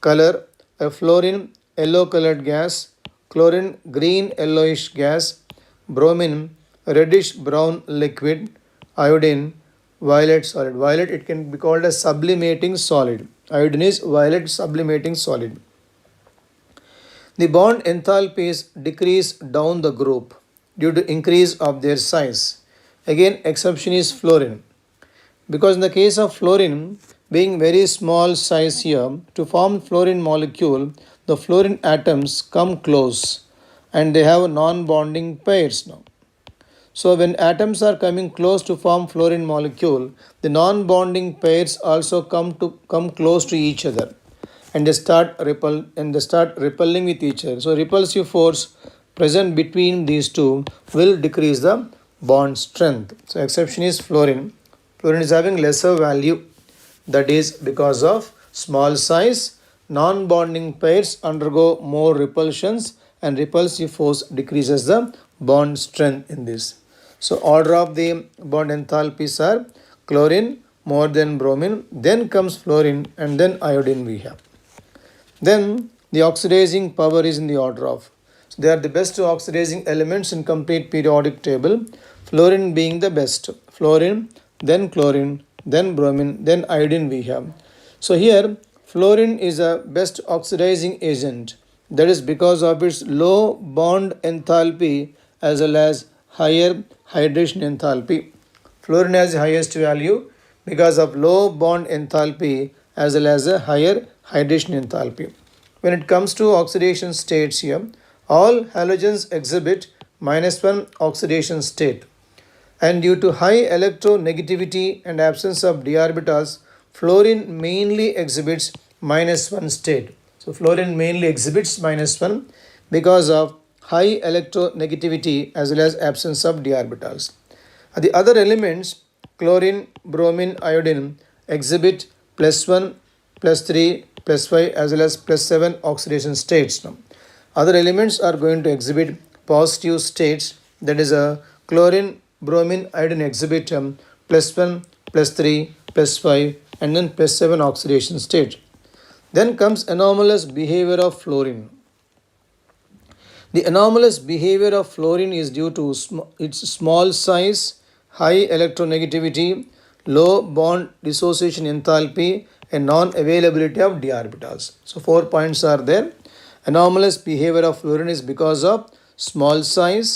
color, a fluorine yellow colored gas, chlorine green yellowish gas, bromine reddish brown liquid, iodine violet solid. Violet, it can be called a sublimating solid. Iodine is violet sublimating solid. The bond enthalpies decrease down the group due to increase of their size. Again, exception is fluorine. Because in the case of fluorine, being very small size here, to form fluorine molecule, the fluorine atoms come close and they have non-bonding pairs now. So when atoms are coming close to form fluorine molecule, the non-bonding pairs also come close to each other, and they start repelling with each other. So repulsive force present between these two will decrease the bond strength. So exception is fluorine. Fluorine is having lesser value. That is because of small size, non-bonding pairs undergo more repulsions and repulsive force decreases the bond strength in this. So order of the bond enthalpies are chlorine more than bromine, then comes fluorine, and then iodine we have. Then the oxidizing power is in the order of. So they are the best oxidizing elements in complete periodic table, fluorine being the best. Fluorine, then chlorine, then bromine, then iodine we have. So here fluorine is a best oxidizing agent. That is because of its low bond enthalpy as well as higher hydration enthalpy. Fluorine has the highest value because of low bond enthalpy as well as a higher hydration enthalpy. When it comes to oxidation states here, all halogens exhibit -1 oxidation state. And due to high electronegativity and absence of d orbitals, fluorine mainly exhibits -1 state. So fluorine mainly exhibits -1 because of high electronegativity as well as absence of d orbitals. The other elements, chlorine, bromine, iodine, exhibit +1, +3, +5 as well as +7 oxidation states. Now, other elements are going to exhibit positive states, that is a chlorine, bromine, iodine exhibit +1, +3, +5 and then +7 oxidation state. Then comes anomalous behavior of fluorine. The anomalous behavior of fluorine is due to its small size, high electronegativity, low bond dissociation enthalpy and non-availability of d orbitals. So 4 points are there. Anomalous behavior of fluorine is because of small size,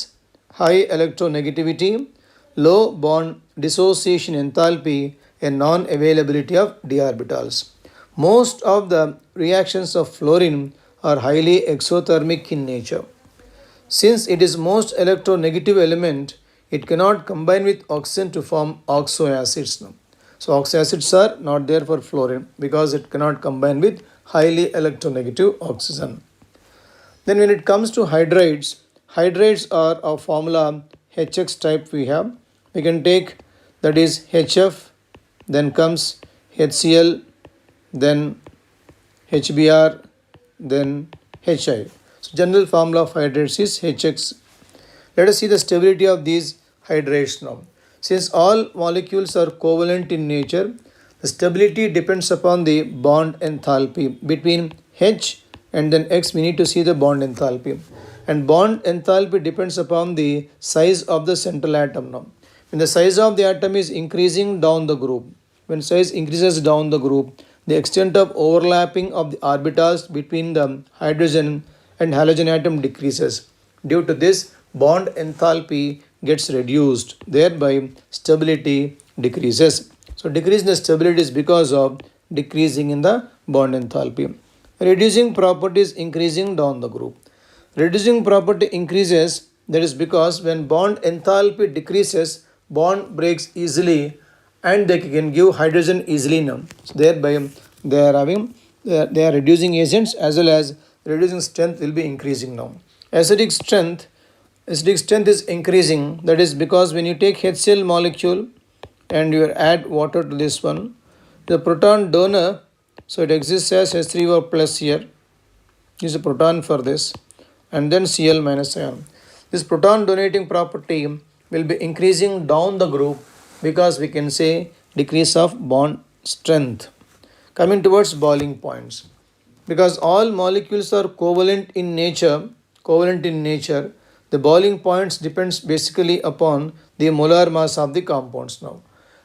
high electronegativity, low bond dissociation enthalpy and non-availability of d orbitals. Most of the reactions of fluorine are highly exothermic in nature. Since it is most electronegative element, it cannot combine with oxygen to form oxyacids. So oxyacids are not there for fluorine because it cannot combine with highly electronegative oxygen. Then when it comes to hydrides, hydrides are of formula HX type we have. We can take, that is HF, then comes HCl, then HBr, then HI. So general formula of hydrides is HX. Let us see the stability of these hydrides now. Since all molecules are covalent in nature, the stability depends upon the bond enthalpy. Between H and then X we need to see the bond enthalpy. And bond enthalpy depends upon the size of the central atom now. When the size of the atom is increasing down the group, when size increases down the group, the extent of overlapping of the orbitals between the hydrogen and halogen atom decreases. Due to this, bond enthalpy gets reduced, thereby stability decreases. So decrease in the stability is because of decreasing in the bond enthalpy. Reducing property is increasing down the group. Reducing property increases, that is because when bond enthalpy decreases, bond breaks easily and they can give hydrogen easily now. So thereby they are reducing agents as well as reducing strength will be increasing now. Acidic strength is increasing, that is because when you take HCl molecule and you add water to this one, the proton donor, so it exists as H3O plus here, is a proton for this, and then Cl minus ion. This proton donating property will be increasing down the group because we can say decrease of bond strength. Coming towards boiling points, because all molecules are covalent in nature, the boiling points depends basically upon the molar mass of the compounds now.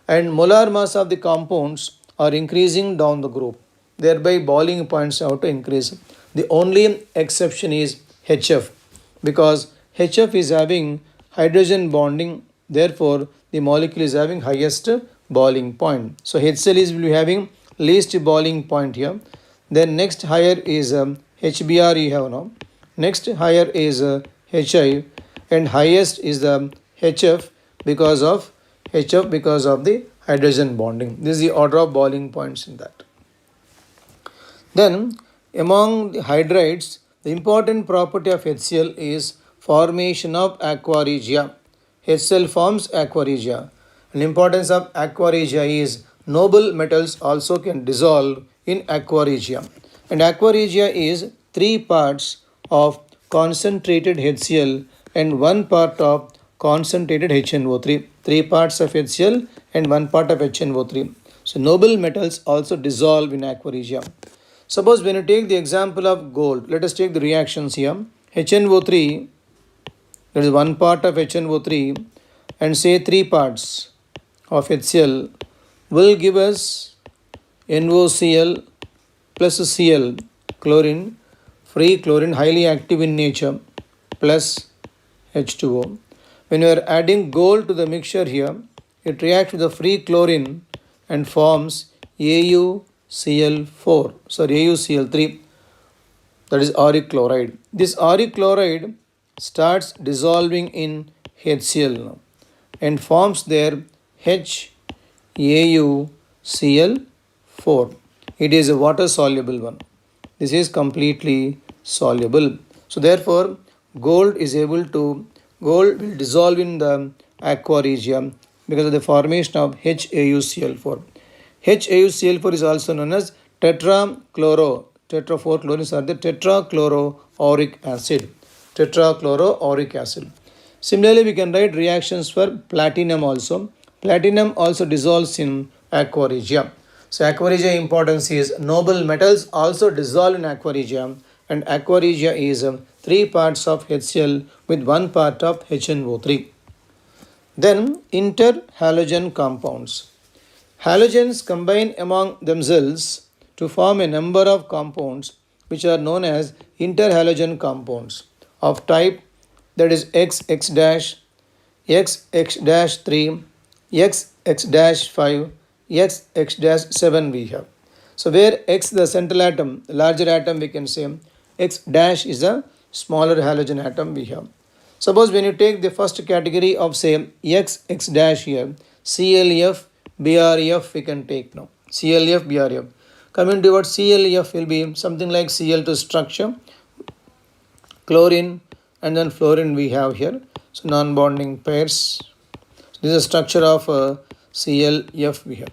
And molar mass of the compounds are increasing down the group, thereby boiling points have to increase. The only exception is HF, because HF is having hydrogen bonding, therefore the molecule is having highest boiling point. So HCl will be having least boiling point here. Then next higher is HBr you have now. Next higher is HI, and highest is the HF because of the hydrogen bonding. This is the order of boiling points in that. Then among the hydrides, the important property of HCl is formation of aqua regia. HCl forms aqua regia. And importance of aqua regia is noble metals also can dissolve in aqua regia. And aqua regia is 3 parts of concentrated HCl and 1 part of concentrated HNO3. 3 parts of HCl and 1 part of HNO3. So noble metals also dissolve in aqua regia. Suppose when you take the example of gold, let us take the reactions here. HNO3, there is 1 part of HNO3 and say 3 parts of HCl will give us NOCl plus Cl, chlorine, free chlorine highly active in nature plus H2O. When you are adding gold to the mixture here, it reacts with the free chlorine and forms AuCl3, that is auric chloride. This auric chloride starts dissolving in HCl now and forms their HAuCl4. It is a water soluble one. This is completely soluble. So therefore gold will dissolve in the aqua regia because of the formation of HAuCl4. HAuCl4 is also known as tetra 4 chlorines are the tetrachloroauric acid. Tetrachloroauric acid. Similarly, we can write reactions for platinum also. Platinum also dissolves in aqua regia. So aqua regia importance is noble metals also dissolve in aqua regia, and aqua regia is 3 parts of HCl with 1 part of HNO3. Then interhalogen compounds. Halogens combine among themselves to form a number of compounds which are known as interhalogen compounds of type, that is XX dash, XX dash 3, XX dash 5, XX dash 7 we have. So where X the central atom, the larger atom we can say, X dash is a smaller halogen atom we have. Suppose when you take the first category of say X dash here, ClF, BrF we can take now. ClF, BrF. Coming towards ClF will be something like Cl2 structure, chlorine and then fluorine we have here. So non-bonding pairs. This is the structure of ClF we have.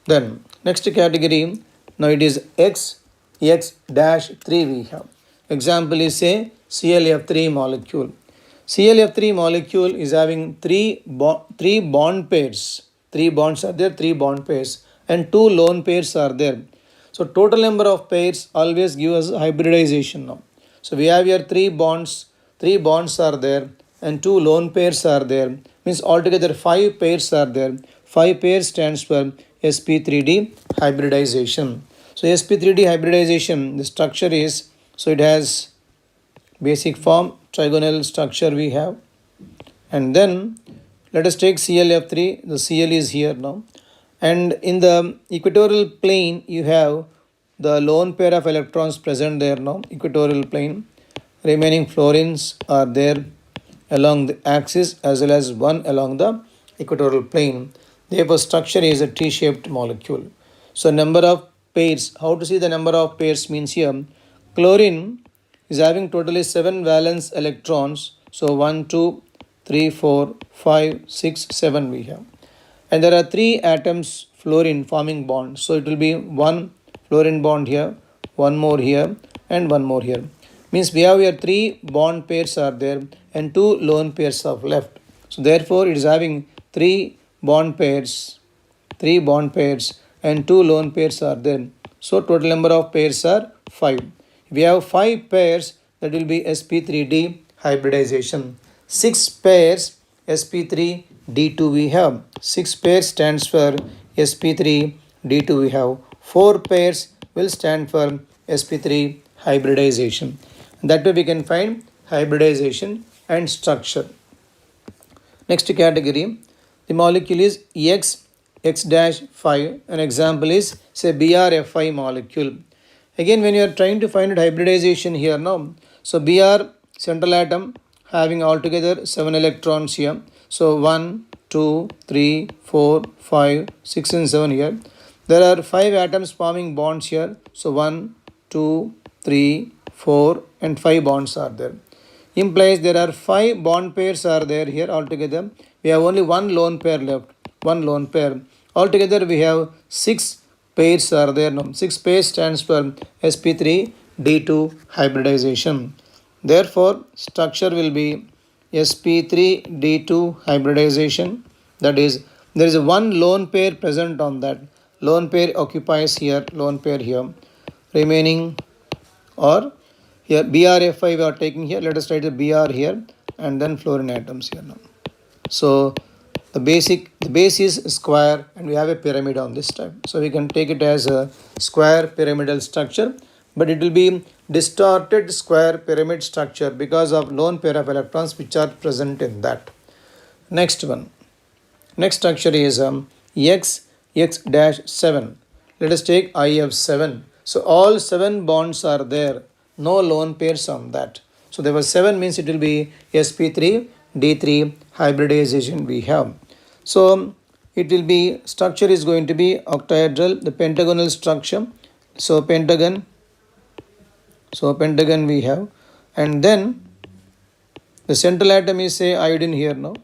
Then next category, now it is XX-3 we have. Example is say ClF3 molecule. ClF3 molecule is having three bond pairs. 3 bonds are there, 3 bond pairs, and 2 lone pairs are there. So total number of pairs always give us hybridization now. So we have here 3 bonds are there and 2 lone pairs are there. Means altogether 5 pairs are there. 5 pairs stands for sp3d hybridization. So sp3d hybridization, the structure is, so it has basic form, trigonal structure we have. And then let us take ClF3, the Cl is here now. And in the equatorial plane, you have the lone pair of electrons present there now, equatorial plane. Remaining fluorines are there along the axis as well as one along the equatorial plane. Therefore, structure is a T-shaped molecule. So, number of pairs, how to see the number of pairs means here, chlorine is having totally 7 valence electrons. So, 1, 2, 3, 4, 5, 6, 7 we have. And there are 3 atoms fluorine forming bonds. So it will be 1 fluorine bond here, 1 more here and 1 more here. Means we have here 3 bond pairs are there and 2 lone pairs are left. So therefore it is having 3 bond pairs and 2 lone pairs are there. So total number of pairs are 5. We have 5 pairs, that will be sp3d hybridization. 6 pairs sp3d2 we have. 6 pairs stands for sp3d2 we have. 4 pairs will stand for sp3 hybridization. That way we can find hybridization and structure. Next category, the molecule is X-5. An example is say BrF5 molecule. Again, when you are trying to find hybridization here now, so Br central atom having altogether 7 electrons here. So 1, 2, 3, 4, 5, 6 and 7 here. There are 5 atoms forming bonds here. So 1, 2, 3, 4 and 5 bonds are there. Implies there are 5 bond pairs are there here altogether. We have only 1 lone pair left. 1 lone pair. Altogether we have 6 pairs are there. No, 6 pairs stands for sp3d2 hybridization. Therefore, structure will be sp3d2 hybridization. That is, there is 1 lone pair present on that. Lone pair occupies here, lone pair here. Remaining, or here BrF5 we are taking here. Let us write the Br here and then fluorine atoms here now. So the base is square and we have a pyramid on this type. So we can take it as a square pyramidal structure but it will be distorted square pyramid structure because of lone pair of electrons which are present in that. Next one. Next structure is X7. Let us take IF7. So all 7 bonds are there. No lone pairs on that. So there was 7 means it will be sp3, D3 hybridization we have. So it will be structure is going to be octahedral, the pentagonal structure. So pentagon we have, and then the central atom is say iodine here now,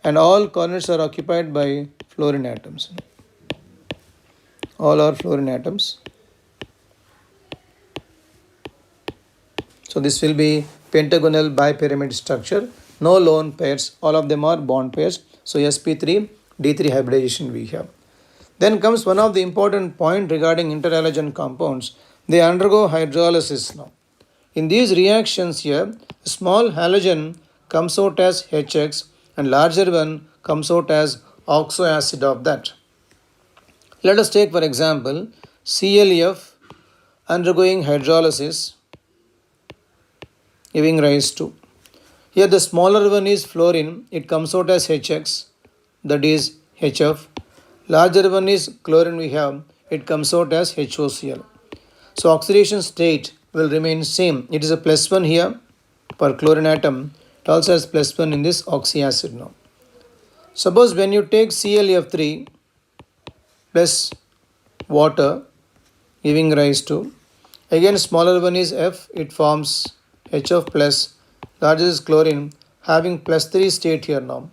and all corners are occupied by fluorine atoms. All are fluorine atoms. So this will be pentagonal bipyramid structure. No lone pairs. All of them are bond pairs. So sp3, D3 hybridization we have. Then comes one of the important point regarding interhalogen compounds. They undergo hydrolysis now. In these reactions here, a small halogen comes out as HX and larger one comes out as oxoacid of that. Let us take for example ClF undergoing hydrolysis giving rise to. Here the smaller one is fluorine, it comes out as HX, that is HF. Larger one is chlorine we have, it comes out as HOCl. So oxidation state will remain same. It is a +1 here for chlorine atom. It also has +1 in this oxyacid now. Suppose when you take ClF3 plus water giving rise to, again smaller one is F, it forms HF plus, larger is chlorine having +3 state here now.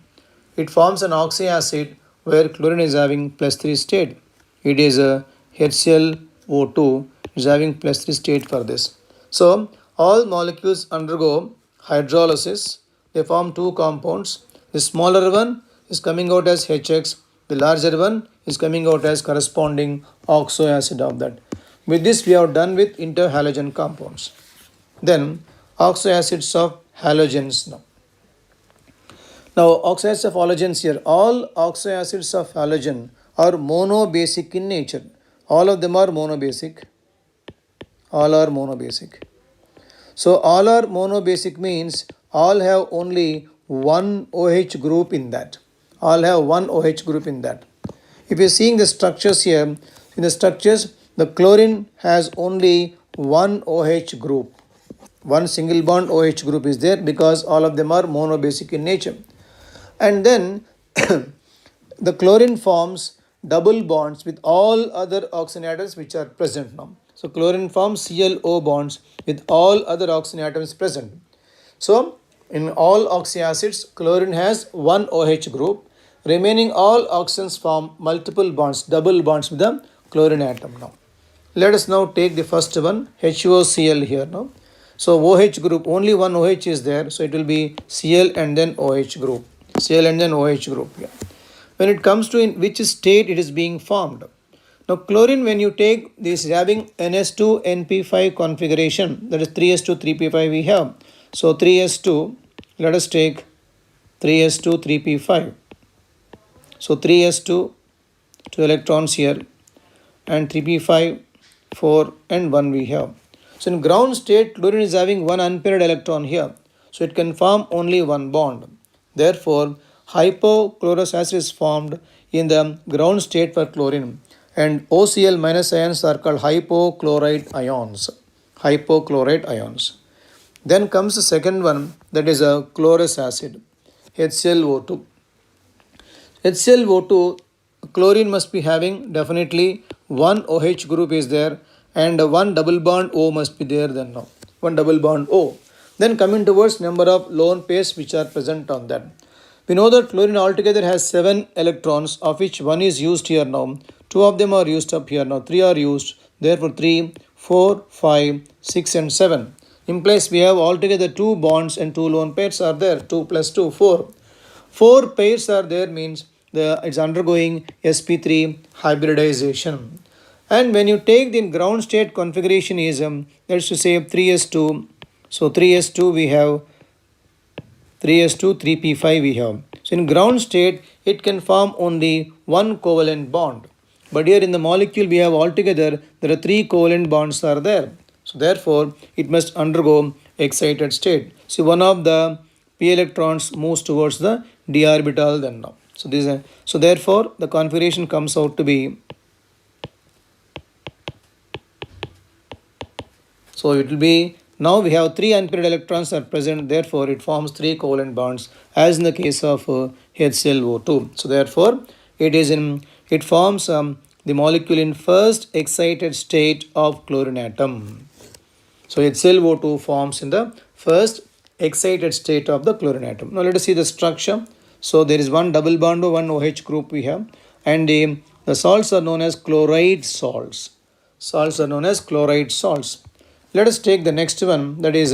It forms an oxyacid where chlorine is having +3 state. It is a HClO2 is having +3 state for this. So all molecules undergo hydrolysis. They form 2 compounds. The smaller one is coming out as HX. The larger one is coming out as corresponding oxoacid of that. With this we have done with interhalogen compounds. Then oxoacids of halogens now. Now oxides of halogens here. All oxoacids of halogen are monobasic in nature. All of them are monobasic. All are monobasic. So all are monobasic means all have only one OH group in that. All have one OH group in that. If you are seeing the structures here, in the structures the chlorine has only one OH group. One single bond OH group is there because all of them are monobasic in nature. And then the chlorine forms double bonds with all other oxygen atoms which are present now. So chlorine forms ClO bonds with all other oxygen atoms present. So in all oxyacids, chlorine has one OH group. Remaining all oxygens form multiple bonds, double bonds with the chlorine atom now. Let us now take the first one, HOCl here now. So OH group, only one OH is there. So it will be Cl and then OH group. Cl and then OH group here. When it comes to in which state it is being formed. Now chlorine, when you take this having NS2NP5 configuration, that is 3s2 3p5 we have. So 3s2, let us take 3s2 3p5. So 3s2, 2 electrons here, and 3p5, 4 and 1 we have. So in ground state, chlorine is having one unpaired electron here. So it can form only one bond. Therefore, hypochlorous acid is formed in the ground state for chlorine. And OCl minus ions are called hypochlorite ions. Hypochlorite ions. Then comes the second one, that is a chlorous acid, HClO2. HClO2, chlorine must be having definitely one OH group is there and one double bond O must be there then now. One double bond O. Then coming towards number of lone pairs which are present on that. We know that chlorine altogether has 7 electrons, of which 1 is used here now. 2 of them are used up here now. 3 are used. Therefore 3, 4, 5, 6 and 7. Implies we have altogether 2 bonds and 2 lone pairs are there. 2 plus 2, 4. 4 pairs are there means it's undergoing sp3 hybridization. And when you take the ground state configuration is, let's say 3s2. So 3s2 we have 3s2 3p5 we have. So in ground state it can form only one covalent bond. But here in the molecule we have altogether there are 3 covalent bonds are there. So therefore, it must undergo excited state. See, one of the p electrons moves towards the d orbital then now. So this is so therefore the configuration comes out to be, so it will be, now we have 3 unpaired electrons are present, therefore it forms 3 covalent bonds as in the case of HClO2. So therefore it forms the molecule in first excited state of chlorine atom. So HClO2 forms in the first excited state of the chlorine atom. Now let us see the structure. So there is one double bond or one OH group we have, and the salts are known as chloride salts. Salts are known as chloride salts. Let us take the next one, that is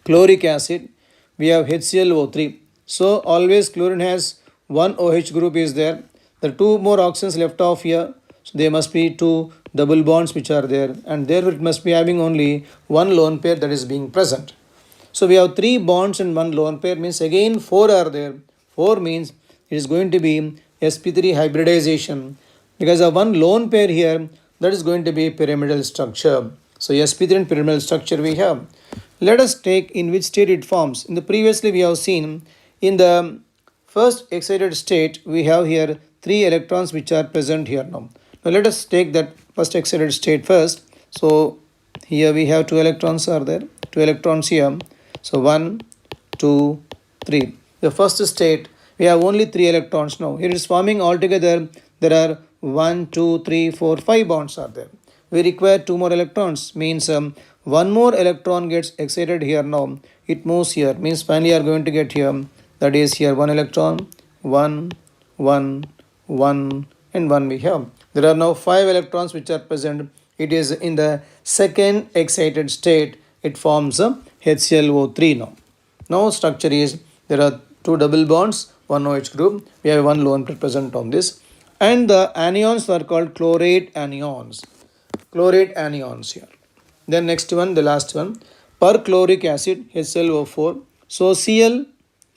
chloric acid. We have HClO3. So always chlorine has one OH group is there. There are 2 more oxygens left off here. So there must be 2 double bonds which are there, and therefore it must be having only one lone pair that is being present. So we have 3 bonds and 1 lone pair, means again 4 are there. 4 means it is going to be sp3 hybridization. Because of one lone pair here, that is going to be pyramidal structure. So sp3 and pyramidal structure we have. Let us take in which state it forms. In the previously we have seen in the first excited state we have here 3 electrons which are present here now. Now let us take that first excited state first. So here we have 2 electrons are there. 2 electrons here. So 1, 2, 3. The first state we have only 3 electrons now. Here it is forming altogether there are 1, 2, 3, 4, 5 bonds are there. We require 2 more electrons, means 1 more electron gets excited here now. It moves here, means finally you are going to get here, that is here 1 electron, 1, 1, 1 and 1 we have. There are now 5 electrons which are present. It is in the second excited state. It forms a HClO3 now. Now structure is there are 2 double bonds, 1 OH group. We have 1 lone pair present on this. And the anions are called chlorate anions. Chlorate anions here. Then next one, the last one, perchloric acid, HClO4. So Cl,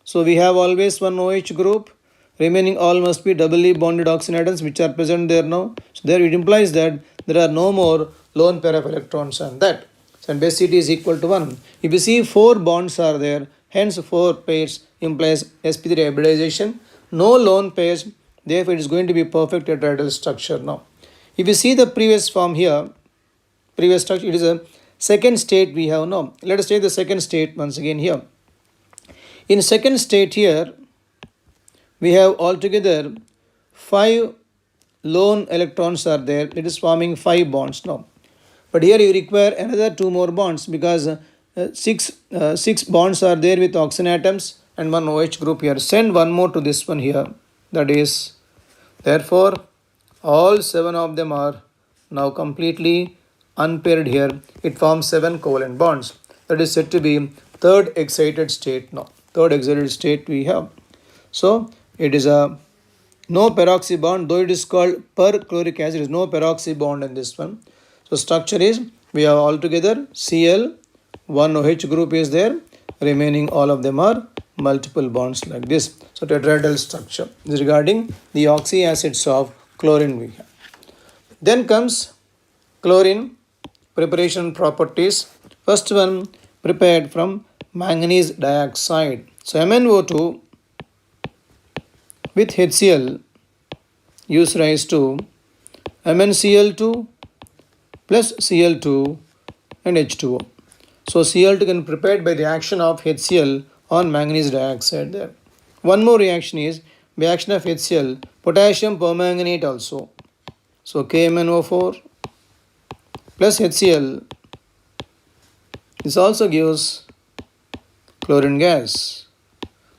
so we have always 1 OH group. Remaining all must be doubly bonded oxygen atoms which are present there now. So there it implies that there are no more lone pair of electrons on that. So and base CT is equal to 1. If you see 4 bonds are there, hence 4 pairs implies sp3 hybridization. No lone pairs, therefore it is going to be perfect tetrahedral structure now. If you see the previous form here, previous structure, it is a second state we have now. Let us take the second state once again here. In second state here, we have altogether 5 lone electrons are there. It is forming 5 bonds now. But here you require another 2 more bonds, because 6 bonds are there with oxygen atoms and 1 OH group here. Send 1 more to this one here. That is, therefore, all 7 of them are now completely unpaired here. It forms 7 covalent bonds. That is said to be third excited state now. Third excited state we have. So it is a no peroxy bond, though it is called perchloric acid, there is no peroxy bond in this one. So structure is we have altogether Cl, 1 OH group is there, remaining all of them are multiple bonds like this. So tetrahedral structure is regarding the oxyacids of chlorine we have. Then comes chlorine preparation properties. First one, prepared from manganese dioxide. So MnO2 with HCl gives rise to MnCl2 plus Cl2 and H2O. So Cl2 can be prepared by the action of HCl on manganese dioxide there. One more reaction is by action of HCl, potassium permanganate also. So KMnO4 plus HCl, this also gives chlorine gas.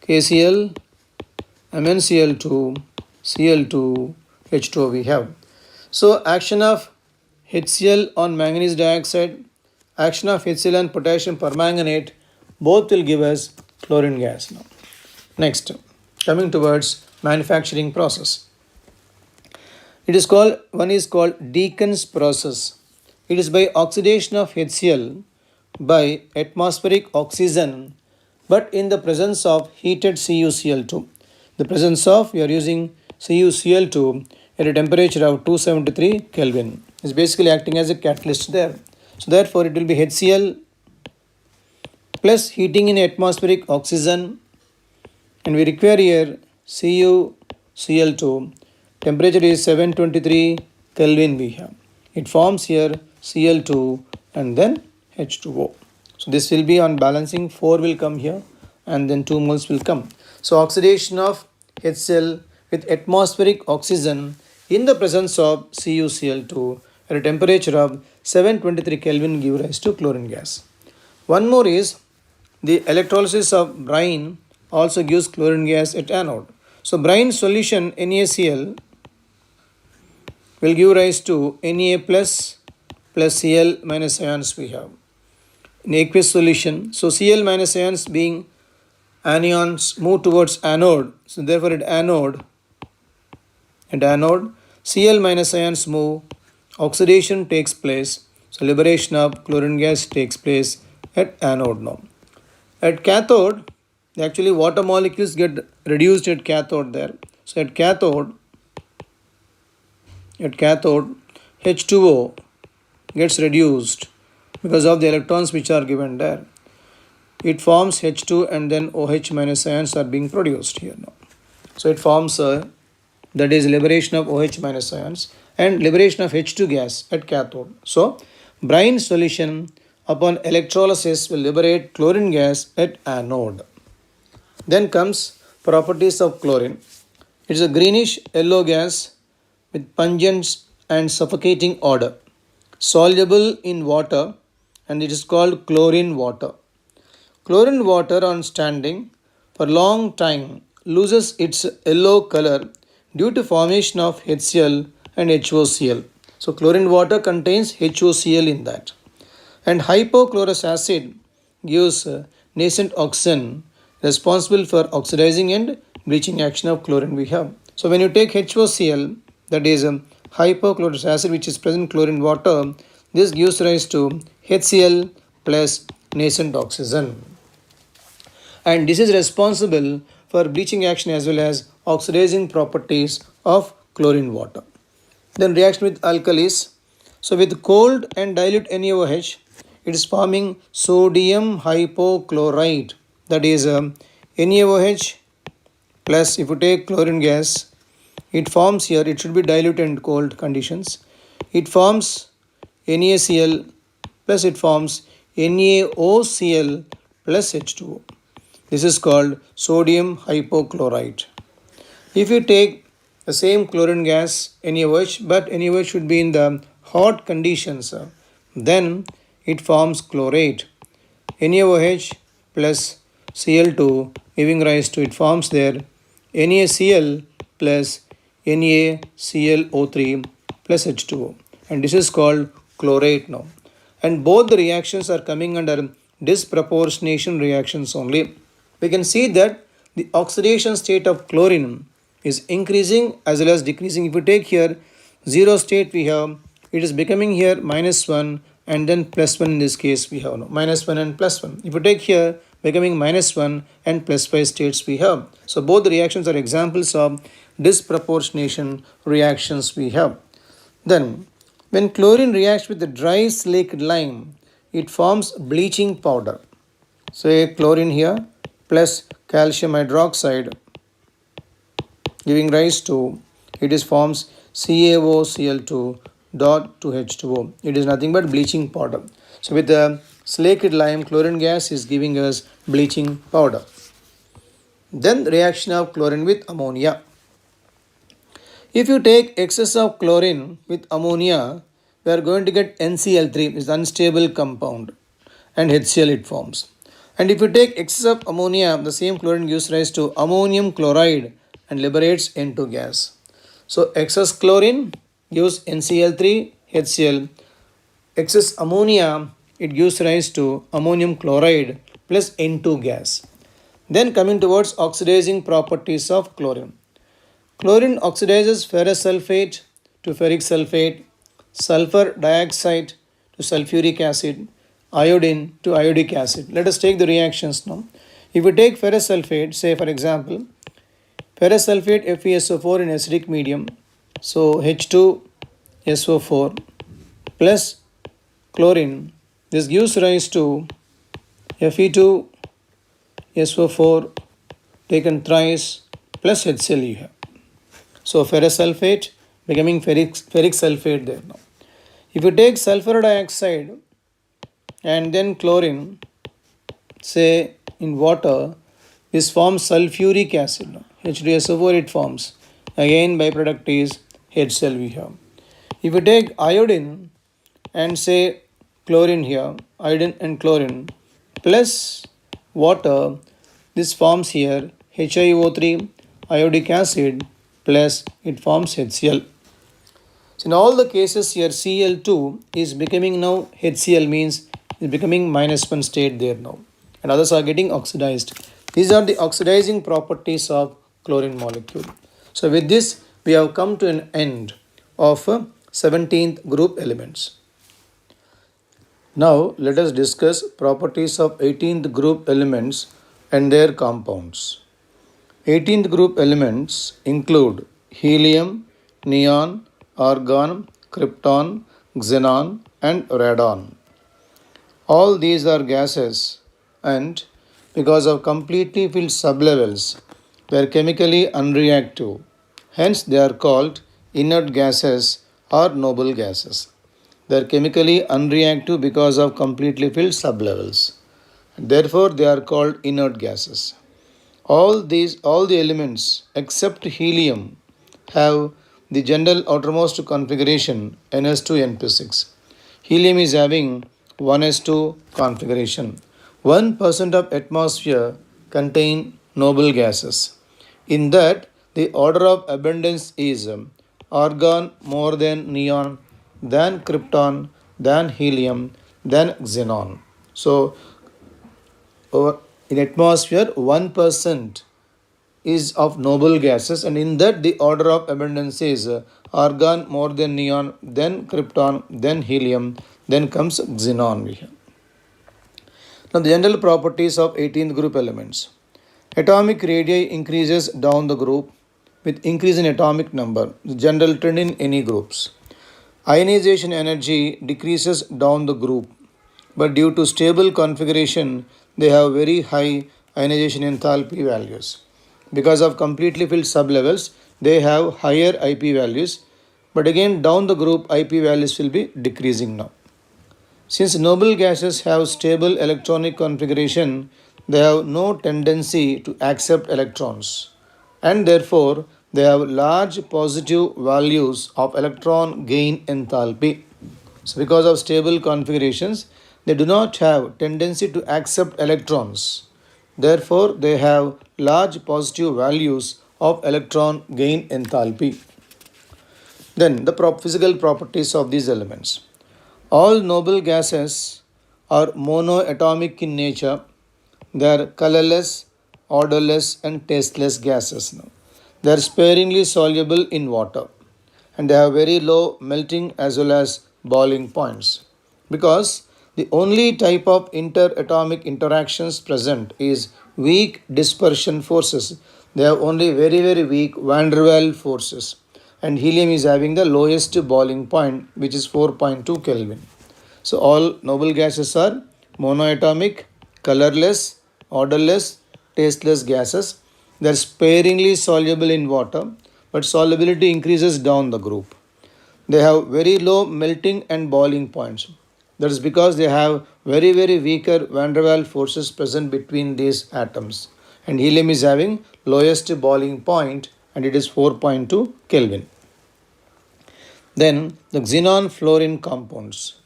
KCl, MnCl2, Cl2, H2O we have. So action of HCl on manganese dioxide, action of HCl on potassium permanganate, both will give us chlorine gas now. Next, coming towards manufacturing process. It is called, one is called Dithionous process. It is by oxidation of HCl by atmospheric oxygen, but in the presence of heated CuCl2. The presence of, we are using CuCl2 at a temperature of 273 Kelvin. Is basically acting as a catalyst there. So therefore it will be HCl plus heating in atmospheric oxygen, and we require here CuCl2. Temperature is 723 Kelvin we have. It forms here Cl2 and then H2O. So this will be on balancing, 4 will come here and then 2 moles will come. So oxidation of HCl with atmospheric oxygen in the presence of CuCl2 at a temperature of 723 Kelvin give rise to chlorine gas. One more is the electrolysis of brine also gives chlorine gas at anode. So brine solution NaCl will give rise to Na plus Cl minus ions we have in aqueous solution. So Cl minus ions being anions move towards anode. So therefore at anode Cl minus ions move, oxidation takes place. So liberation of chlorine gas takes place at anode now. At cathode, actually water molecules get reduced at cathode there. So at cathode H2O gets reduced because of the electrons which are given there. It forms H2 and then OH minus ions are being produced here now. So it forms that is liberation of OH minus ions and liberation of H2 gas at cathode. So brine solution upon electrolysis will liberate chlorine gas at anode. Then comes properties of chlorine. It is a greenish yellow gas with pungent and suffocating odor, soluble in water, and it is called chlorine water. Chlorine water on standing for long time loses its yellow color due to formation of HCl and HOCl. So chlorine water contains HOCl in that. And hypochlorous acid gives nascent oxygen responsible for oxidizing and bleaching action of chlorine we have. So when you take HOCl, that is hypochlorous acid which is present in chlorine water, this gives rise to HCl plus nascent oxygen. And this is responsible for bleaching action as well as oxidizing properties of chlorine water. Then reaction with alkalis. So with cold and dilute NaOH, it is forming sodium hypochlorite, that is NaOH plus, if you take chlorine gas, it forms here, it should be dilute in cold conditions. It forms NaCl plus it forms NaOCl plus H2O. This is called sodium hypochlorite. If you take the same chlorine gas NaOH, but NaOH should be in the hot conditions, then it forms chlorate. NaOH plus Cl2 giving rise to, it forms there NaCl plus NaClO3 plus H2O, and this is called chlorate now. And both the reactions are coming under disproportionation reactions only. We can see that the oxidation state of chlorine is increasing as well as decreasing. If we take here 0 state we have, it is becoming here -1 and then +1 in this case we have now, -1 and +1. If we take here becoming -1 and +5 states we have. So both the reactions are examples of disproportionation reactions we have. Then when chlorine reacts with the dry slaked lime, it forms bleaching powder. So a chlorine here plus calcium hydroxide giving rise to, it is forms CaOCl2 dot to H2O. It is nothing but bleaching powder. So with the slaked lime, chlorine gas is giving us bleaching powder. Then reaction of chlorine with ammonia. If you take excess of chlorine with ammonia, we are going to get NCl3, is unstable compound, and HCl it forms. And if you take excess of ammonia, the same chlorine gives rise to ammonium chloride and liberates N2 gas. So excess chlorine gives NCl3, HCl. Excess ammonia, it gives rise to ammonium chloride plus N2 gas. Then coming towards oxidizing properties of chlorine. Chlorine oxidizes ferrous sulfate to ferric sulfate, sulfur dioxide to sulfuric acid, iodine to iodic acid. Let us take the reactions now. If we take ferrous sulfate, say for example, ferrous sulfate FeSO4 in acidic medium, so H2SO4 plus chlorine, this gives rise to Fe2SO4 taken thrice plus HCl you have. So ferrous sulfate becoming ferric sulfate there now. If you take sulfur dioxide and then chlorine, say in water, this forms sulfuric acid. Now. H2SO4 it forms. Again byproduct is HCl we have. If you take iodine and say chlorine here, iodine and chlorine plus water, this forms here HiO3 iodic acid plus it forms HCl. So in all the cases here Cl2 is becoming now HCl, means is becoming -1 state there now, and others are getting oxidized. These are the oxidizing properties of chlorine molecule. So with this we have come to an end of 17th group elements. Now let us discuss properties of 18th group elements and their compounds. 18th group elements include helium, neon, argon, krypton, xenon and radon. All these are gases, and because of completely filled sublevels, they are chemically unreactive. Hence they are called inert gases or noble gases. They are chemically unreactive because of completely filled sublevels. Therefore they are called inert gases. All the elements except helium have the general outermost configuration ns2np6. Helium is having 1s2 configuration. 1% of atmosphere contain noble gases. In that, the order of abundance is argon more than neon, than krypton, than helium, than xenon. So, in atmosphere 1% is of noble gases, and in that the order of abundance is argon more than neon, then krypton, then helium, then comes xenon. Now the general properties of 18th group elements. Atomic radii increases down the group with increase in atomic number, the general trend in any groups. Ionization energy decreases down the group, but due to stable configuration, they have very high ionization enthalpy values. Because of completely filled sublevels, they have higher IP values, but again down the group IP values will be decreasing now. Since noble gases have stable electronic configuration, they have no tendency to accept electrons, and therefore they have large positive values of electron gain enthalpy. So because of stable configurations, they do not have tendency to accept electrons. Therefore, they have large positive values of electron gain enthalpy. Then the physical properties of these elements. All noble gases are monoatomic in nature. They are colorless, odorless and tasteless gases. They are sparingly soluble in water, and they have very low melting as well as boiling points. Because the only type of interatomic interactions present is weak dispersion forces. They have only very weak van der Waals forces, and helium is having the lowest boiling point, which is 4.2 Kelvin. So all noble gases are monoatomic, colorless, odorless, tasteless gases. They are sparingly soluble in water, but solubility increases down the group. They have very low melting and boiling points. That is because they have very weaker van der Waals forces present between these atoms. And helium is having lowest boiling point, and it is 4.2 Kelvin. Then the xenon fluorine compounds.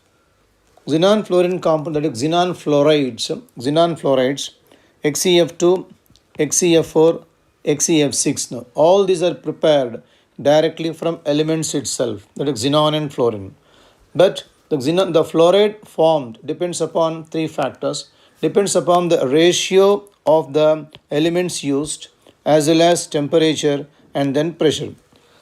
Xenon fluorine compound, that is xenon fluorides, XeF2, XeF4, XeF6. Now, all these are prepared directly from elements itself, that is xenon and fluorine. But the fluoride formed depends upon three factors. Depends upon the ratio of the elements used as well as temperature and then pressure.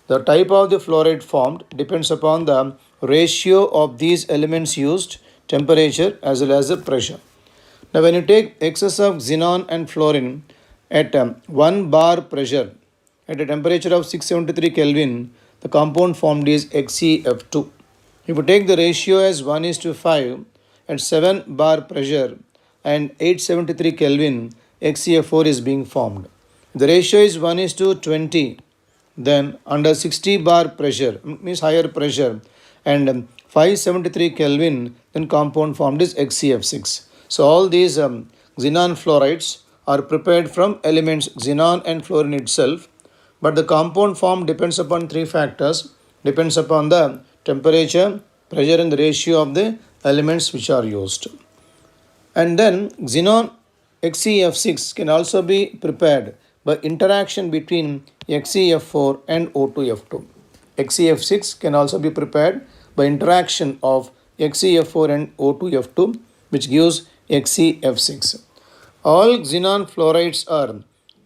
The type of the fluoride formed depends upon the ratio of these elements used, temperature as well as the pressure. Now when you take excess of xenon and fluorine at 1 bar pressure at a temperature of 673 Kelvin, the compound formed is XeF2. If you take the ratio as 1:5 at 7 bar pressure and 873 Kelvin, XeF4 is being formed. If the ratio is 1:20, then under 60 bar pressure, means higher pressure, and 573 Kelvin, then compound formed is XeF6. So all these xenon fluorides are prepared from elements xenon and fluorine itself, but the compound form depends upon three factors, depends upon the temperature, pressure and the ratio of the elements which are used. And then xenon XeF6 can also be prepared by interaction between XeF4 and O2F2. XeF6 can also be prepared by interaction of XeF4 and O2F2, which gives XeF6. All xenon fluorides are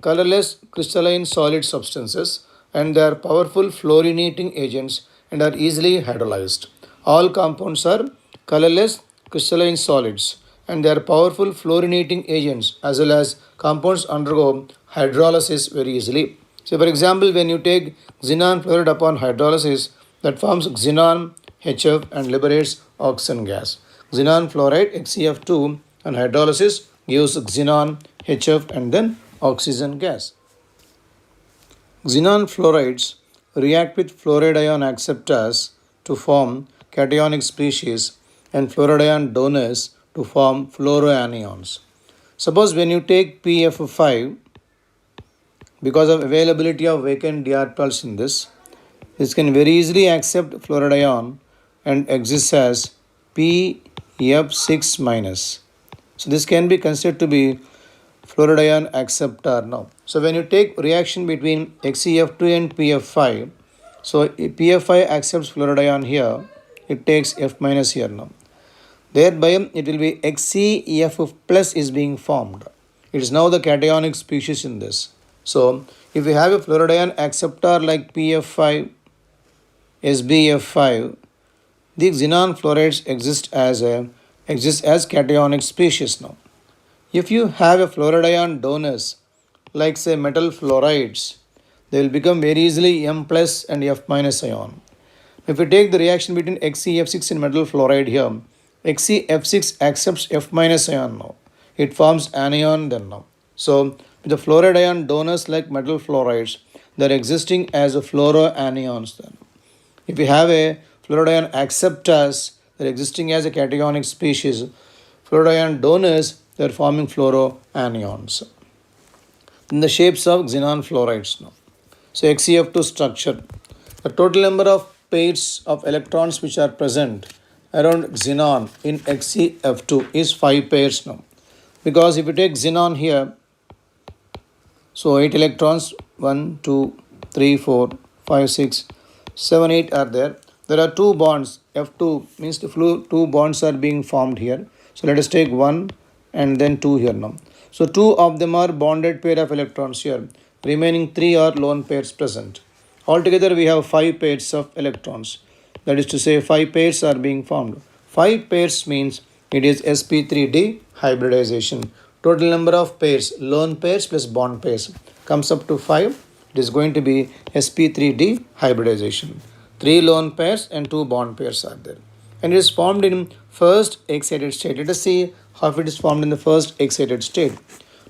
colorless crystalline solid substances and they are powerful fluorinating agents and are easily hydrolyzed. All compounds are colorless crystalline solids and they are powerful fluorinating agents as well as compounds undergo hydrolysis very easily. So for example, when you take xenon fluoride upon hydrolysis, that forms xenon HF and liberates oxygen gas. Xenon fluoride XeF2 and hydrolysis gives xenon HF and then oxygen gas. Xenon fluorides react with fluoride ion acceptors to form cationic species and fluoride ion donors to form fluoroanions. Suppose when you take PF5, because of availability of vacant d orbitals in this can very easily accept fluoride ion and exists as PF6 minus. So this can be considered to be fluoride ion acceptor now. So when you take reaction between XeF2 and PF5, so if PF5 accepts fluoride ion here, it takes F minus here now. Thereby it will be XeF plus is being formed. It is now the cationic species in this. So if we have a fluoride ion acceptor like PF5, SbF5, the xenon fluorides exist as cationic species now. If you have a fluoride ion donors like say metal fluorides, they will become very easily M plus and F minus ion. If we take the reaction between XeF6 and metal fluoride here, XeF6 accepts F minus ion now. It forms anion then now. So with the fluoride ion donors like metal fluorides, they are existing as a fluoroanions then. If we have a fluoride ion acceptors, they are existing as a cationic species. Fluoride ion donors, they are forming fluoroanions. In the shapes of xenon fluorides now. So XeF2 structure. The total number of pairs of electrons which are present around xenon in XeF2 is 5 pairs now. Because if you take xenon here, so 8 electrons, 1, 2, 3, 4, 5, 6, 7, 8 are there. There are 2 bonds, F2 means the 2 bonds are being formed here. So let us take 1 and then 2 here now. So 2 of them are bonded pair of electrons here. Remaining 3 are lone pairs present. Altogether we have 5 pairs of electrons. That is to say 5 pairs are being formed. 5 pairs means it is sp3d hybridization. Total number of pairs, lone pairs plus bond pairs comes up to 5. It is going to be sp3d hybridization. 3 lone pairs and 2 bond pairs are there. And it is formed in first excited state. Let us see how it is formed in the first excited state.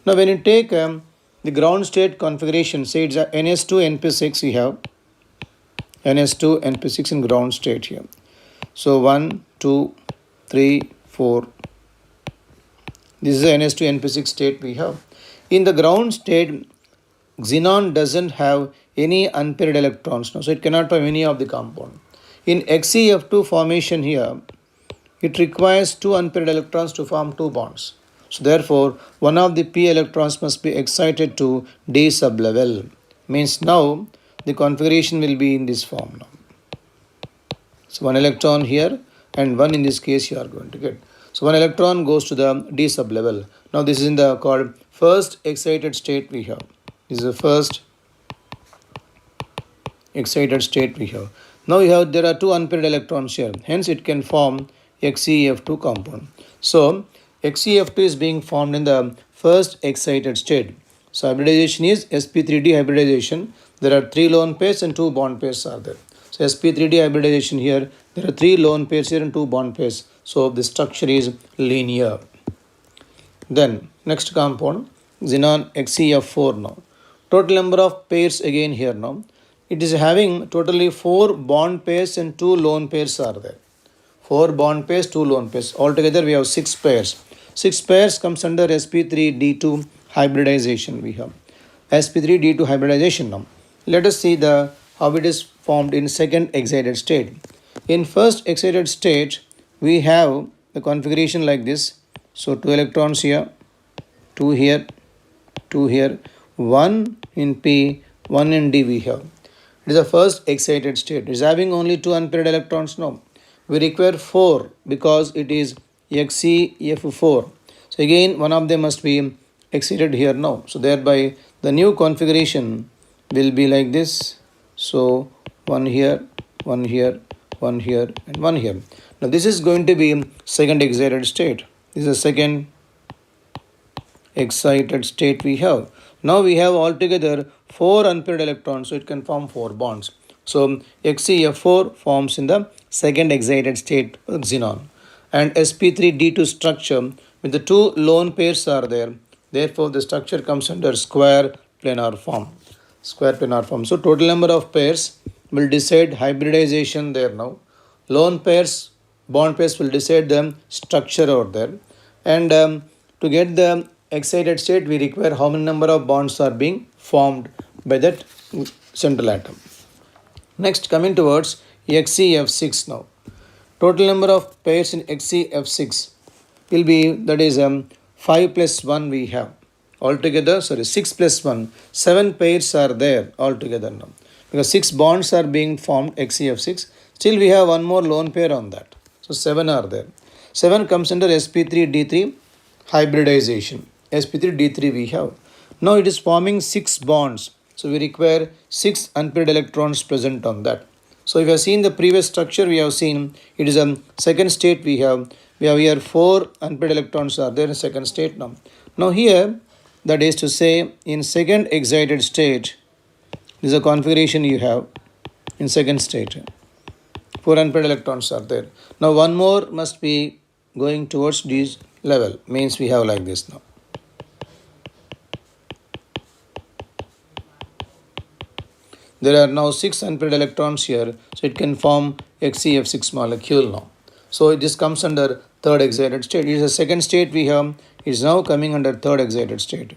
Now when you take the ground state configuration, say it's a NS2 NP6 we have. NS2 NP6 in ground state here. So 1, 2, 3, 4. This is the NS2 NP6 state we have. In the ground state, xenon doesn't have any unpaired electrons now, so it cannot form any of the compound. In XeF2 formation here, it requires 2 unpaired electrons to form 2 bonds. So therefore, one of the p electrons must be excited to d sublevel. Means now the configuration will be in this form now. So 1 electron here and 1 in this case you are going to get. So 1 electron goes to the d sublevel. Now this is in the called first excited state we have. This is the first excited state we have. Now there are 2 unpaired electrons here. Hence it can form XeF2 compound. So XeF2 is being formed in the first excited state. So hybridization is sp3d hybridization. There are 3 lone pairs and 2 bond pairs are there. So So sp3d hybridization here, there are 3 lone pairs here and 2 bond pairs. So the structure is linear. Then next compound, xenon XeF4 now. Total number of pairs again here now. It is having totally 4 bond pairs and 2 lone pairs are there. 4 bond pairs, 2 lone pairs. Altogether we have 6 pairs. 6 pairs comes under sp3d2 hybridization we have. sp3d2 hybridization now. Let us see how it is formed in second excited state. In first excited state, we have the configuration like this. So 2 electrons here, 2 here, 2 here, 1 in P, 1 in D we have. It is the first excited state. It is having only 2 unpaired electrons now. We require 4 because it is XeF4. So again one of them must be excited here now. So thereby the new configuration will be like this. So 1 here, 1 here, 1 here and 1 here. Now this is going to be second excited state. This is the second excited state we have. Now we have altogether 4 unpaired electrons, so it can form 4 bonds. So XeF4 forms in the second excited state of xenon. And sp3d2 structure with the 2 lone pairs are there. Therefore the structure comes under square planar form. Square planar form. So total number of pairs will decide hybridization there now. Lone pairs, bond pairs will decide the structure out there. And to get the excited state, we require how many number of bonds are being formed by that central atom. Next, coming towards XeF6 now. Total number of pairs in XeF6 will be, that is 5 plus 1 we have. Altogether, 6 plus 1, 7 pairs are there altogether now. Because 6 bonds are being formed, XeF6. Still we have one more lone pair on that. So 7 are there. 7 comes under sp3d3 hybridization. sp3d3 we have. Now it is forming 6 bonds. So we require 6 unpaired electrons present on that. So if you have seen the previous structure, we have seen it is a second state we have. We have here 4 unpaired electrons are there in second state now. Now here, that is to say, in second excited state, this is a configuration you have in second state. 4 unpaired electrons are there. Now one more must be going towards this level. Means we have like this now. There are now 6 unpaired electrons here. So it can form XeF6 molecule now. So this comes under third excited state. It is a second state we have. It is now coming under third excited state.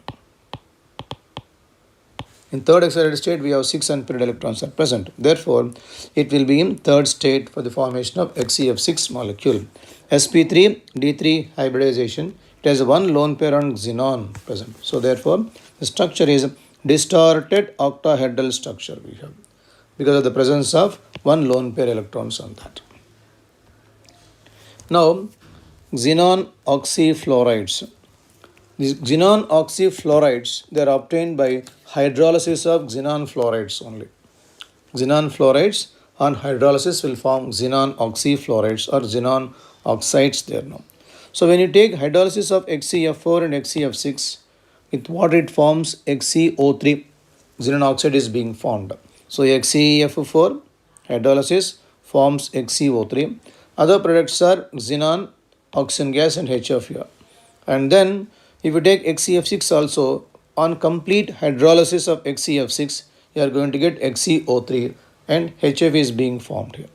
In third excited state, we have 6 unpaired electrons are present. Therefore, it will be in third state for the formation of XeF6 molecule. sp3d3 hybridization, it has one lone pair on xenon present. So therefore, the structure is distorted octahedral structure we have because of the presence of one lone pair electrons on that. Now, xenon oxyfluorides. These xenon oxyfluorides, they are obtained by hydrolysis of xenon fluorides only. Xenon fluorides on hydrolysis will form xenon oxyfluorides or xenon oxides there now. So when you take hydrolysis of XeF4 and XeF6, with what it forms XeO3, xenon oxide is being formed. So XeF4 hydrolysis forms XeO3. Other products are xenon, oxygen gas and HF here. And then if you take XeF6 also, on complete hydrolysis of XeF6, you are going to get XeO3 and HF is being formed here.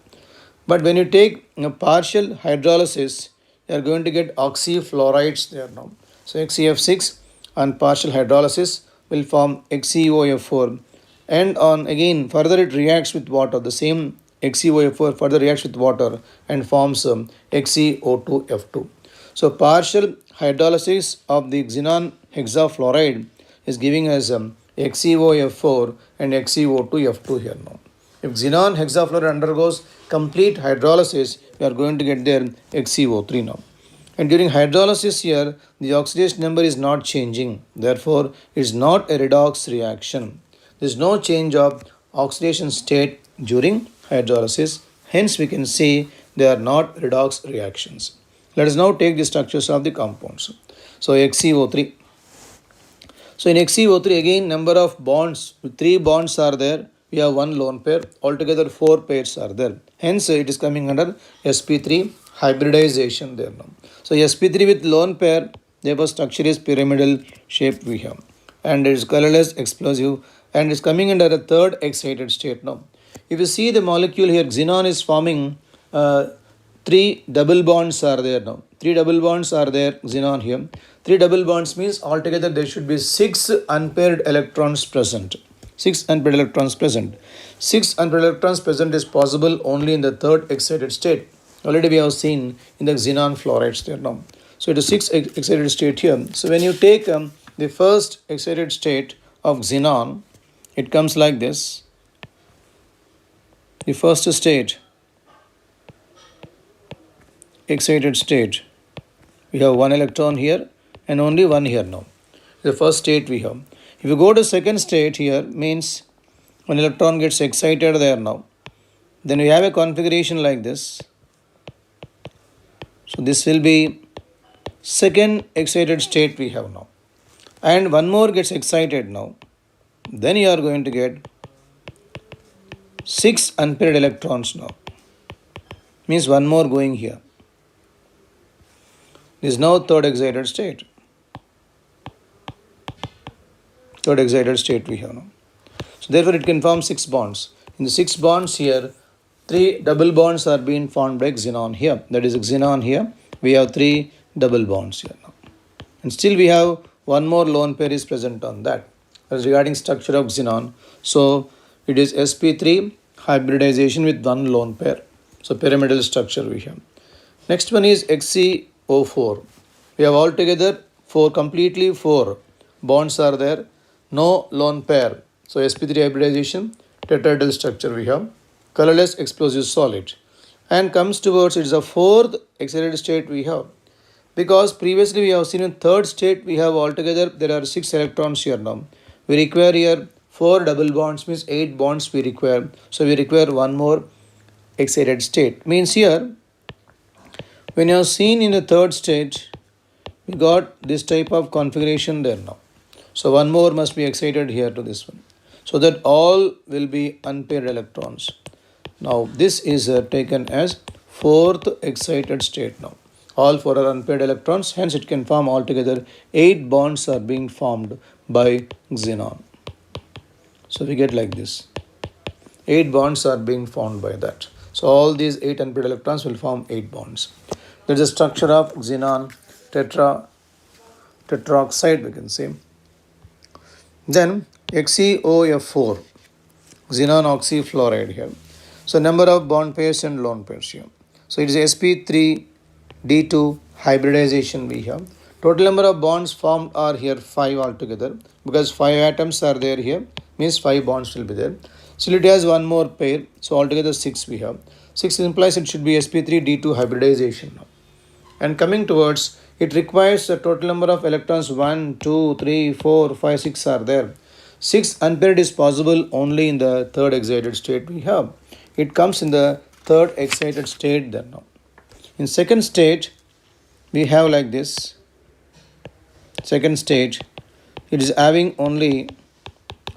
But when you take a partial hydrolysis, you are going to get oxyfluorides there now. So XeF6 on partial hydrolysis will form XeOF4, and on again further it reacts with water. The same XeOF4 further reacts with water and forms XeO2F2. So partial hydrolysis of the xenon hexafluoride is giving us XeOF4 and XeO2F2 here now. If xenon hexafluoride undergoes complete hydrolysis, we are going to get there XeO3 now. And during hydrolysis here, the oxidation number is not changing. Therefore, it is not a redox reaction. There is no change of oxidation state during hydrolysis. Hence, we can say they are not redox reactions. Let us now take the structures of the compounds. So, XeO3. So, in XeO3, again, number of bonds, 3 bonds are there. we have one lone pair. Altogether 4 pairs are there. Hence it is coming under sp3 hybridization there now. So sp3 with lone pair, therefore structure is pyramidal shape we have. And it is colorless, explosive, and is coming under a third excited state now. If you see the molecule here, xenon is forming 3 double bonds are there now. 3 double bonds are there, xenon here. 3 double bonds means altogether there should be 6 unpaired electrons present. 6 unpaired electrons present. 6 unpaired electrons present is possible only in the third excited state. Already we have seen in the xenon fluorides there now. So it is 6 excited state here. So when you take the first excited state of xenon, it comes like this. The first state, excited state, we have 1 electron here and only 1 here now. The first state we have. If you go to second state here, means 1 electron gets excited there now. Then we have a configuration like this. So this will be second excited state we have now. And 1 more gets excited now. Then you are going to get 6 unpaired electrons now. Means 1 more going here. This is now third excited state. Third excited state we have now. So therefore it can form 6 bonds. In the 6 bonds here, 3 double bonds are being formed by xenon here. That is xenon here. We have 3 double bonds here now. And still we have 1 more lone pair is present on that. As regarding structure of xenon. So it is sp3 hybridization with 1 lone pair. So pyramidal structure we have. Next one is XeO4. We have altogether completely 4 bonds are there. No lone pair. So sp3 hybridization, tetrahedral structure we have. Colorless explosive solid. And comes towards it is a fourth excited state we have. Because previously we have seen in third state we have altogether there are 6 electrons here now. We require here 4 double bonds means 8 bonds we require. So we require 1 more excited state. Means here when you have seen in the third state we got this type of configuration there now. So 1 more must be excited here to this one. So that all will be unpaired electrons. Now this is taken as fourth excited state now. All 4 are unpaired electrons, hence it can form altogether 8 bonds are being formed by xenon. So we get like this. 8 bonds are being formed by that. So all these 8 unpaired electrons will form 8 bonds. There is a structure of xenon tetroxide we can say. Then XeOF4, xenon oxyfluoride here. So number of bond pairs and lone pairs here. So it is sp3d2 hybridization we have. Total number of bonds formed are here 5 altogether because 5 atoms are there here, means 5 bonds will be there. Still it has 1 more pair, so altogether 6 we have. 6 implies it should be sp3d2 hybridization now. And coming towards, it requires a total number of electrons 1, 2, 3, 4, 5, 6 are there. 6 unpaired is possible only in the third excited state we have. It comes in the third excited state then now. In second state, we have like this. Second stage, it is having only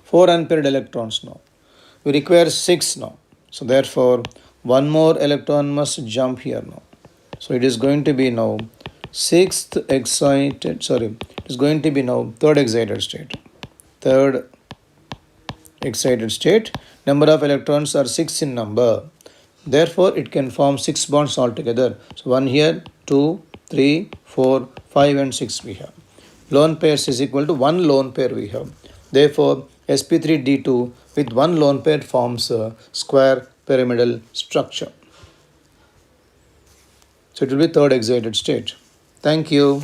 4 unpaired electrons now. We require 6 now. So therefore, 1 more electron must jump here now. So it is going to be now it is going to be now third excited state. Third excited state. Number of electrons are 6 in number. Therefore, it can form 6 bonds altogether. So 1 here, 2, 3, 4, 5 and 6 we have. Lone pairs is equal to 1 lone pair we have. Therefore, sp3d2 with 1 lone pair forms a square pyramidal structure. So it will be third excited state. Thank you.